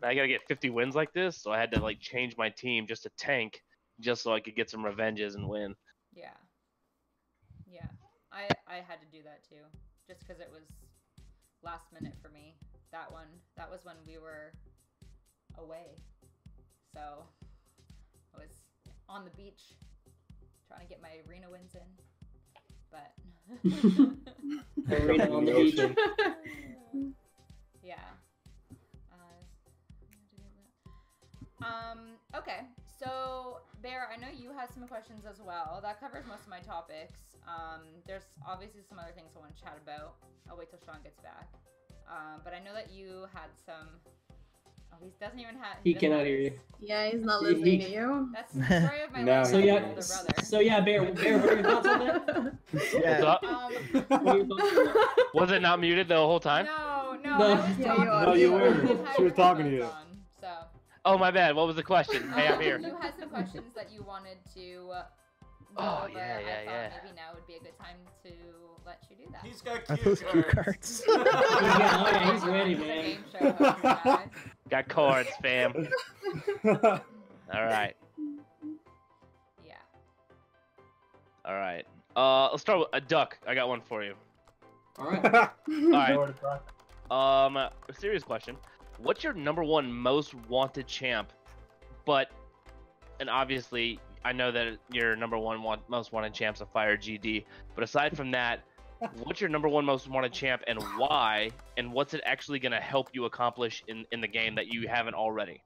I gotta get 50 wins like this, so I had to like change my team just to tank, just so I could get some revenges and win. Yeah. I had to do that too, just because it was last minute for me. That was when we were away, so I was on the beach trying to get my arena wins in, but arena on the beach. Yeah. Okay, so Bear, I know you had some questions as well. That covers most of my topics. There's obviously some other things I want to chat about. I'll wait till Shaun gets back. But I know that you had some. Oh, he doesn't even have. He cannot hear you. Yeah, he's not listening to you. That's the story of my No. life. So yeah, older brother. so yeah, Bear, what are your thoughts on that? What's up? What are your thoughts on that? Was it not muted the whole time? No, No. I was Yeah, talking. you are. No, you I were. didn't have She was talking to you. headphones on, so. Oh my bad. What was the question? Hey, I'm here. You had some questions that you wanted to know, Oh, but yeah, I yeah, thought yeah. maybe now would be a good time to let you do that. He's got Are cue those cue cards. cards? He's ready, It's a man. game show host, guys. Got cards, fam. All right. Yeah. All right. Let's start with a duck. I got one for you. All right. All right. A serious question. What's your number one most wanted champ? And obviously, I know that your number one most wanted champ's a Fire GD. But aside from that, what's your number one most wanted champ and why? And what's it actually going to help you accomplish in the game that you haven't already?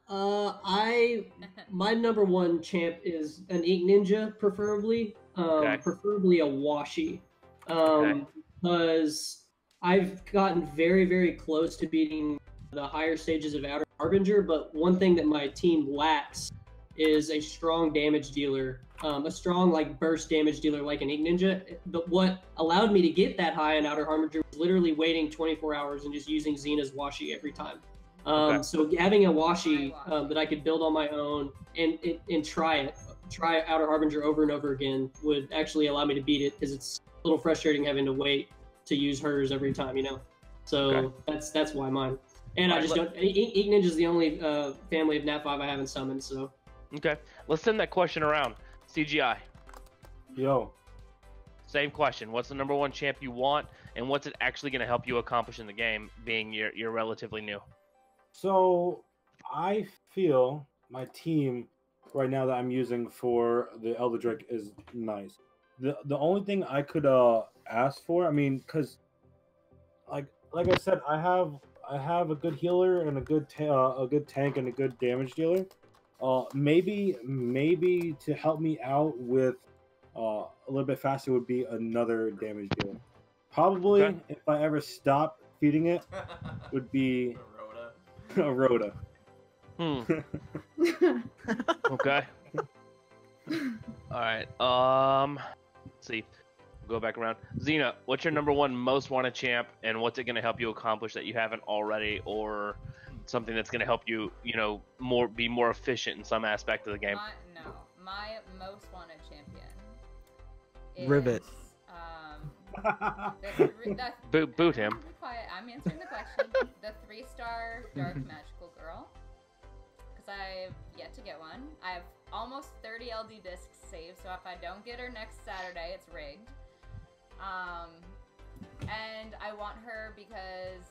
My number one champ is an Ink Ninja, preferably. Okay. Preferably a Washi. Okay. Because I've gotten very, very close to beating the higher stages of Outer Harbinger, but one thing that my team lacks is a strong damage dealer, a strong like burst damage dealer like an Ink Ninja. But what allowed me to get that high in Outer Harbinger was literally waiting 24 hours and just using Xena's Washi every time. Okay. So having a Washi that I could build on my own and try Outer Harbinger over and over again would actually allow me to beat it, because it's a little frustrating having to wait to use hers every time, you know. So that's why mine. And I just don't. Ink Ninja is the only family of Nat 5 I haven't summoned. So. Okay. Let's send that question around. CGI. Yo. Same question. What's the number one champ you want, and what's it actually going to help you accomplish in the game, being you're relatively new? So I feel my team right now that I'm using for the Elder Drake is nice. The only thing I could ask for, I mean, because like I said, I have a good healer and a good tank and a good damage dealer. Maybe to help me out with a little bit faster would be another damage dealer. Probably, Okay. if I ever stop feeding it, would be a Rhoda. Okay. All right. Let's see. Go back around. Xena, what's your number one most wanted champ, and what's it going to help you accomplish that you haven't already, or something that's going to help you, be more efficient in some aspect of the game? My most wanted champion is Rivet. Boot him. Be quiet. I'm answering the question. The 3-star Dark Magical Girl. Because I've yet to get one. I have almost 30 LD discs saved, so if I don't get her next Saturday, it's rigged. And I want her because,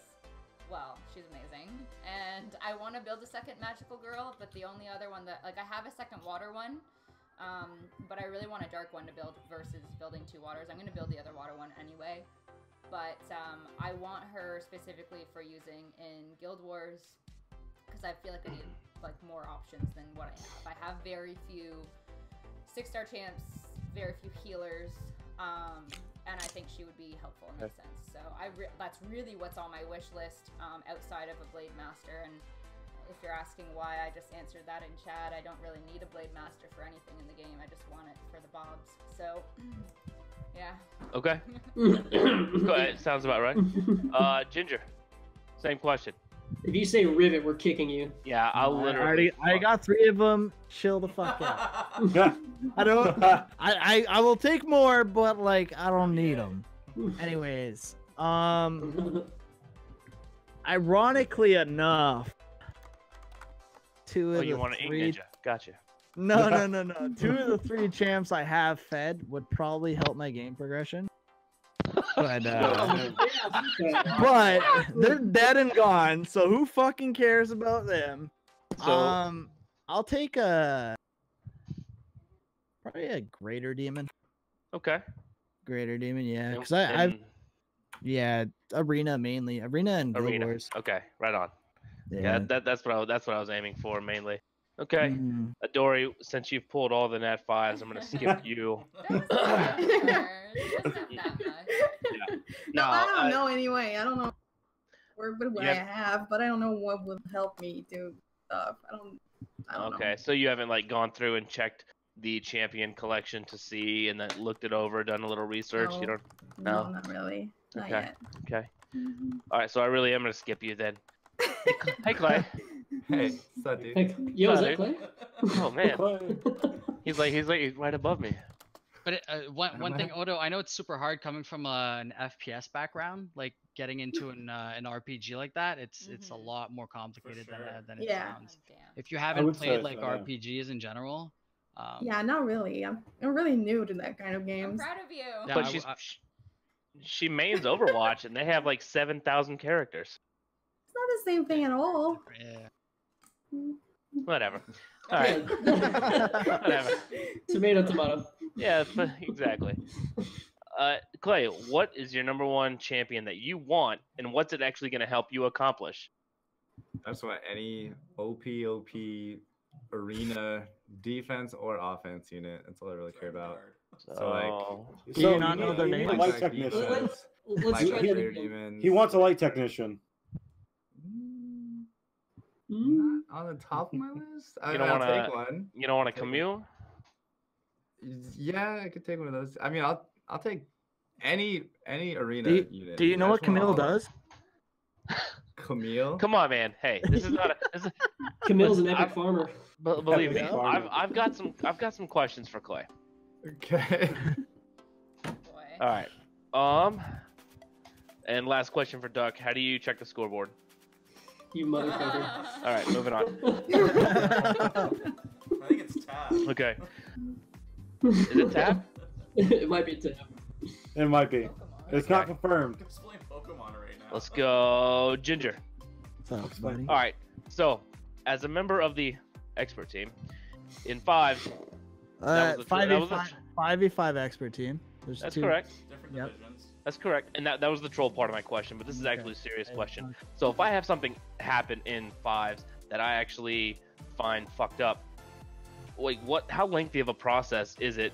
well, she's amazing. And I want to build a second Magical Girl, but the only other one that, I have a second water one. But I really want a dark one to build versus building 2 waters. I'm going to build the other water one anyway. But I want her specifically for using in Guild Wars because I feel like I need more options than what I have. I have very few 6-star champs, very few healers, and I think she would be helpful in that sense. So that's really what's on my wish list outside of a Blade Master. And if you're asking why, I just answered that in chat. I don't really need a Blade Master for anything in the game. I just want it for the bobs. So, yeah. Okay. Go ahead. Sounds about right. Ginger, same question. If you say Rivet, we're kicking you. Yeah, I'll literally. I got 3 of them. Chill the fuck out. I don't. I will take more, but I don't need them. Anyways, ironically enough, 2 of you the want to 3. Ninja? Gotcha. No. 2 of the 3 champs I have fed would probably help my game progression. But they're dead and gone, so who fucking cares about them? So, I'll take probably a greater demon. Okay. Greater demon, yeah. Because I've arena mainly, arena and Guild Wars. Okay, right on. Yeah, that's what I was aiming for mainly. Okay, Odorei, since you've pulled all the nat 5s, I'm gonna skip you. No, I don't know anyway. I don't know what I have, but I don't know what would help me do stuff. I don't know. Okay, so you haven't gone through and checked the champion collection to see, and then looked it over, done a little research. No, You don't? No, not really. Not yet. Okay. All right, so I really am gonna skip you then. Hey, Clay. Hey, what's up, dude? Hey, yo, is that Clay? Oh man, he's right above me. But one thing, Odo, I know it's super hard coming from an FPS background, getting into an RPG like that. It's a lot more complicated than it sounds. If you haven't played RPGs in general. Yeah, not really. I'm really new to that kind of games. I'm proud of you. Yeah, but she mains Overwatch, and they have 7,000 characters. It's not the same thing at all. Yeah. Whatever. All right. Whatever. Tomato. Yeah, exactly. Clay, what is your number one champion that you want, and what's it actually going to help you accomplish? I just want any OP arena defense or offense unit. That's all I really care about. So do you not know their names? Light technician. Let's try that. He wants a light technician. On the top of my list, You don't want to take one. You don't want a Camille? Yeah, I could take one of those. I mean, I'll take any arena unit. Do you know what Camille does? Camille? Come on, man. Hey, this is not Camille's an epic farmer. Believe me, I've got some questions for Clay. Okay. All right. And last question for Duck. How do you check the scoreboard? You motherfucker. All right, moving on. I think it's tab. Okay. Is it tab? It might be tab. It might be. It's not confirmed. I'm just playing Pokemon right now. Let's go, Ginger. What's up, buddy? All right. So, as a member of the expert team, in 5s, 5v5 expert team. There's that's 2. correct. Different divisions. That's correct. And that was the troll part of my question, but this is actually a serious question. So if I have something happen in 5s that I actually find fucked up, how lengthy of a process is it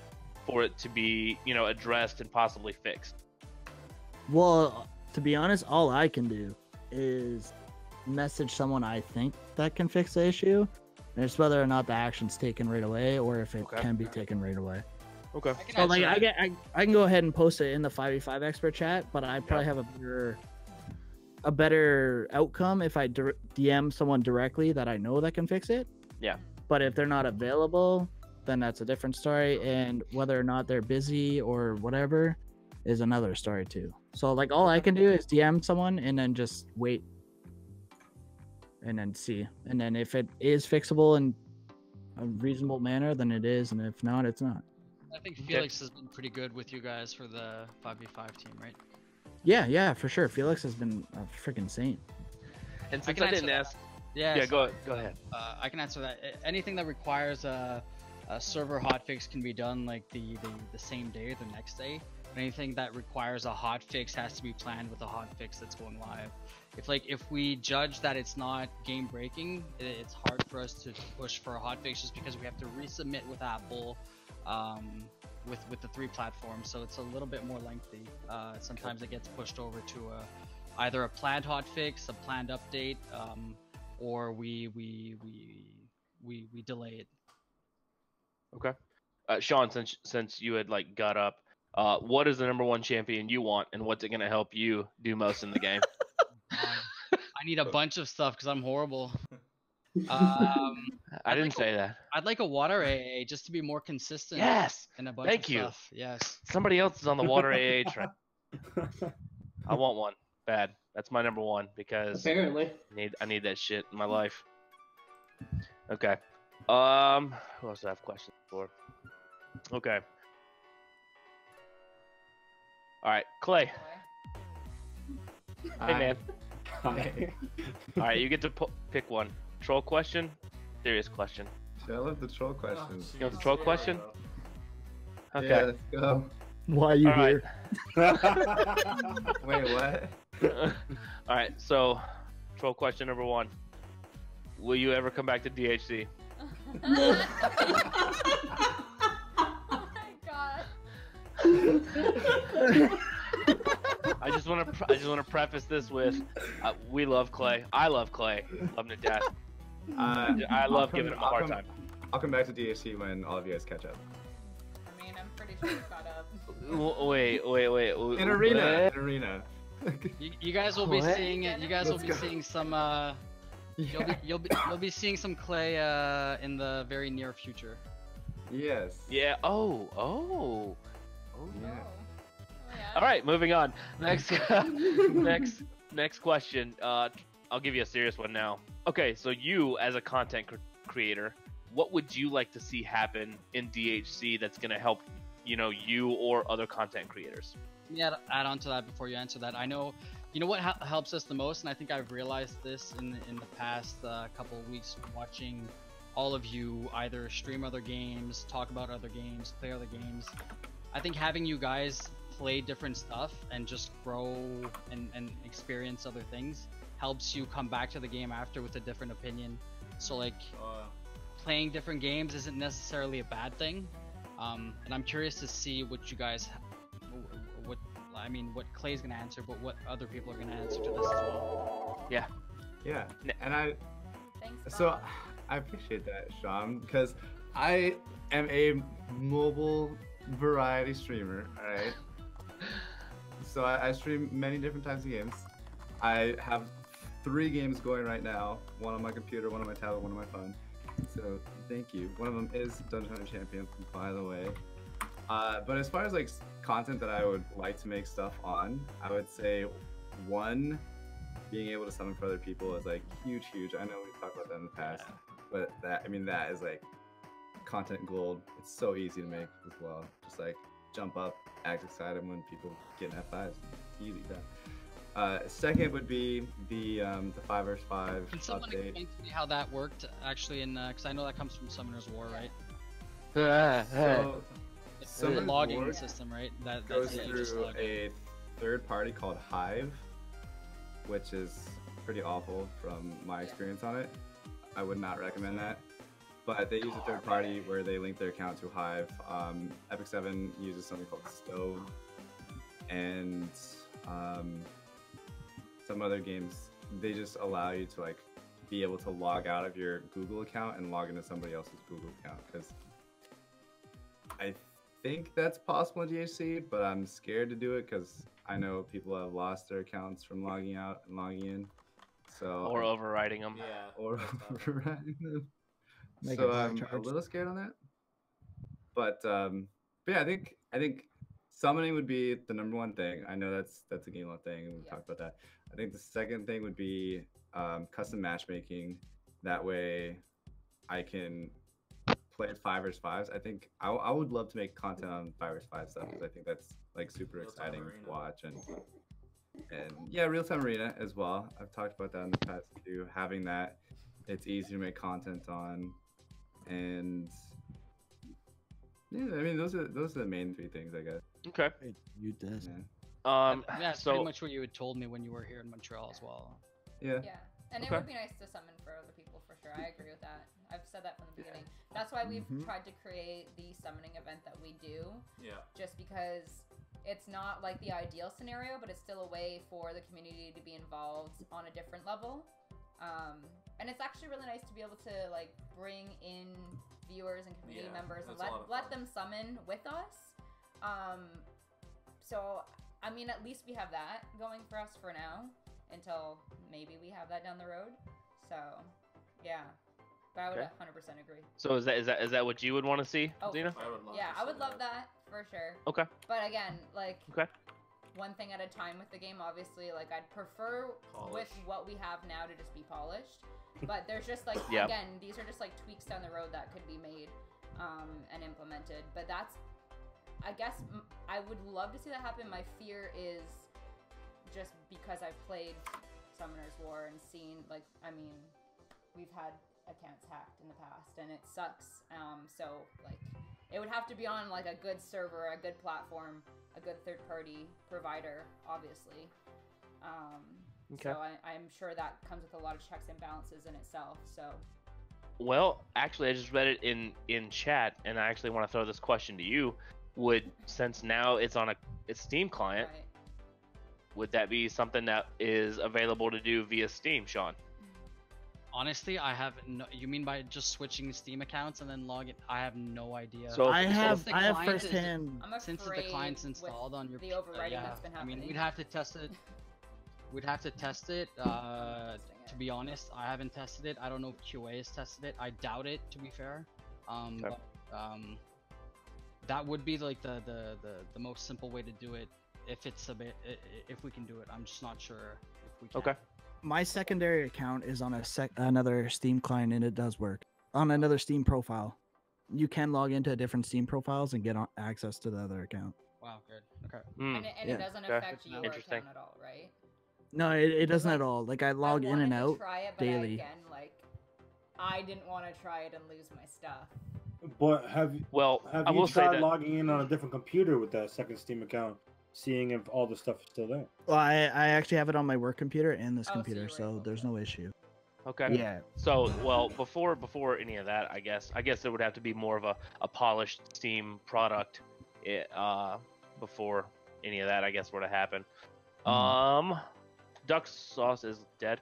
for it to be, addressed and possibly fixed? Well, to be honest, all I can do is message someone I think that can fix the issue. And it's whether or not the action's taken right away, or if it can be taken right away. Okay. So like I can go ahead and post it in the 5v5 expert chat, but I probably have a better outcome if I DM someone directly that I know that can fix it. Yeah. But if they're not available, then that's a different story. And whether or not they're busy or whatever is another story too. So like all I can do is DM someone and then just wait and then see. And then if it is fixable in a reasonable manner, then it is. And if not, it's not. I think Felix has been pretty good with you guys for the 5v5 team, right? Yeah, for sure. Felix has been a freaking saint. And since I didn't ask... Yeah, go ahead. I can answer that. Anything that requires a server hotfix can be done like the same day or the next day. Anything that requires a hotfix has to be planned with a hotfix that's going live. If we judge that it's not game breaking, it's hard for us to push for a hotfix just because we have to resubmit with Apple, with the 3 platforms. So it's a little bit more lengthy. Sometimes it gets pushed over to either a planned hotfix, a planned update, or we delay it. Okay. Shaun, since you had got up, what is the #1 champion you want, and what's it gonna help you do most in the game? I need a bunch of stuff because I'm horrible. I didn't say that. I'd like a water AA just to be more consistent. Yes. And a bunch Thank of you. stuff. Yes. Somebody else is on the water AA train. I want one bad. That's my #1 because apparently I need that shit in my life. Okay. Who else do I have questions for? Okay. All right, Clay. Hey, man. Hi. All right, you get to pick one. Troll question, serious question. I love the troll questions. You want the troll question? Okay. Yeah, let's go. Why are you All here? Right. Wait, what? All right, so troll question #1. Will you ever come back to DHC? Oh my god. I just want to preface this with, we love Clay. I love Clay. Love him to death. I love giving him a hard time. I'll come back to DHC when all of you guys catch up. I mean, I'm pretty sure it's caught up. Wait. In arena. You guys will be seeing it. You guys will be seeing some. You'll be seeing some Clay in the very near future. Yes. Yeah. Oh. Yeah. All right, moving on. Next question. I'll give you a serious one now. Okay, so you as a content creator, what would you like to see happen in DHC that's gonna help, you or other content creators? Yeah, add on to that before you answer that. I know, what helps us the most, and I think I've realized this in the past couple of weeks watching all of you either stream other games, talk about other games, play other games. I think having you guys play different stuff and just grow and experience other things helps you come back to the game after with a different opinion. So playing different games isn't necessarily a bad thing, and I'm curious to see what you guys what Clay's gonna answer, but what other people are gonna answer to this as well. Yeah, and Thanks, I appreciate that, Shaun, because I am a mobile variety streamer, alright? So I stream many different types of games. I have 3 games going right now, one on my computer, one on my tablet, one on my phone. So thank you. One of them is Dungeon Hunter Champion, by the way. But as far as content that I would like to make stuff on, I would say 1, being able to summon for other people is huge. I know we've talked about that in the past, but that is content gold. It's so easy to make as well. Just jump up, act excited when people get F5s. Easy done. Second would be the 5 vs 5 Can someone update. explain to me how that worked actually because I know that comes from Summoner's War, right? So, It's the Summoner's logging War system, right? That's goes it, you just through log in. a third party called Hive, which is pretty awful from my experience on it. I would not recommend that. but they use a third party where they link their account to Hive. Epic 7 uses something called Stove, and some other games, they just allow you to like be able to log out of your Google account and log into somebody else's Google account, because I think that's possible in DHC, but I'm scared to do it because I know people have lost their accounts from logging out and logging in. So Or overriding them. Yeah. Or overriding them. Make So it I'm a charged. little scared on that. But yeah, I think summoning would be the number one thing. I know that's a Gameloft thing, and we've talked about that. I think the second thing would be custom matchmaking. That way, I can play at 5 vs 5s. I think I would love to make content on 5 vs 5 stuff, because I think that's like super exciting to watch, and yeah, real-time arena as well. I've talked about that in the past too. Having that, it's easy to make content on, and yeah, I mean those are the main three things, I guess. Okay. You did. Yeah. That's so pretty much what you had told me when you were here in Montreal as well. Yeah. Yeah, and it would be nice to summon for other people for sure. I agree with that. I've said that from the beginning. That's why we've tried to create the summoning event that we do. Yeah. Just because it's not like the ideal scenario, but it's still a way for the community to be involved on a different level. And it's actually really nice to be able to like bring in viewers and community members and let them summon with us. So I mean, at least we have that going for us for now, until maybe we have that down the road. So yeah, but I would 100% agree. So is that what you would want to see, Xena? I would love that for sure. Okay. But again, like one thing at a time with the game, obviously. Like I'd prefer with what we have now to just be polished. But there's just like again, these are just like tweaks down the road that could be made and implemented. But that's, I guess, I would love to see that happen. My fear is just because I've played Summoner's War and seen, like, I mean, we've had accounts hacked in the past and it sucks. So like, it would have to be on like a good server, a good platform, a good third-party provider, obviously. So I'm sure that comes with a lot of checks and balances in itself. So. Well, actually, I just read it in chat, and I actually want to throw this question to you. Since now it's on a Steam client, would that be something that is available to do via Steam, Shaun? Honestly, I have no. You mean by just switching Steam accounts and then logging? I have no idea. So I have firsthand. Since the client's installed on your the overriding that's been happening. I mean, we'd have to test it. We'd have to test it. To be honest, I haven't tested it. I don't know if QA has tested it. I doubt it, to be fair. But, that would be like the most simple way to do it. If it's a bit, if we can do it, I'm just not sure if we can. Okay. My secondary account is on another Steam client, and it does work on another Steam profile. You can log into different Steam profiles and get access to the other account. Wow, good. Okay. And it doesn't affect your account at all, right? No, it doesn't at all. Like I log in and out try it, but daily. Again, like I didn't want to try it and lose my stuff. But have I will you say tried that logging in on a different computer with that second Steam account, seeing if all the stuff is still there? Well, I actually have it on my work computer and this computer, so there's no issue. Okay. Yeah. So, well, before any of that, I guess there would have to be more of a polished Steam product, before any of that, I guess, were to happen. Ducksaucez is dead.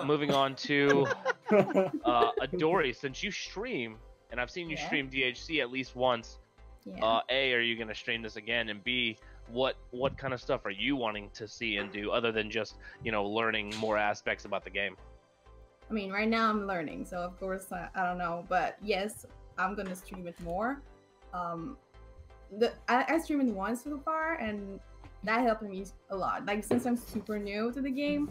Moving on to Odorei, since you stream, and I've seen you stream DHC at least once. Yeah. A, are you gonna stream this again? And B, what kind of stuff are you wanting to see and do other than just learning more aspects about the game? I mean, right now I'm learning, so of course I don't know, but yes, I'm gonna stream it more. I streamed it once so far, and that helped me a lot. Like since I'm super new to the game,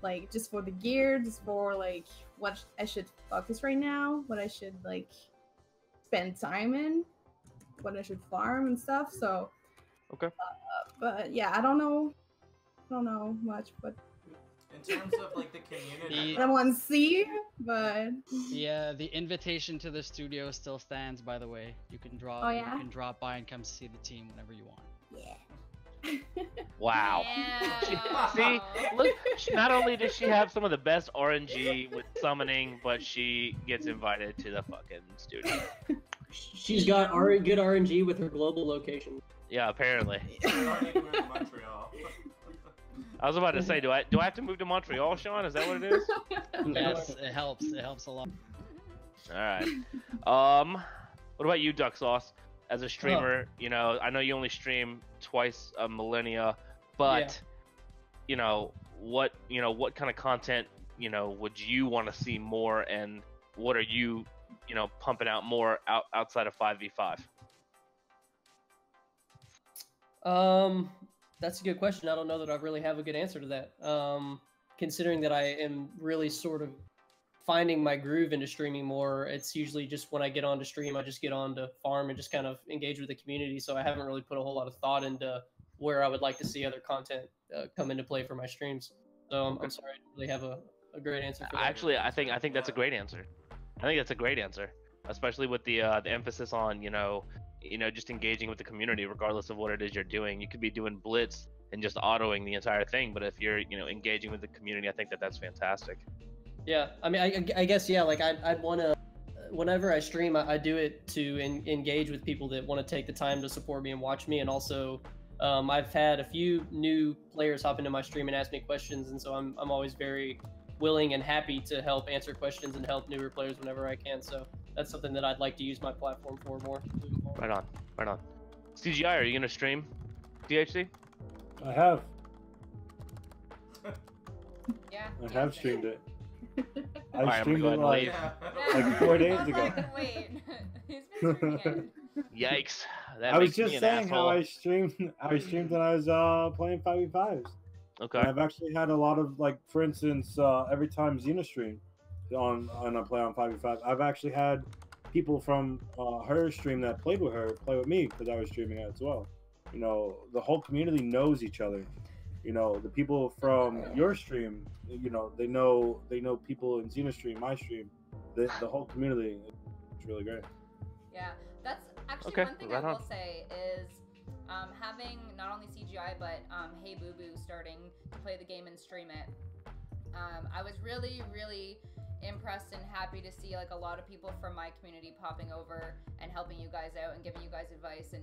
like just for the gear, just for like what I should focus right now, what I should like spend time in, what I should farm and stuff. So okay. But yeah, I don't know much, but in terms of like the community, I don't want to see, but yeah, the invitation to the studio still stands. By the way, you can drop. Oh, yeah? You can drop by and come see the team whenever you want. Yeah. Wow. Yeah. See, look. Not only does she have some of the best RNG with summoning, but she gets invited to the fucking studio. She's got good RNG with her global location. Yeah, apparently. Montreal. I was about to say, do I have to move to Montreal, Shaun? Is that what it is? Yes, it helps. It helps a lot. All right. What about you, Ducksaucez? As a streamer, you know, I know you only stream twice a millennia, but what kind of content, would you want to see more, and what are you, pumping out more outside of 5v5? That's a good question. I don't know that I really have a good answer to that. Considering that I am really sort of finding my groove into streaming more, it's usually just when I get on to stream, I just get on to farm and just kind of engage with the community. So I haven't really put a whole lot of thought into where I would like to see other content come into play for my streams. So I'm sorry, I don't really have a great answer for that. Actually, I think that's a great answer. I think that's a great answer, especially with the emphasis on just engaging with the community, regardless of what it is you're doing. You could be doing blitz and just autoing the entire thing, but if you're engaging with the community, I think that's fantastic. Yeah, I mean, I guess, yeah, like I'd want to, whenever I stream, I do it to engage with people that want to take the time to support me and watch me. And also, I've had a few new players hop into my stream and ask me questions. And so I'm always very willing and happy to help answer questions and help newer players whenever I can. So that's something that I'd like to use my platform for more. Right on. CGI, are you going to stream DHC? I have. Yeah. I have streamed it. I Alright, streamed I'm it gonna go like 4 days ago. Wait, he's been streaming it. Yikes! I was just saying how I streamed when I was playing 5v5s. Okay. And I've actually had a lot of, like, for instance, every time Xena streamed on I play on 5v5, I've actually had people from her stream that played with her play with me because I was streaming it as well. The whole community knows each other. The people from your stream, they know people in Xena stream, my stream, the whole community. It's really great. Yeah, that's actually Okay, one thing right I will on. say is having not only CGI but Hey Boo Boo starting to play the game and stream it. I was really, really impressed and happy to see like a lot of people from my community popping over and helping you guys out and giving you guys advice and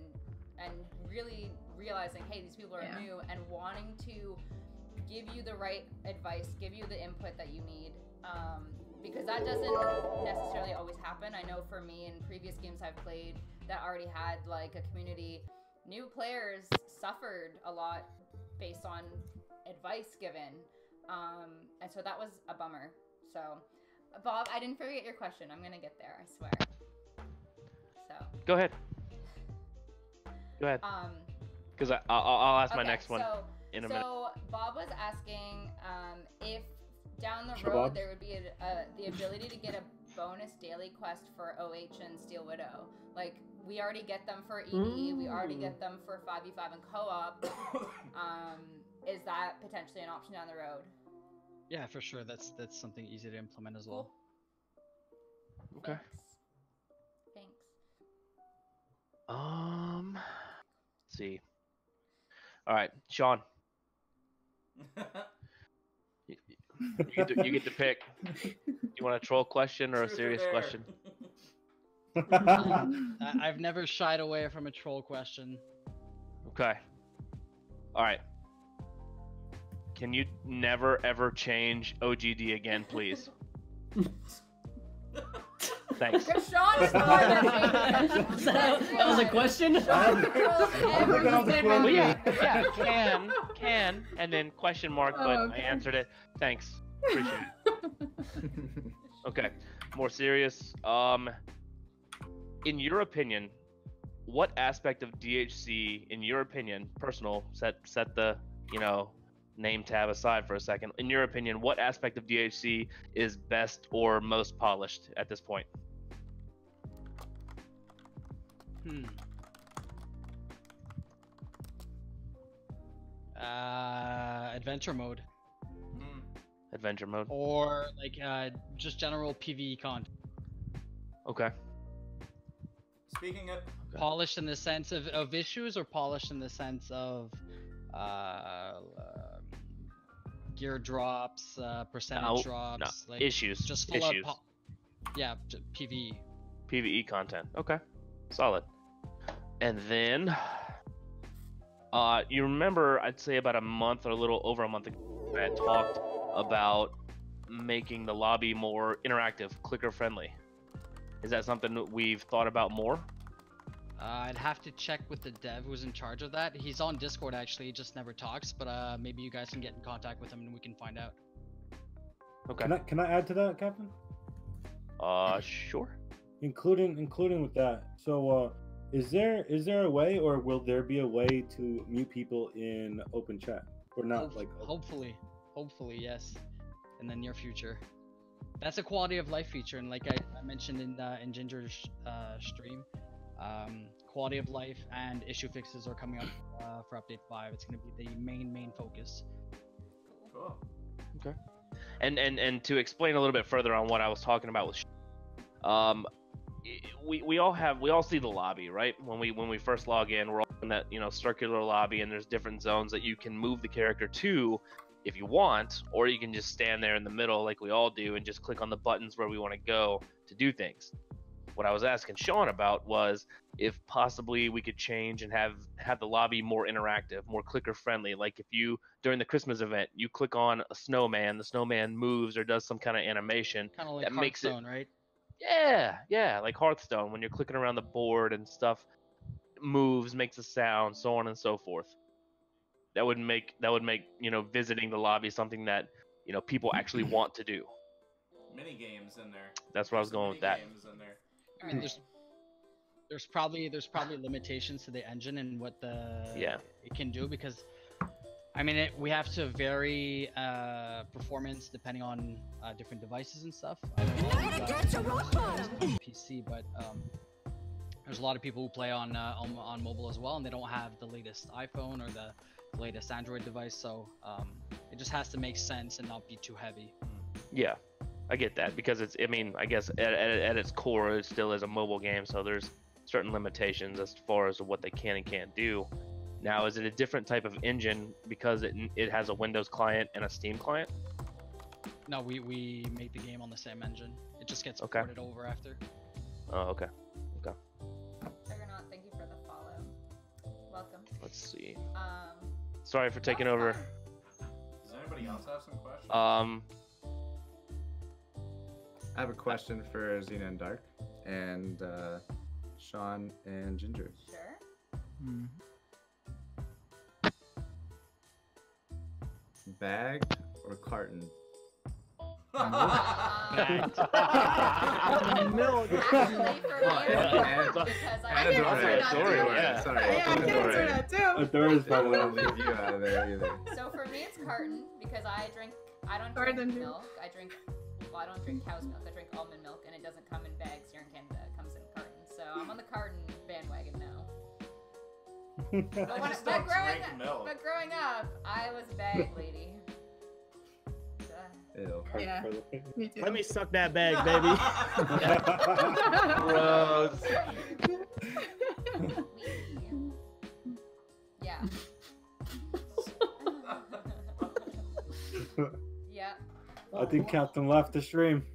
really realizing, hey, these people are new and wanting to give you the right advice, give you the input that you need, because that doesn't necessarily always happen. I know for me in previous games I've played that already had like a community, new players suffered a lot based on advice given, and so that was a bummer. So Bob, I didn't forget your question. I'm gonna get there, I swear. So Go ahead. Because I'll ask my okay, next one in a minute. So Bob was asking if down the Sure, road Bob. there would be the ability to get a bonus daily quest for OH and Steel Widow. Like we already get them for ED, we already get them for 5v5 and co-op. Is that potentially an option down the road? Yeah, for sure. That's something easy to implement as well. Okay. Thanks. Let's see. All right, Shaun. You get to pick. You want a troll question or a serious question? I've never shied away from a troll question. Okay. All right. Can you never ever change OGD again, please? Thanks. Shaun is the one that was a question? Well, yeah, can, and then question mark, but okay. I answered it. Thanks. Appreciate it. Okay, more serious. In your opinion, what aspect of DHC, in your opinion, personal, set the, name tab aside for a second. In your opinion, what aspect of DHC is best or most polished at this point? Adventure mode. Adventure mode. Or like just general PvE content. Okay. Speaking of Polished in the sense of issues, or polished in the sense of gear drops, percentage drops, like issues. just full issues. out PvE. PvE content. Okay, solid. And then, you remember, I'd say about a month or a little over a month ago, I had talked about making the lobby more interactive, clicker friendly. Is that something that we've thought about more? I'd have to check with the dev who's in charge of that. He's on Discord actually, he just never talks, but maybe you guys can get in contact with him and we can find out. Okay. Can I add to that, Captain? Sure. Including with that. So, is there a way, or will there be a way to mute people in open chat, or not? Hopefully, yes, in the near future. That's a quality of life feature, and like I mentioned in Ginger's stream, quality of life and issue fixes are coming up for update 5. It's going to be the main focus. Cool. Okay. And to explain a little bit further on what I was talking about with we all see the lobby, right? When we first log in, we're all in that, you know, circular lobby, and there's different zones that you can move the character to if you want, or you can just stand there in the middle like we all do and just click on the buttons where we want to go to do things. What I was asking Shaun about was if possibly we could change and have the lobby more interactive, more clicker friendly. Like if you, during the Christmas event, you click on a snowman, the snowman moves or does some kind of animation. Kind of like that makes Hearthstone, right? Yeah, like Hearthstone, when you're clicking around the board and stuff moves, makes a sound, so on and so forth. That would make, you know, visiting the lobby something that, you know, people actually want to do. Mini games in there. That's where I was going with that. Games in there. I mean, there's probably limitations to the engine and what it can do, because I mean we have to vary performance depending on different devices and stuff. I don't know on PC, but there's a lot of people who play on mobile as well, and they don't have the latest iPhone or the latest Android device, so it just has to make sense and not be too heavy. Yeah, I get that, because it's, I mean, I guess at its core it still is a mobile game, so there's certain limitations as far as what they can and can't do. Now, is it a different type of engine because it has a Windows client and a Steam client? No, we make the game on the same engine. It just gets ported over after. Oh, okay. Juggernaut, thank you for the follow. Welcome. Let's see. Sorry for taking over. Does anybody else have some questions? I have a question for Xena and Dark, and Shaun and Ginger. Sure. Bagged or carton? Bagged. Milk. Actually, for me, because I And didn't Sorry. Yeah, I can answer that too. Adore's I probably won't leave you out of there either. So for me, it's carton because I don't Carton. drink milk. I don't drink cow's milk. I drink almond milk, and it doesn't come in bags here in Canada. It comes in cartons. So I'm on the carton bandwagon now. But growing up, I was a bag lady. Ew. Yeah, me too. Let me suck that bag, baby. Gross. Yeah. Yeah. I think Captain left the stream.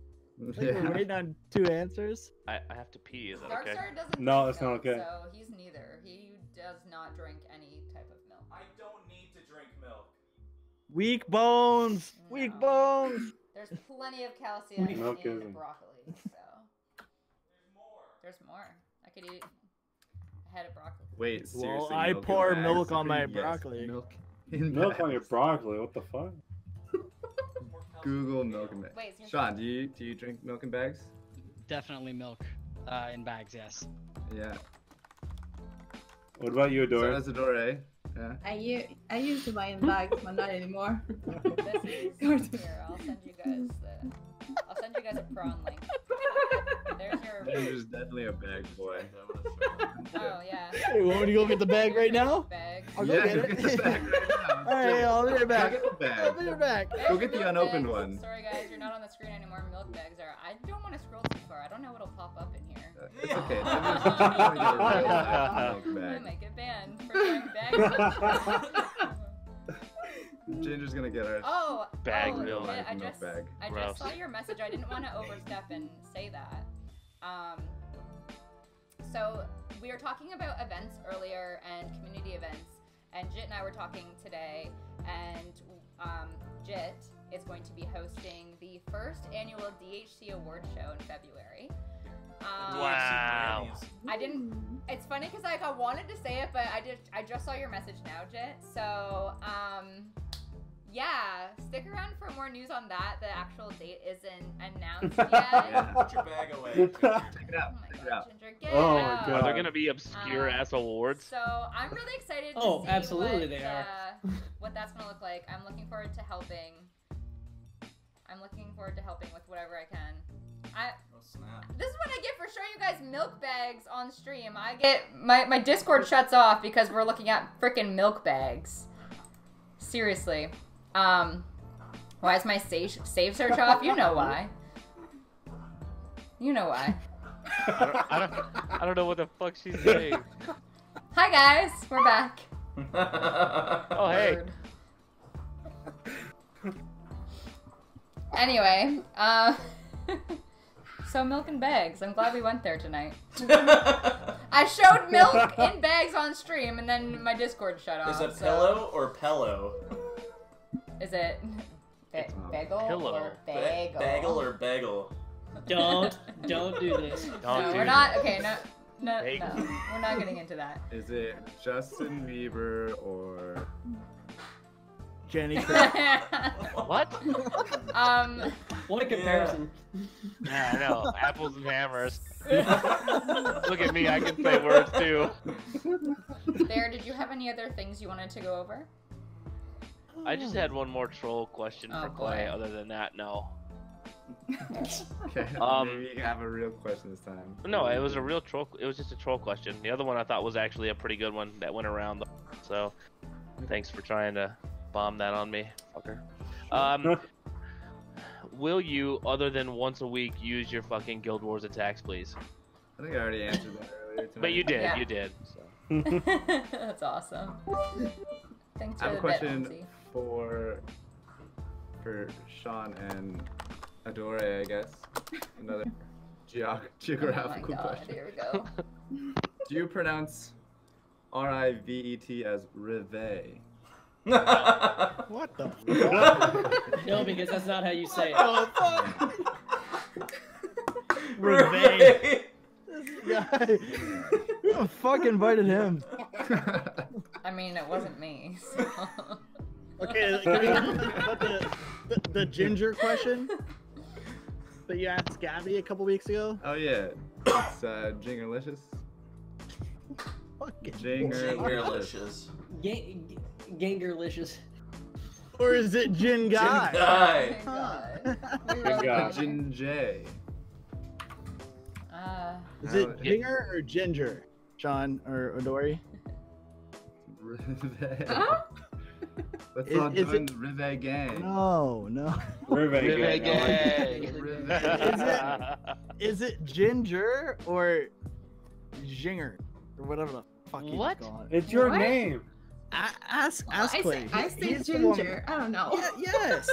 I think we're waiting on 2 answers. I have to pee. Is that okay? Darkstar doesn't No, drink it's not milk, okay. So he's neither. He does not drink any type of milk. I don't need to drink milk. Weak bones. No. Weak bones. There's plenty of calcium Milk in isn't. broccoli, so. There's more. I could eat a head of broccoli. Wait, seriously? Well, I milk in pour bags? milk on my Yes, broccoli. Milk in Milk bags. on your broccoli. What the fuck? Google milk in bags. Wait, seriously? Shaun, do you drink milk in bags? Definitely milk in bags, yes. Yeah. What about you, So Adore? does Odorei. Yeah. I used to buy in bags, but not anymore. This is here. I'll send you guys a prawn link. There's your. There's definitely a bag boy. Oh yeah. Hey, want me to go get the bag right now? Bag. I'll go get it. the bag right now. Alright, I'll be right Go back. get the I'll bag. be right back. There's Go your get the milk unopened bags. one. Sorry guys, you're not on the screen anymore. Milk bags are. I don't want to scroll too far. I don't know what'll pop up in here. It's okay. I'm just trying to get a real milk I bag. might get banned for sharing bags. Ginger's gonna get our Bag oh, milk. yeah, I milk just, bag. I Gross. just saw your message. I didn't want to overstep and say that. So we were talking about events earlier and community events, and Jit and I were talking today, and Jit is going to be hosting the first annual DHC Award Show in February. Wow. I didn't. It's funny because I wanted to say it, but I just saw your message now, Jit. So yeah, stick around for more news on that. The actual date isn't announced yet. Yeah, put your bag away. Check it out. Oh my Check it god, out. Ginger, get Oh my out. God. Are there gonna be obscure ass awards? So I'm really excited to Oh, see absolutely what, they are. What that's gonna look like. I'm looking forward to helping. With whatever I can. Oh, snap. This is what I get for showing you guys milk bags on stream. I get my Discord shuts off because we're looking at freaking milk bags. Seriously. Why is my save search off? You know why. You know why. I don't know what the fuck she's saying. Hi guys, we're back. Oh hey. Word. Anyway, so milk and bags. I'm glad we went there tonight. I showed milk in bags on stream, and then my Discord shut off. Is it so- pillow or pillow? Is it bagel Pillow. or bagel? Bagel or bagel? Don't do this. Don't No, do we're not. Okay, no, Bagel. we're not getting into that. Is it Justin Bieber or Jenny. What? What a comparison. Yeah, I know. Apples and hammers. Look at me, I can say words too. There, did you have any other things you wanted to go over? I just had one more troll question Oh, for Clay. boy. Other than that, no. okay? Maybe you have a real question this time. No, it was a real troll. It was just a troll question. The other one I thought was actually a pretty good one that went around. So, thanks for trying to bomb that on me, fucker. Will you, other than once a week, use your fucking Guild Wars attacks, please? I think I already answered that earlier tonight. But you did, Yeah. you did. So. That's awesome. Thanks I for have the a bit, question Lindsay. for Shaun and Odorei, I guess. Another geographical Oh my god, question. here we go. Do you pronounce R-I-V-E-T as Rivet? What the fuck? No, because that's not how you say it. Oh, fuck. Rivet. This guy. I fucking invited him. I mean, it wasn't me. So. Okay, can we talk about the ginger question that you asked Gabby a couple weeks ago? Oh yeah, it's Gingerlishous. Fucking Gingerlishous. Gingerlicious. Or is it Gin Guy? Gin Guy. Oh my god. We Good wrote guy. down- Gin J. Is it Ginger or Ginger? Shaun or Odorei? Rivet. Huh? Let's Is- all is join it- the Rivet gang. No. Rivet gang. Rivet. Is it Ginger or Ginger or whatever the fuck you What? call it? It's your What? name. Ask I Clay. say He's the one- ginger. I don't know. Yes.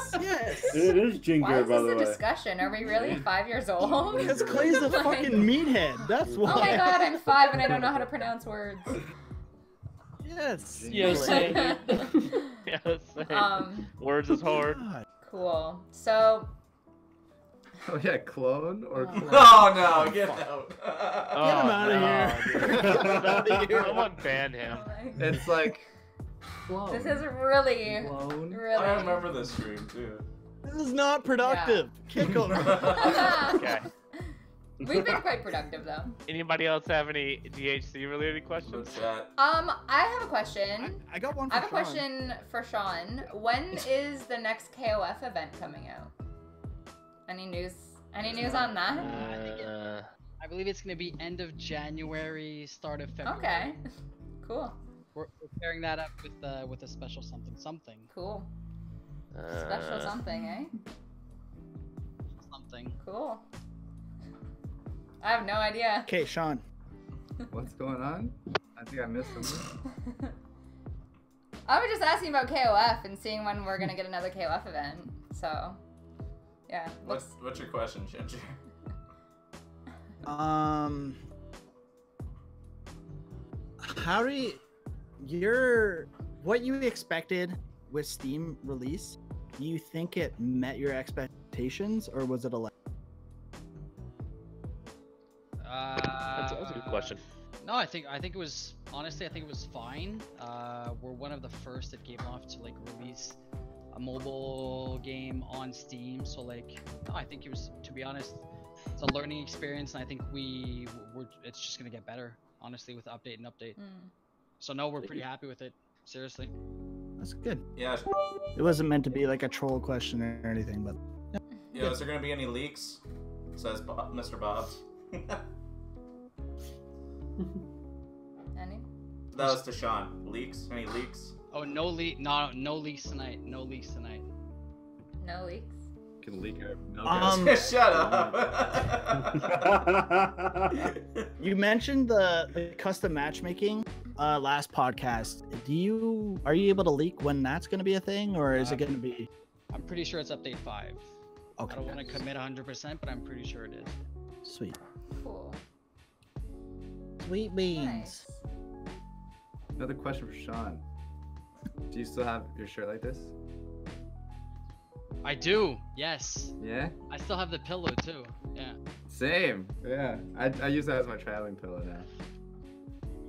It is Why Ginger, is by this the a way. discussion? Are we really 5 years old? Because Clay's a Like- fucking meathead. That's why. Oh my god, I'm 5 and I don't know how to pronounce words. Yes. Yo, say. Yeah, let's say. Words is hard. God. Cool. So, Oh yeah, clone or clone? Oh no, get out. Get him outta here. Get him outta here. Someone ban him. It's like this is really, clone. really. I remember this stream too. This is not productive. Kick him. Okay. We've been quite productive though. Anybody else have any DHC related questions? What's that? I have a question. I got one for I have a Shaun. question for Shaun. When is the next KOF event coming out? Any news? Any news on that? I believe it's gonna be end of January, start of February. Okay. Cool. We're pairing that up with a special something. Cool. Special something, eh? Something. Cool. I have no idea. Okay, Shaun. What's going on? I think I missed something. I was just asking about KOF and seeing when we're gonna get another KOF event. So, yeah. What's your question, Ginger? How do what you expected with Steam release? Do you think it met your expectations, or was it a? That's a good question. No, I think it was, honestly, I think it was fine. We're one of the first at Gameloft to like release a mobile game on Steam, so like, no, I think it was, to be honest, it's a learning experience, and I think it's just gonna get better, honestly, with update and update. So no, we're pretty happy with it. Seriously. That's good. Yeah. It wasn't meant to be like a troll question or anything, but. Yeah. Is there gonna be any leaks? Says Mr. Bob's. Any? That was to Shaun. Leaks? Any leaks? Oh, no leaks tonight. No leaks tonight. No leaks. Can leak it. Shut up. You mentioned the custom matchmaking last podcast. Are you able to leak when that's going to be a thing, or is it going to be? I'm pretty sure it's update 5. Okay. I don't want to commit 100%, but I'm pretty sure it is. Sweet. Cool. Sweet beans. Nice. Another question for Shaun. Do you still have your shirt like this? I do. Yes. Yeah. I still have the pillow too. Yeah. Same. Yeah. I use that as my traveling pillow now.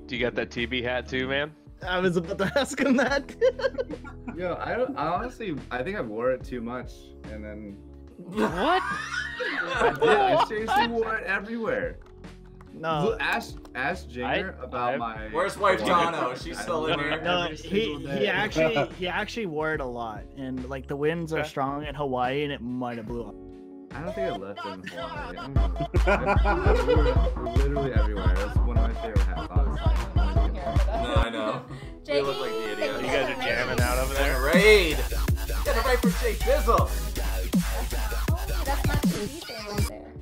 Do you got that TB hat too, man? I was about to ask him that. Yo, I honestly think I wore it too much, and then. What? I did. I seriously wore it everywhere. No. Look, ask Jinger about my. Where's wife Tano? She's still in here. No, he actually wore it a lot, and like the winds are strong in Hawaii, and it might have blew up. I don't think I left it in Hawaii. I wore it literally everywhere. That's one of my favorite hats, honestly. No, I know. Jake, You look like the idiot. You guys are jamming out over there. Raid. Get a raid from Jake Bizzle. That's not the thing right there.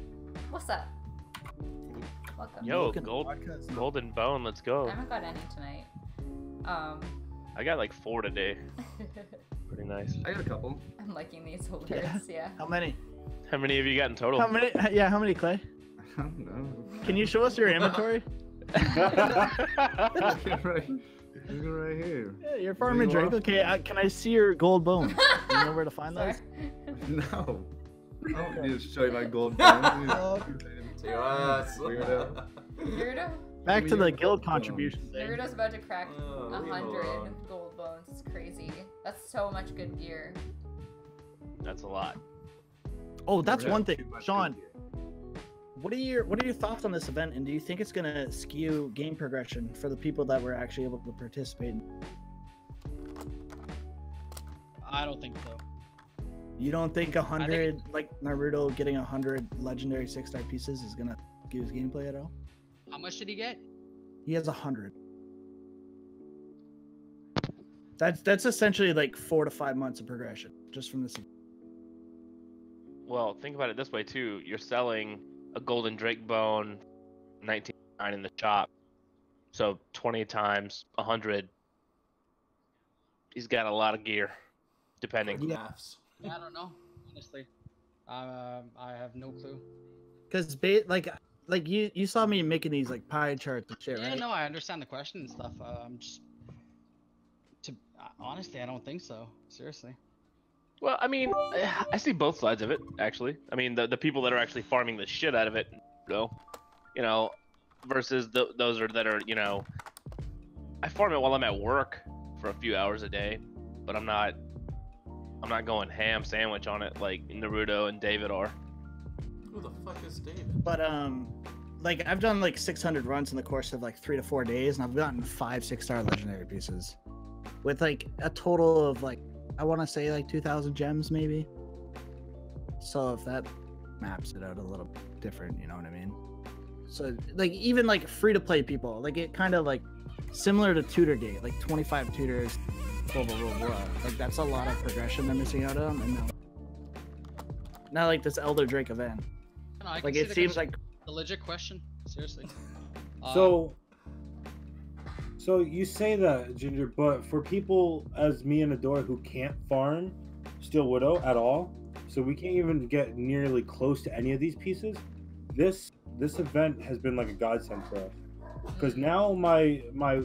What's up? Welcome. Yo, golden bone, let's go. I haven't got any tonight. I got like 4 today. Pretty nice. I got a couple. I'm liking these holders. Yeah. How many? How many have you got in total? How many? Yeah, how many, Clay? I don't know. Can you show us your inventory? right here. Yeah, you're farming drink. Okay, can I see your gold bone? Do you know where to find those? No. I don't need to show you my gold bone. Weirdo. Back to the guild contribution thing. Naruto's about to crack 100 gold bones. It's crazy. That's so much good gear. That's a lot. Oh, that's one thing, Shaun. What are your thoughts on this event, and do you think it's gonna skew game progression for the people that were actually able to participate? I don't think so. You don't think 100, like Naruto getting 100 legendary 6-star pieces is gonna skew his gameplay at all? How much did he get? He has 100. That's essentially like 4 to 5 months of progression just from this. Well, think about it this way too. You're selling a golden drake bone, 19.9 in the shop. So 20 times 100. He's got a lot of gear, depending. Yeah, I don't know, honestly. I have no clue. Because like you saw me making these like pie charts and shit, right? Yeah, no, I understand the question and stuff. I'm just honestly, I don't think so. Seriously. Well, I mean, I see both sides of it, actually. I mean, the people that are actually farming the shit out of it, you know, versus those that are, you know, I farm it while I'm at work for a few hours a day, but I'm not going ham sandwich on it like Naruto and David are. Who the fuck is David? But like I've done like 600 runs in the course of like 3 to 4 days, and I've gotten 5 6-star legendary pieces, with like a total of like, I want to say like 2,000 gems maybe. So if that maps it out a little different, you know what I mean? So like even like free to play people, like it kind of like similar to Tutor Gate, like 25 tutors, blah blah blah blah. Like that's a lot of progression they're missing out on, and now like this Elder Drake event. No, like it seems like a legit question. Seriously. So So you say that, Ginger, but for people as me and Odorei who can't farm Steel Widow at all, so we can't even get nearly close to any of these pieces, this event has been like a godsend for us. Because now my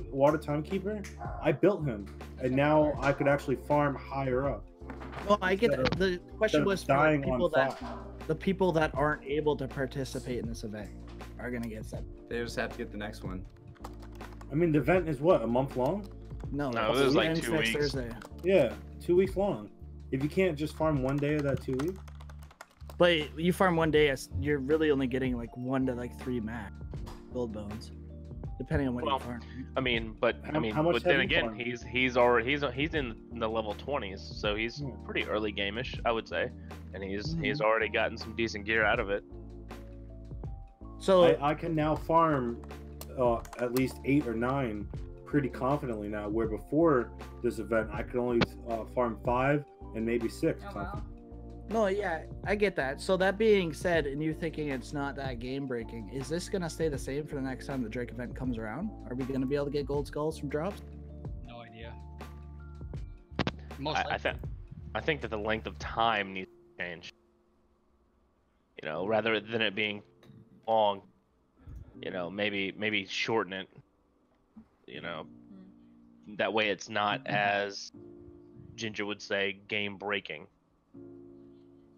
water timekeeper, I built him, and now I could actually farm higher up. Well, I get that. The question was for dying the people that aren't able to participate in this event are gonna get set. They just have to get the next one. I mean, the event is what, a month long? No, it was like 2 next weeks. Thursday. Yeah, 2 weeks long. If you can't just farm one day of that 2 weeks. But you farm one day, you're really only getting like 1 to 3 max gold bones, depending on what you farm. I mean, but then again, he's in the level 20s, so he's pretty early game-ish, I would say, and he's already gotten some decent gear out of it. So I can now farm at least 8 or 9 pretty confidently now, where before this event I could only farm 5 and maybe 6. Oh, wow. No, yeah, I get that. So that being said, and you thinking it's not that game breaking, is this gonna stay the same for the next time the Drake event comes around? Are we gonna be able to get gold skulls from drops? No idea. I think that the length of time needs to change. You know, rather than it being long, you know, maybe shorten it. You know, that way it's not as Ginger would say game breaking.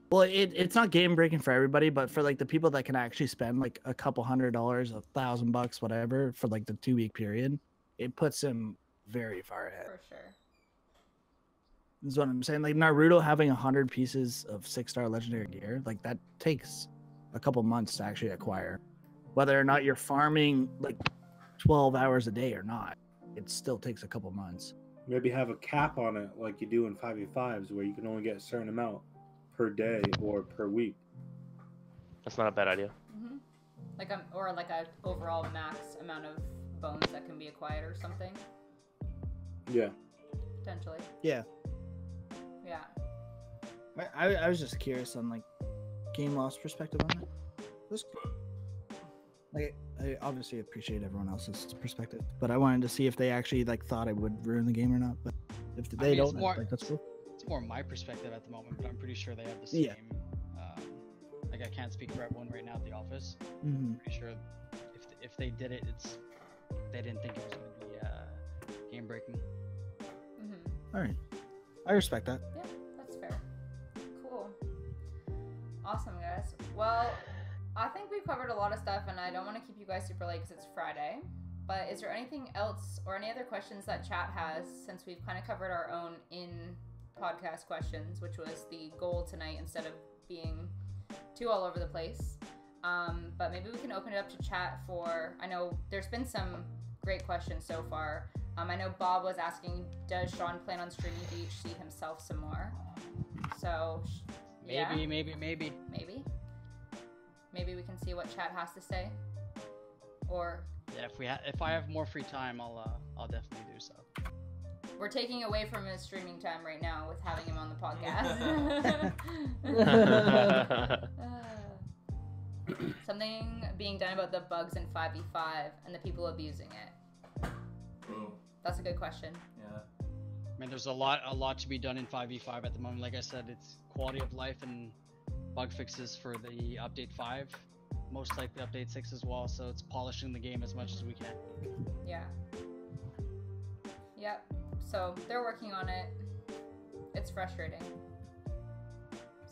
Well, it's not game breaking for everybody, but for like the people that can actually spend like a couple $100, $1,000, whatever, for like the 2 week period, it puts them very far ahead. For sure. This is what I'm saying. Like Naruto having 100 pieces of 6-star legendary gear, like that takes a couple months to actually acquire. Whether or not you're farming like 12 hours a day or not, it still takes a couple months. Maybe have a cap on it like you do in 5v5s, where you can only get a certain amount per day or per week. That's not a bad idea. Mm-hmm. Like a overall max amount of bones that can be acquired or something. Yeah. Potentially. Yeah. Yeah. I was just curious on like Gameloft's perspective on it. Like I obviously appreciate everyone else's perspective, but I wanted to see if they actually like thought I would ruin the game or not. But if they don't, like, that's cool. It's more my perspective at the moment, but I'm pretty sure they have the same. Yeah. Like I can't speak for everyone right now at the office. Mm-hmm. I'm pretty sure if they did it, they didn't think it was going to be game breaking. Mm-hmm. All right, I respect that. Yeah, that's fair. Cool. Awesome, guys. Well, I think we've covered a lot of stuff, and I don't want to keep you guys super late because it's Friday. But is there anything else or any other questions that chat has, since we've kind of covered our own in-podcast questions, which was the goal tonight instead of being too all over the place? But maybe we can open it up to chat for, I know there's been some great questions so far. I know Bob was asking, does Shaun plan on streaming DHC himself some more? So, yeah. Maybe. Maybe we can see what chat has to say. Or yeah, if I have more free time, I'll definitely do so. We're taking away from his streaming time right now with having him on the podcast. Something being done about the bugs in 5v5 and the people abusing it. Ooh. That's a good question. Yeah. I mean, there's a lot to be done in 5v5 at the moment. Like I said, it's quality of life and bug fixes for the update 5, most likely update 6 as well, so it's polishing the game as much as we can. Yeah. Yep. So they're working on it. It's frustrating.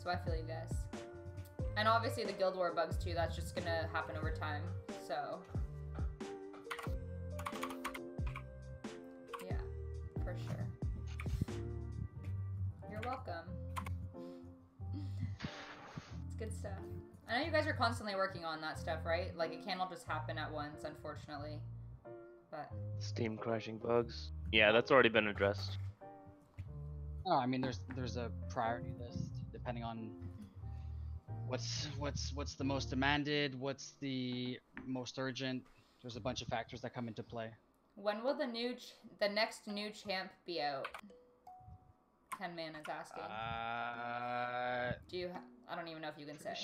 So I feel you guys. And obviously the Guild War bugs too, that's just gonna happen over time. So yeah, for sure. You're welcome. It's good stuff. I know you guys are constantly working on that stuff, right? Like it can't all just happen at once, unfortunately. But Steam crashing bugs. Yeah, that's already been addressed. Oh, I mean, there's a priority list depending on what's the most demanded, what's the most urgent. There's a bunch of factors that come into play. when will the next new champ be out? Ken Man is asking. Do you? I don't even know if you can say.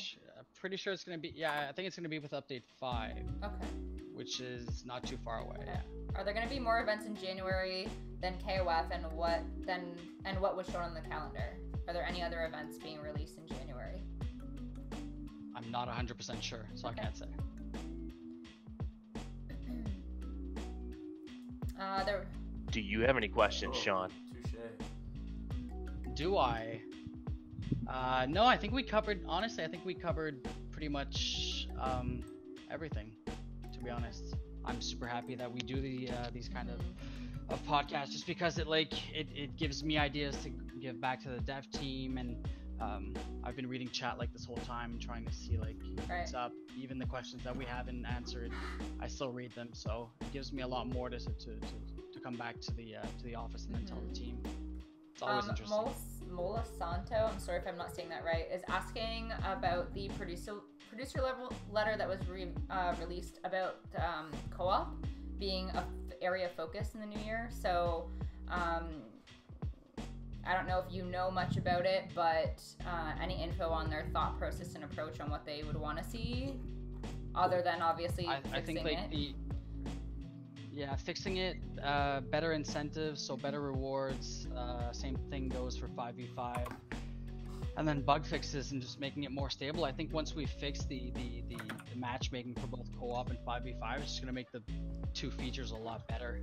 Pretty sure it's gonna be. Yeah, I think it's gonna be with update 5. Okay. Which is not too far away. Yeah. Are there gonna be more events in January than KOF, and what was shown on the calendar? Are there any other events being released in January? I'm not 100% sure, so okay. I can't say. Do you have any questions, Shaun? Do I? No, I think we covered. Honestly, I think we covered pretty much everything. To be honest, I'm super happy that we do these kind of podcasts, just because it gives me ideas to give back to the dev team, and I've been reading chat like this whole time and trying to see what's up. Even the questions that we haven't answered, I still read them, so it gives me a lot more to come back to the office and then tell the team. It's always interesting. Mola Santo, I'm sorry if I'm not saying that right, is asking about the producer level letter that was released about co-op being a area of focus in the new year. So I don't know if you know much about it, but any info on their thought process and approach on what they would want to see, other than obviously fixing it. Fixing it, better incentives, so better rewards. Same thing goes for 5v5, and then bug fixes and just making it more stable. I think once we fix the matchmaking for both co-op and 5v5, it's just gonna make the 2 features a lot better.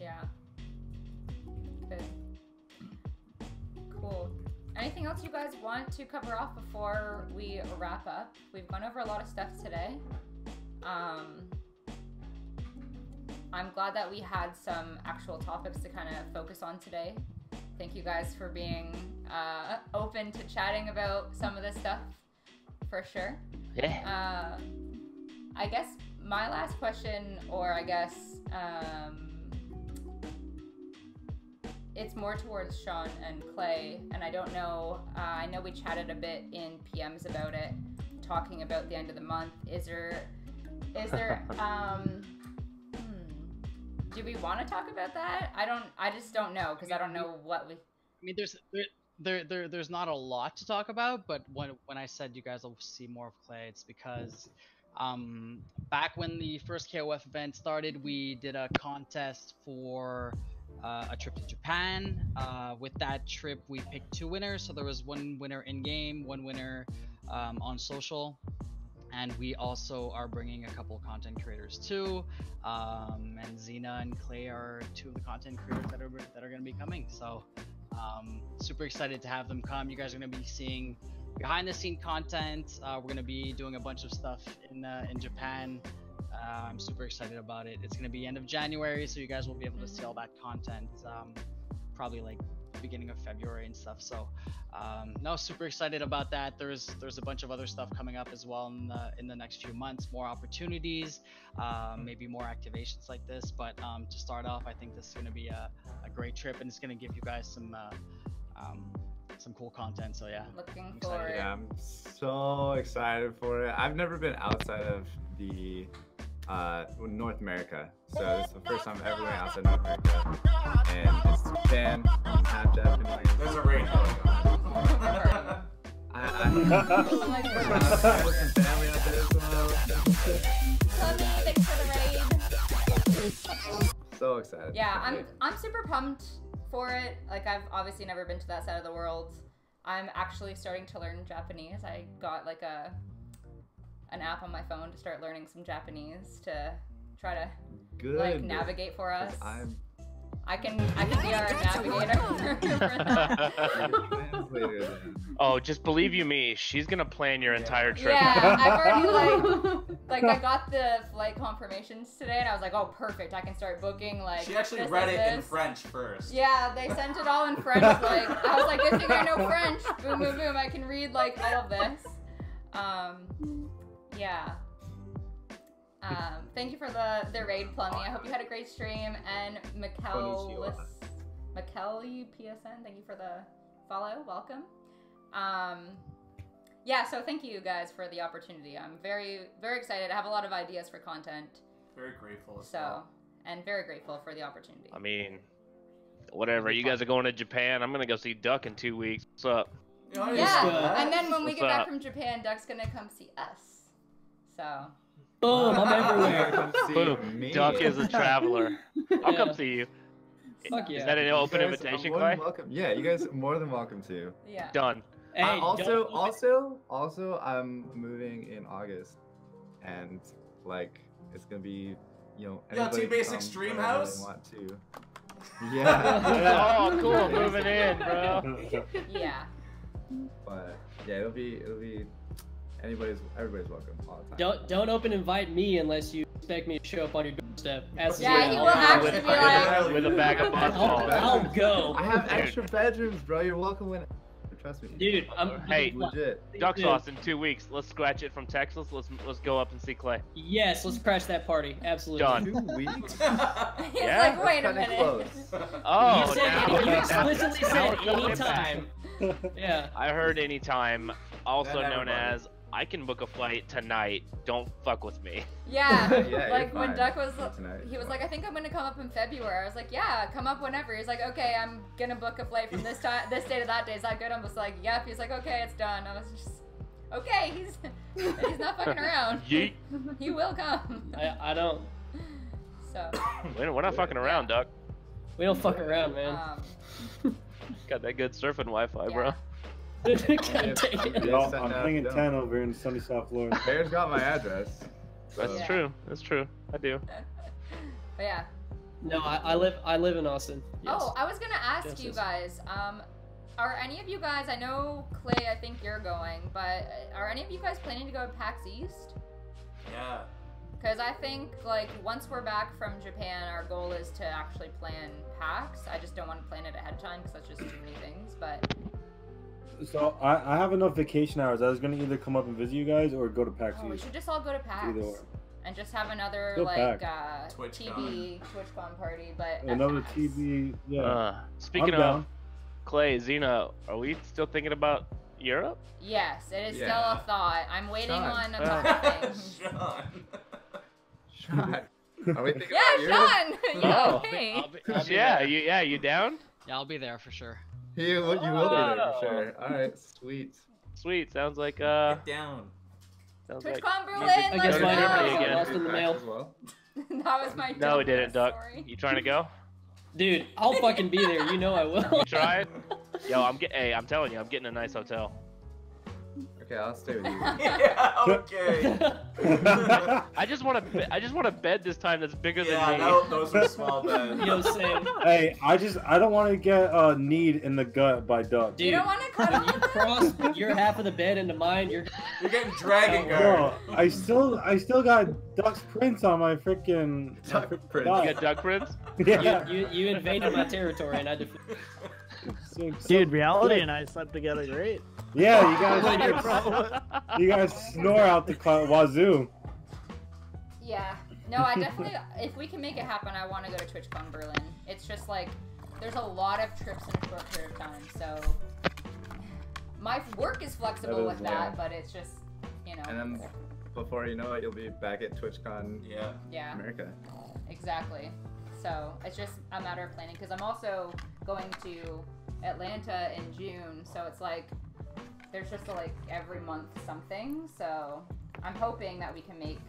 Yeah. Good. Cool. Anything else you guys want to cover off before we wrap up? We've gone over a lot of stuff today. I'm glad that we had some actual topics to kind of focus on today. Thank you guys for being open to chatting about some of this stuff, for sure. Yeah. I guess my last question, or I guess it's more towards Shaun and Clay, and I don't know, I know we chatted a bit in PMs about it, talking about the end of the month. Is there do we want to talk about that? I just don't know, because I don't know what we... I mean, there's not a lot to talk about, but when I said you guys will see more of Clay, it's because back when the first KOF event started, we did a contest for a trip to Japan. With that trip, we picked 2 winners, so there was 1 winner in-game, 1 winner on social. And we also are bringing a couple content creators too, and Xena and Clay are 2 of the content creators that are going to be coming. So super excited to have them come. You guys are going to be seeing behind the scene content. We're going to be doing a bunch of stuff in Japan. I'm super excited about it. It's going to be end of January, so you guys will be able to see all that content probably beginning of February and stuff. So no, super excited about that. There's a bunch of other stuff coming up as well in the next few months, more opportunities, maybe more activations like this. But to start off, I think this is going to be a great trip, and it's going to give you guys some cool content. So yeah, looking forward. Yeah, I'm so excited for it. I've never been outside of the North America, so this is the first time I've ever went outside North America, and it's Japan, half Japanese. There's a rain going on. I have some family out there Thanks for the raid. So excited. Yeah, I'm super pumped for it. Like, I've obviously never been to that side of the world. I'm actually starting to learn Japanese. I got like an app on my phone to start learning some Japanese to try to like navigate for us. I can be our navigator. Oh, just believe you me, she's gonna plan your entire trip. Yeah, I've already like I got the flight confirmations today, and I was like, oh, perfect. I can start booking. Like, she actually read it in French first. Yeah, they sent it all in French. Like, I was like, good thing I know French. Boom, boom, boom. I can read like all of this. Yeah. Thank you for the raid, Plummy. I hope you had a great stream. And Mikel PSN, thank you for the follow. Welcome. Yeah, so thank you guys for the opportunity. I'm very, very excited. I have a lot of ideas for content. Very grateful as well. And very grateful for the opportunity. I mean, Whatever. You guys are going to Japan. I'm gonna go see Duck in 2 weeks. What's up? Yeah, and then when we What's get back up? from Japan, Duck's gonna come see us. So. Boom! I'm everywhere. Come see Boom. me. Duck is a traveler. I'll Yeah. come see you. Fuck yeah. Is that an You open guys are invitation, more than Clay? welcome. Yeah, you guys are more than welcome to. Yeah. Done. Hey, Also, I'm moving in August, and like it's gonna be, Yo, anybody Team Basic come Stream whenever House? they want to. Yeah. Oh, cool. Moving in, bro. Yeah. But yeah, it'll be everybody's welcome all the time. Don't open invite me unless you expect me to show up on your doorstep. Yeah, he will actually be like. With a bag of buttballs. I'll go. I have extra bedrooms, bro. You're welcome when. Trust me. Dude, I'm Hey, legit. Ducksaucez in 2 weeks. Let's scratch it from Texas. Let's go up and see Clay. Yes, let's crash that party. Absolutely. Done. 2 weeks? He's Yeah, like, wait a Kinda minute. close. Oh, You said now- you explicitly said now- anytime. Yeah. I heard anytime, also Then known everybody. as I can book a flight tonight. Don't fuck with me. Yeah, Yeah, like you're when fine. Duck was, Tonight, he was fine. like, I think I'm gonna come up in February. I was like, yeah, come up whenever. He's like, okay, I'm gonna book a flight from this time, this day to that day. Is that good? I'm just like, yep. He's like, okay, it's done. I was just, okay, he's not fucking around. Yeet. He will come. I don't. So, We're not fucking around, Duck. We don't fuck around, man. Got that good surfing Wi-Fi, Yeah. bro. God dang it. Yo, I'm playing 10 over in sunny South Florida. Bear's got my address. That's Yeah. true. That's true. I do. but yeah. No, I live in Austin. Yes. Oh, I was gonna ask Yes, you yes. guys. Are any of you guys? I know Clay. I think you're going, but are any of you guys planning to go to PAX East? Yeah. Because I think, like, once we're back from Japan, our goal is to actually plan PAX. I just don't want to plan it ahead of time because that's just too many things. But So I have enough vacation hours. I was gonna either come up and visit you guys or go to PAX we East. should just all go to PAX Either or. and just have another Go like PAX. TwitchCon party. But at Another PAX. TV. Yeah. Speaking I'm of down. Clay, Xena, are we still thinking about Europe? Yes, it is still Yeah. a thought. I'm waiting Shaun. on a couple things. Sean. Sean. Are we thinking Yeah, about you? Sean. Yeah, Oh. okay. I'll be Yeah, there. you down? Yeah, I'll be there for sure. You will be there Oh. for sure. All right, sweet. Sweet. Sounds like Get down. sounds like TwitchCon Berlin. I guess Let's mine go. are again. Lost in the mail. As well. That was my. No, it dumb didn't, Duck. story. You trying to go? Dude, I'll fucking be there. You know I will. You tried? Yo, I'm telling you, I'm getting a nice hotel. Okay, I'll stay with you. Yeah, okay. I just want a bed this time that's bigger Yeah, than me. no, those are small beds. You know what I'm saying? Hey, I don't want to get kneed in the gut by Duck. You Dude, don't want to cuddle when you with him? cross your half of the bed into mine, you're You're getting dragon Bro, guard. I still got Duck's prints on my freaking Duck prints. You got duck prints? Yeah. you invaded my territory and I defended. Dude, reality and I slept together great. Yeah, you guys snore out the wazoo. Yeah. No, I definitely. If we can make it happen, I want to go to TwitchCon Berlin. It's just like there's a lot of trips in a short period of time, so my work is flexible That is, with that, yeah. but it's just you know. And then before you know it, you'll be back at TwitchCon Yeah. Yeah. America. Exactly. So it's just a matter of planning because I'm also going to Atlanta in June, so it's like there's just like every month something. So I'm hoping that we can make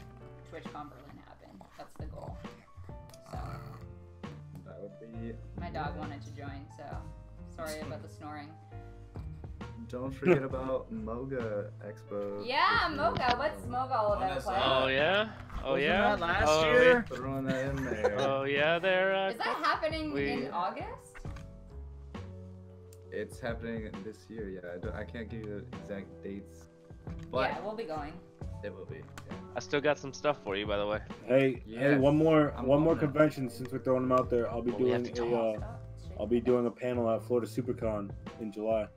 TwitchCon Berlin happen. That's the goal. So That would be. my dog wanted to join, so sorry about the snoring. Don't forget about Moga Expo. Yeah, this Moga. year. What's Moga all about? that's Clay? Oh yeah? Oh Wasn't yeah? that last oh, year? Throwing that in there. Oh yeah, they're Is that happening in August? It's happening this year. Yeah, I can't give you the exact dates, but Yeah, we'll be going. it will be. Yeah. I still got some stuff for you, by the way. Hey, Yes. one more I'm one more on that. convention since we're throwing them out there. I'll be Well, we have doing to a talk. I'll be doing a panel at Florida SuperCon in July.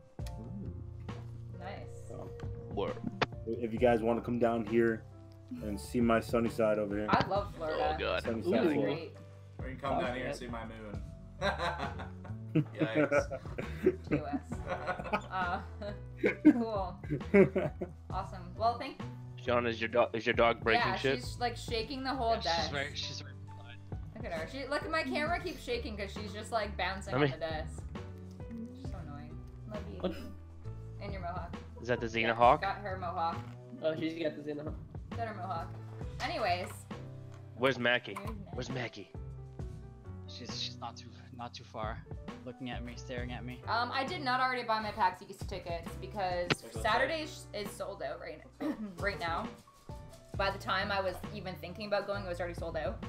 Nice. So, Word. if you guys want to come down here and see my sunny side over here, I love Florida. Oh god. sunny It's side really Florida. great. Or you can come down here and Okay. see my moon. Yikes. Cool. Awesome. Well, Shaun, is your dog breaking yeah, shit? she's like shaking the whole Yeah, desk. she's very excited. Look at her. Look, my camera keeps shaking because she's just like bouncing on the desk. She's so annoying. Love you. What? And your mohawk. Is that the Xena Hawk? Got her mohawk. Oh, she's got the Xena Hawk. Got her mohawk. Anyways. Where's Mackie? Where's Mackie? She's not too far, looking at me, staring at me. I did not already buy my PAX East tickets because Saturday is sold out right now. By the time I was even thinking about going, it was already sold out.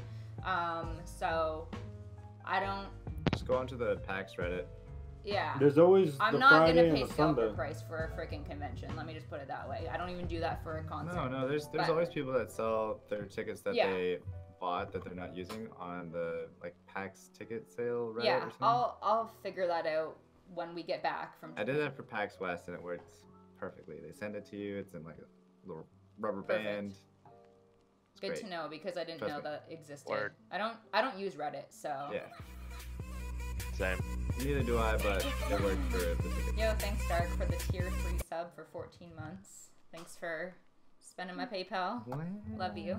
So I don't. Just go onto the PAX Reddit. Yeah. There's always I'm the not Friday gonna pay and the scalper Sunday. price for a freaking convention. Let me just put it that way. I don't even do that for a concert. No, there's But- always people that sell their tickets that Yeah. they bought that they're not using on the like PAX ticket sale Reddit or Yeah, something. I'll figure that out when we get back from. I did that for PAX West and it worked perfectly. They send it to you. It's in like a little rubber Perfect. band. It's Good great. to know because I didn't Trust know me. that existed. Word. I don't use Reddit, so. Yeah. Same. Neither do I, but it worked for the ticket. Yo, thanks Dark for the tier 3 sub for 14 months. Thanks for spending my PayPal. Love you.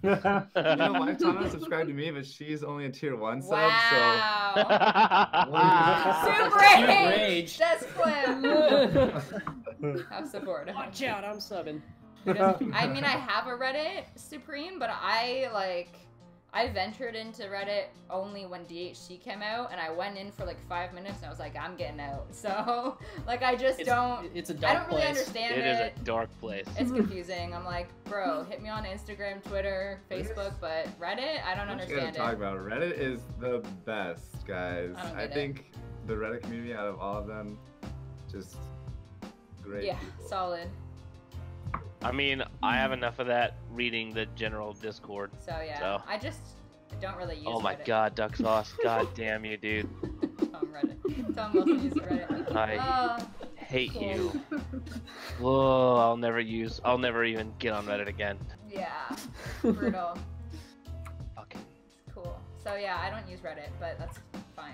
You know, my Tana subscribed to me, but she's only a tier 1 sub, Wow. so. Super Rage. rage. That's Clem. How supportive. Watch out, I'm subbing. I mean, I have a Reddit Supreme, but I ventured into Reddit only when DHC came out, and I went in for like 5 minutes, and I was like, I'm getting out. So, like, I just don't. It's a I dark don't really place. understand It it. is a dark place. It's confusing. I'm like, bro, hit me on Instagram, Twitter, Facebook, but Reddit, I don't What you understand gotta talk it. about? Reddit is the best, guys. I don't I get it. think the Reddit community out of all of them, just great Yeah, people. solid. I mean, I have enough of that reading the general Discord. So yeah, So. I just don't really use. Oh my Reddit. god, Ducksaucez. God damn you, dude. Tom Reddit. Tom Wilson uses Reddit. I hate you. Whoa, I'll never even get on Reddit again. Yeah, brutal. Fucking Cool. So yeah, I don't use Reddit, but that's fine.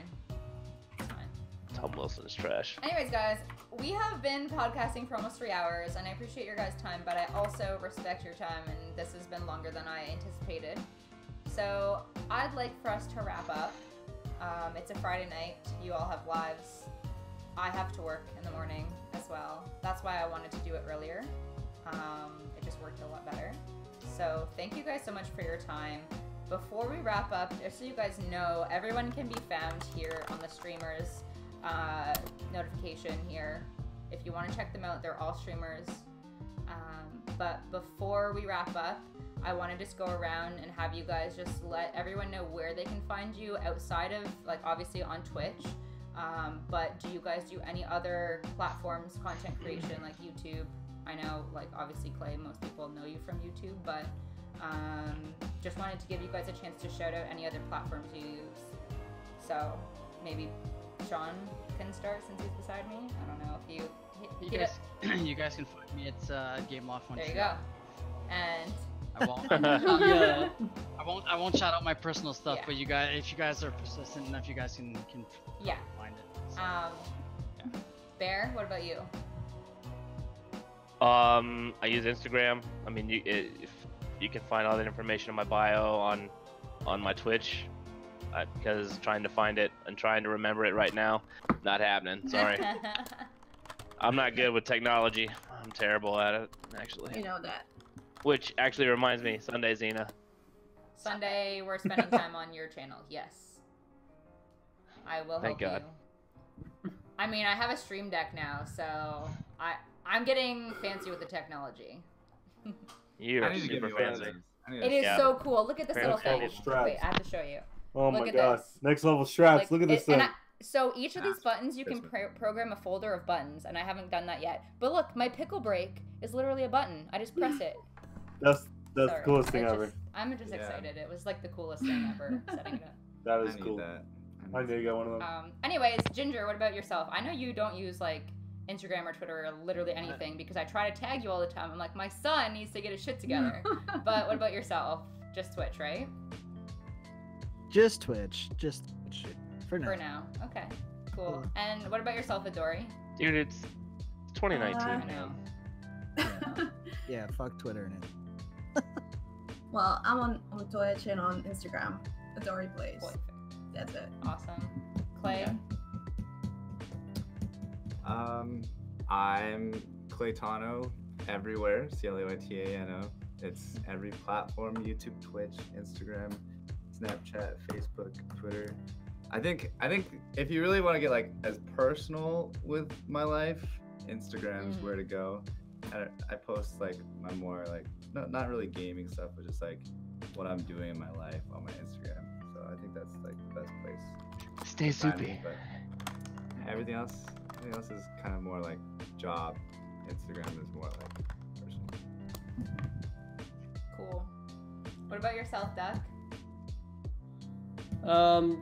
It's fine. Tom Wilson is trash. Anyways, guys, we have been podcasting for almost 3 hours, and I appreciate your guys' time, but I also respect your time, and this has been longer than I anticipated. So I'd like for us to wrap up. It's a Friday night. You all have lives. I have to work in the morning as well. That's why I wanted to do it earlier. It just worked a lot better. So thank you guys so much for your time. Before we wrap up, just so you guys know, everyone can be found here on the streamers notification here. If you want to check them out, they're all streamers. But before we wrap up, I want to just go around and have you guys just let everyone know where they can find you outside of, like, obviously on Twitch. But do you guys do any other platforms, content creation, like YouTube? I know, like, obviously, Clay, most people know you from YouTube, but just wanted to give you guys a chance to shout out any other platforms you use. So maybe Shaun can start since he's beside me. I don't know if you. You guys can find me at Gameloft. There you go. And I won't. Yeah. I won't shout out my personal stuff, Yeah. but you guys, if you guys are persistent enough, you guys can yeah. find it. So, Yeah. Bear, what about you? I use Instagram. I mean, if you can find all that information in my bio on my Twitch, because trying to find it and trying to remember it right now, not happening. Sorry. I'm not good with technology. I'm terrible at it, actually. You know that. Which actually reminds me, Sunday, Xena. Sunday, we're spending time on your channel. Yes. I will help Thank God. you. I mean, I have a stream deck now, so I'm getting fancy with the technology. You I are need to get super me one of fancy. those. I need It to- is Yeah. so cool. Look at this little Next thing. level straps. Wait, I have to show you. Oh Look my at god. this. Next level straps. Like, Look at this and thing. so each of these Ah, buttons, you can Christmas. program a folder of buttons, and I haven't done that yet. But look, my pickle break is literally a button. I just press it. That's the Sorry. coolest thing It's ever. just- I'm just Yeah. excited. It was like the coolest thing ever setting it up. That I is need cool. that. I need to get one of them. Anyways, Ginger, what about yourself? I know you don't use like Instagram or Twitter or literally anything because I try to tag you all the time. I'm like, my son needs to get his shit together. But what about yourself? Just Twitch, right? Just Twitch. Just Twitch. For now. For now. Okay. Cool. And what about yourself, Odorei? Dude, it's 2019, I man. know. Yeah, fuck Twitter and it. Well, I'm on Twitch and on Instagram. Odorei plays. That's it. Awesome. Clay? I'm Claytano everywhere. Claytano. It's every platform: YouTube, Twitch, Instagram, Snapchat, Facebook, Twitter. I think if you really want to get like as personal with my life, Instagram is where to go. I post like my more like not really gaming stuff, but just like what I'm doing in my life on my Instagram. So I think that's like the best place. Stay soupy. But everything else is kind of more like job. Instagram is more like personal. Cool. What about yourself, Duck?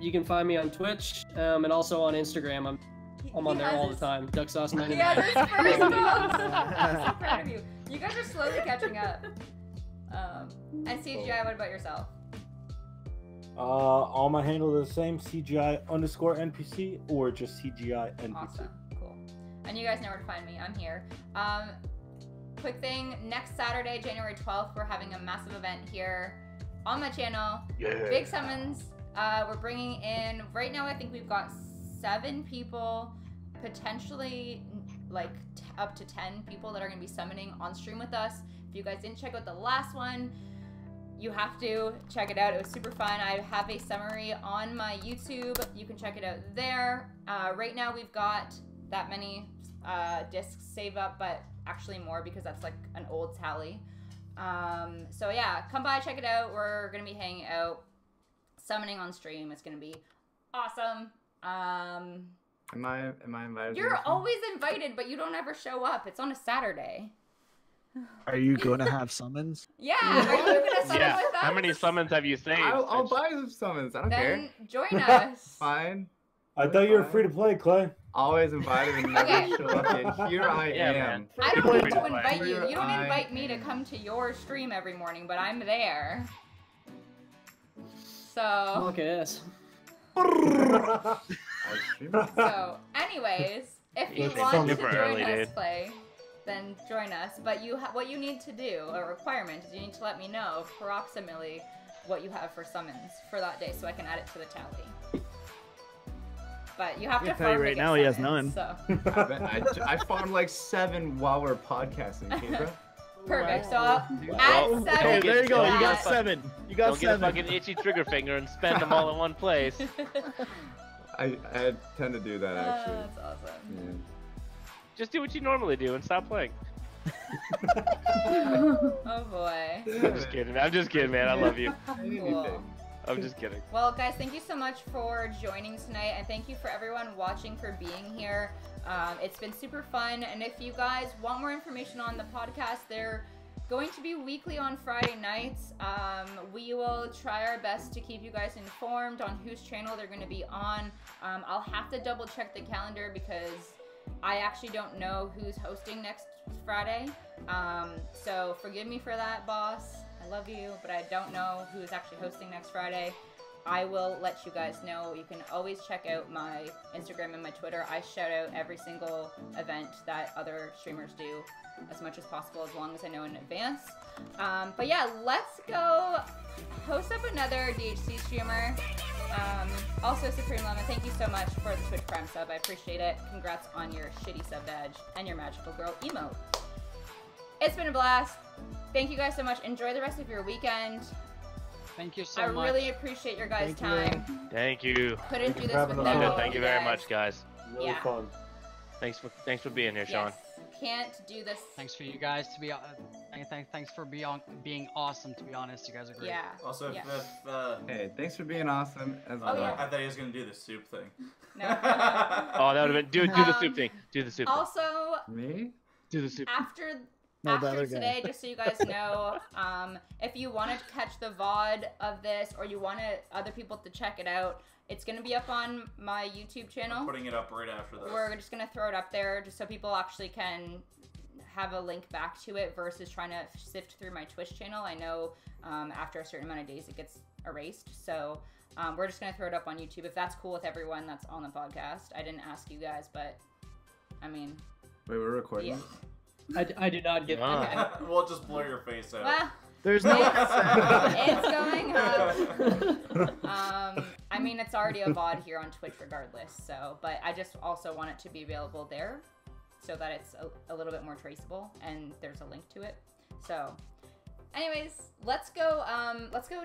You can find me on Twitch and also on Instagram. I'm on there all the time. Ducksaucez99. Yeah, that's first I'm so proud of you. You guys are slowly catching up. And CGI, what about yourself? All my handles are the same, CGI_NPC or just CGI NPC. Awesome, cool. And you guys know where to find me. I'm here. Quick thing, next Saturday, January 12th, we're having a massive event here on my channel. Yeah. Big summons. We're bringing in, right now I think we've got 7 people, potentially like up to 10 people that are going to be summoning on stream with us. If you guys didn't check out the last one, you have to check it out. It was super fun. I have a summary on my YouTube. You can check it out there. Right now we've got that many discs saved up, but actually more because that's like an old tally. So yeah, come by, check it out. We're going to be hanging out, summoning on stream. It's going to be awesome. Am I invited? You're always invited, but you don't ever show up. It's on a Saturday. Are you going to have summons? Yeah, are you going to summon with us? How many summons have you saved? I'll buy some summons. I don't care. Then join us. Fine. I thought you were free to play, Clay. Always invited and never show up. And here I am. Man. I don't need to invite you. You don't invite me to come to your stream every morning, but I'm there. So. Look at this. So, anyways, if you want to join us, Clay, then join us. But what you need to do, a requirement, is you need to let me know approximately what you have for summons for that day, so I can add it to the tally. But you have to farm right now, he has none. So. I farmed like 7 while we're podcasting, Kibra. Perfect. So I'll add 7. There you go. You got 7. You got Don't 7. Get a fucking itchy trigger finger and spend them all in one place. I tend to do that actually. That's awesome. Yeah. Just do what you normally do and stop playing. Oh boy. I'm just kidding, man. I love you. Cool. I'm just kidding. Well, guys, thank you so much for joining tonight, and thank you for everyone watching for being here. It's been super fun, and if you guys want more information on the podcast, they're going to be weekly on Friday nights. We will try our best to keep you guys informed on whose channel they're going to be on. I'll have to double check the calendar because I actually don't know who's hosting next Friday. So forgive me for that, boss. I love you, but I don't know who is actually hosting next Friday. I will let you guys know. You can always check out my Instagram and my Twitter. I shout out every single event that other streamers do as much as possible, as long as I know in advance. But yeah, let's go host up another DHC streamer. Also, Supreme Lemon, thank you so much for the Twitch Prime sub. I appreciate it. Congrats on your shitty sub badge and your magical girl emote. It's been a blast. Thank you guys so much. Enjoy the rest of your weekend. Thank you so much. I really appreciate your guys' time. Thank you. Couldn't do this without Thank you very much, guys. Really fun. Thanks for being here, Shaun. Can't do this. Thanks for you guys to be. Thanks for being awesome. To be honest, you guys are great. Yeah. Also, hey, thanks for being awesome. As well. I thought he was gonna do the soup thing. No. Oh, that would have been do the soup thing. Do the soup. Also, me? Do the soup. After today, just so you guys know, if you want to catch the VOD of this or you want other people to check it out, it's going to be up on my YouTube channel. I'm putting it up right after this. We're just going to throw it up there just so people actually can have a link back to it versus trying to sift through my Twitch channel. I know after a certain amount of days it gets erased, so we're just going to throw it up on YouTube. If that's cool with everyone that's on the podcast. I didn't ask you guys, but I mean... Wait, we're recording? Yeah. I did not get that. We'll just blur your face out. Well, there's no it's going up. I mean, it's already a VOD here on Twitch regardless, so, but I just also want it to be available there so that it's a little bit more traceable and there's a link to it. So, anyways, let's go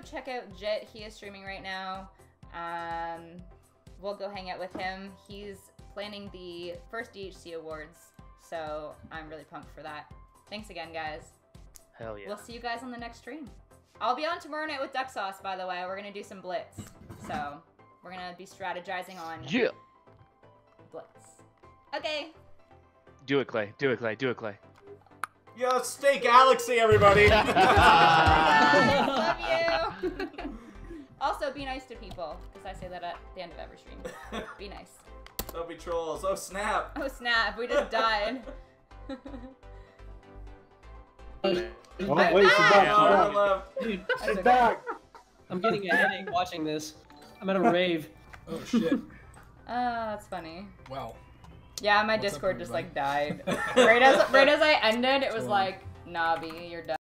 check out Jet. He is streaming right now. We'll go hang out with him. He's planning the first DHC Awards, so I'm really pumped for that. Thanks again, guys. Hell yeah. We'll see you guys on the next stream. I'll be on tomorrow night with Ducksaucez, by the way. We're gonna do some Blitz. So, we're gonna be strategizing on Blitz. Okay. Do it, Clay. Do it, Clay. Do it, Clay. Yo, stay Galaxy, everybody! Love you! Also, be nice to people, because I say that at the end of every stream. Be nice. Don't be trolls. Oh, snap. Oh, snap. We just died. Oh, wait, she's back. Dude, She's back. I'm getting a headache watching this. I'm at a rave. Oh shit. That's funny. Wow. Yeah, my What's up, Discord just everybody? like died. right as I ended, it was like, Nabi, you're done.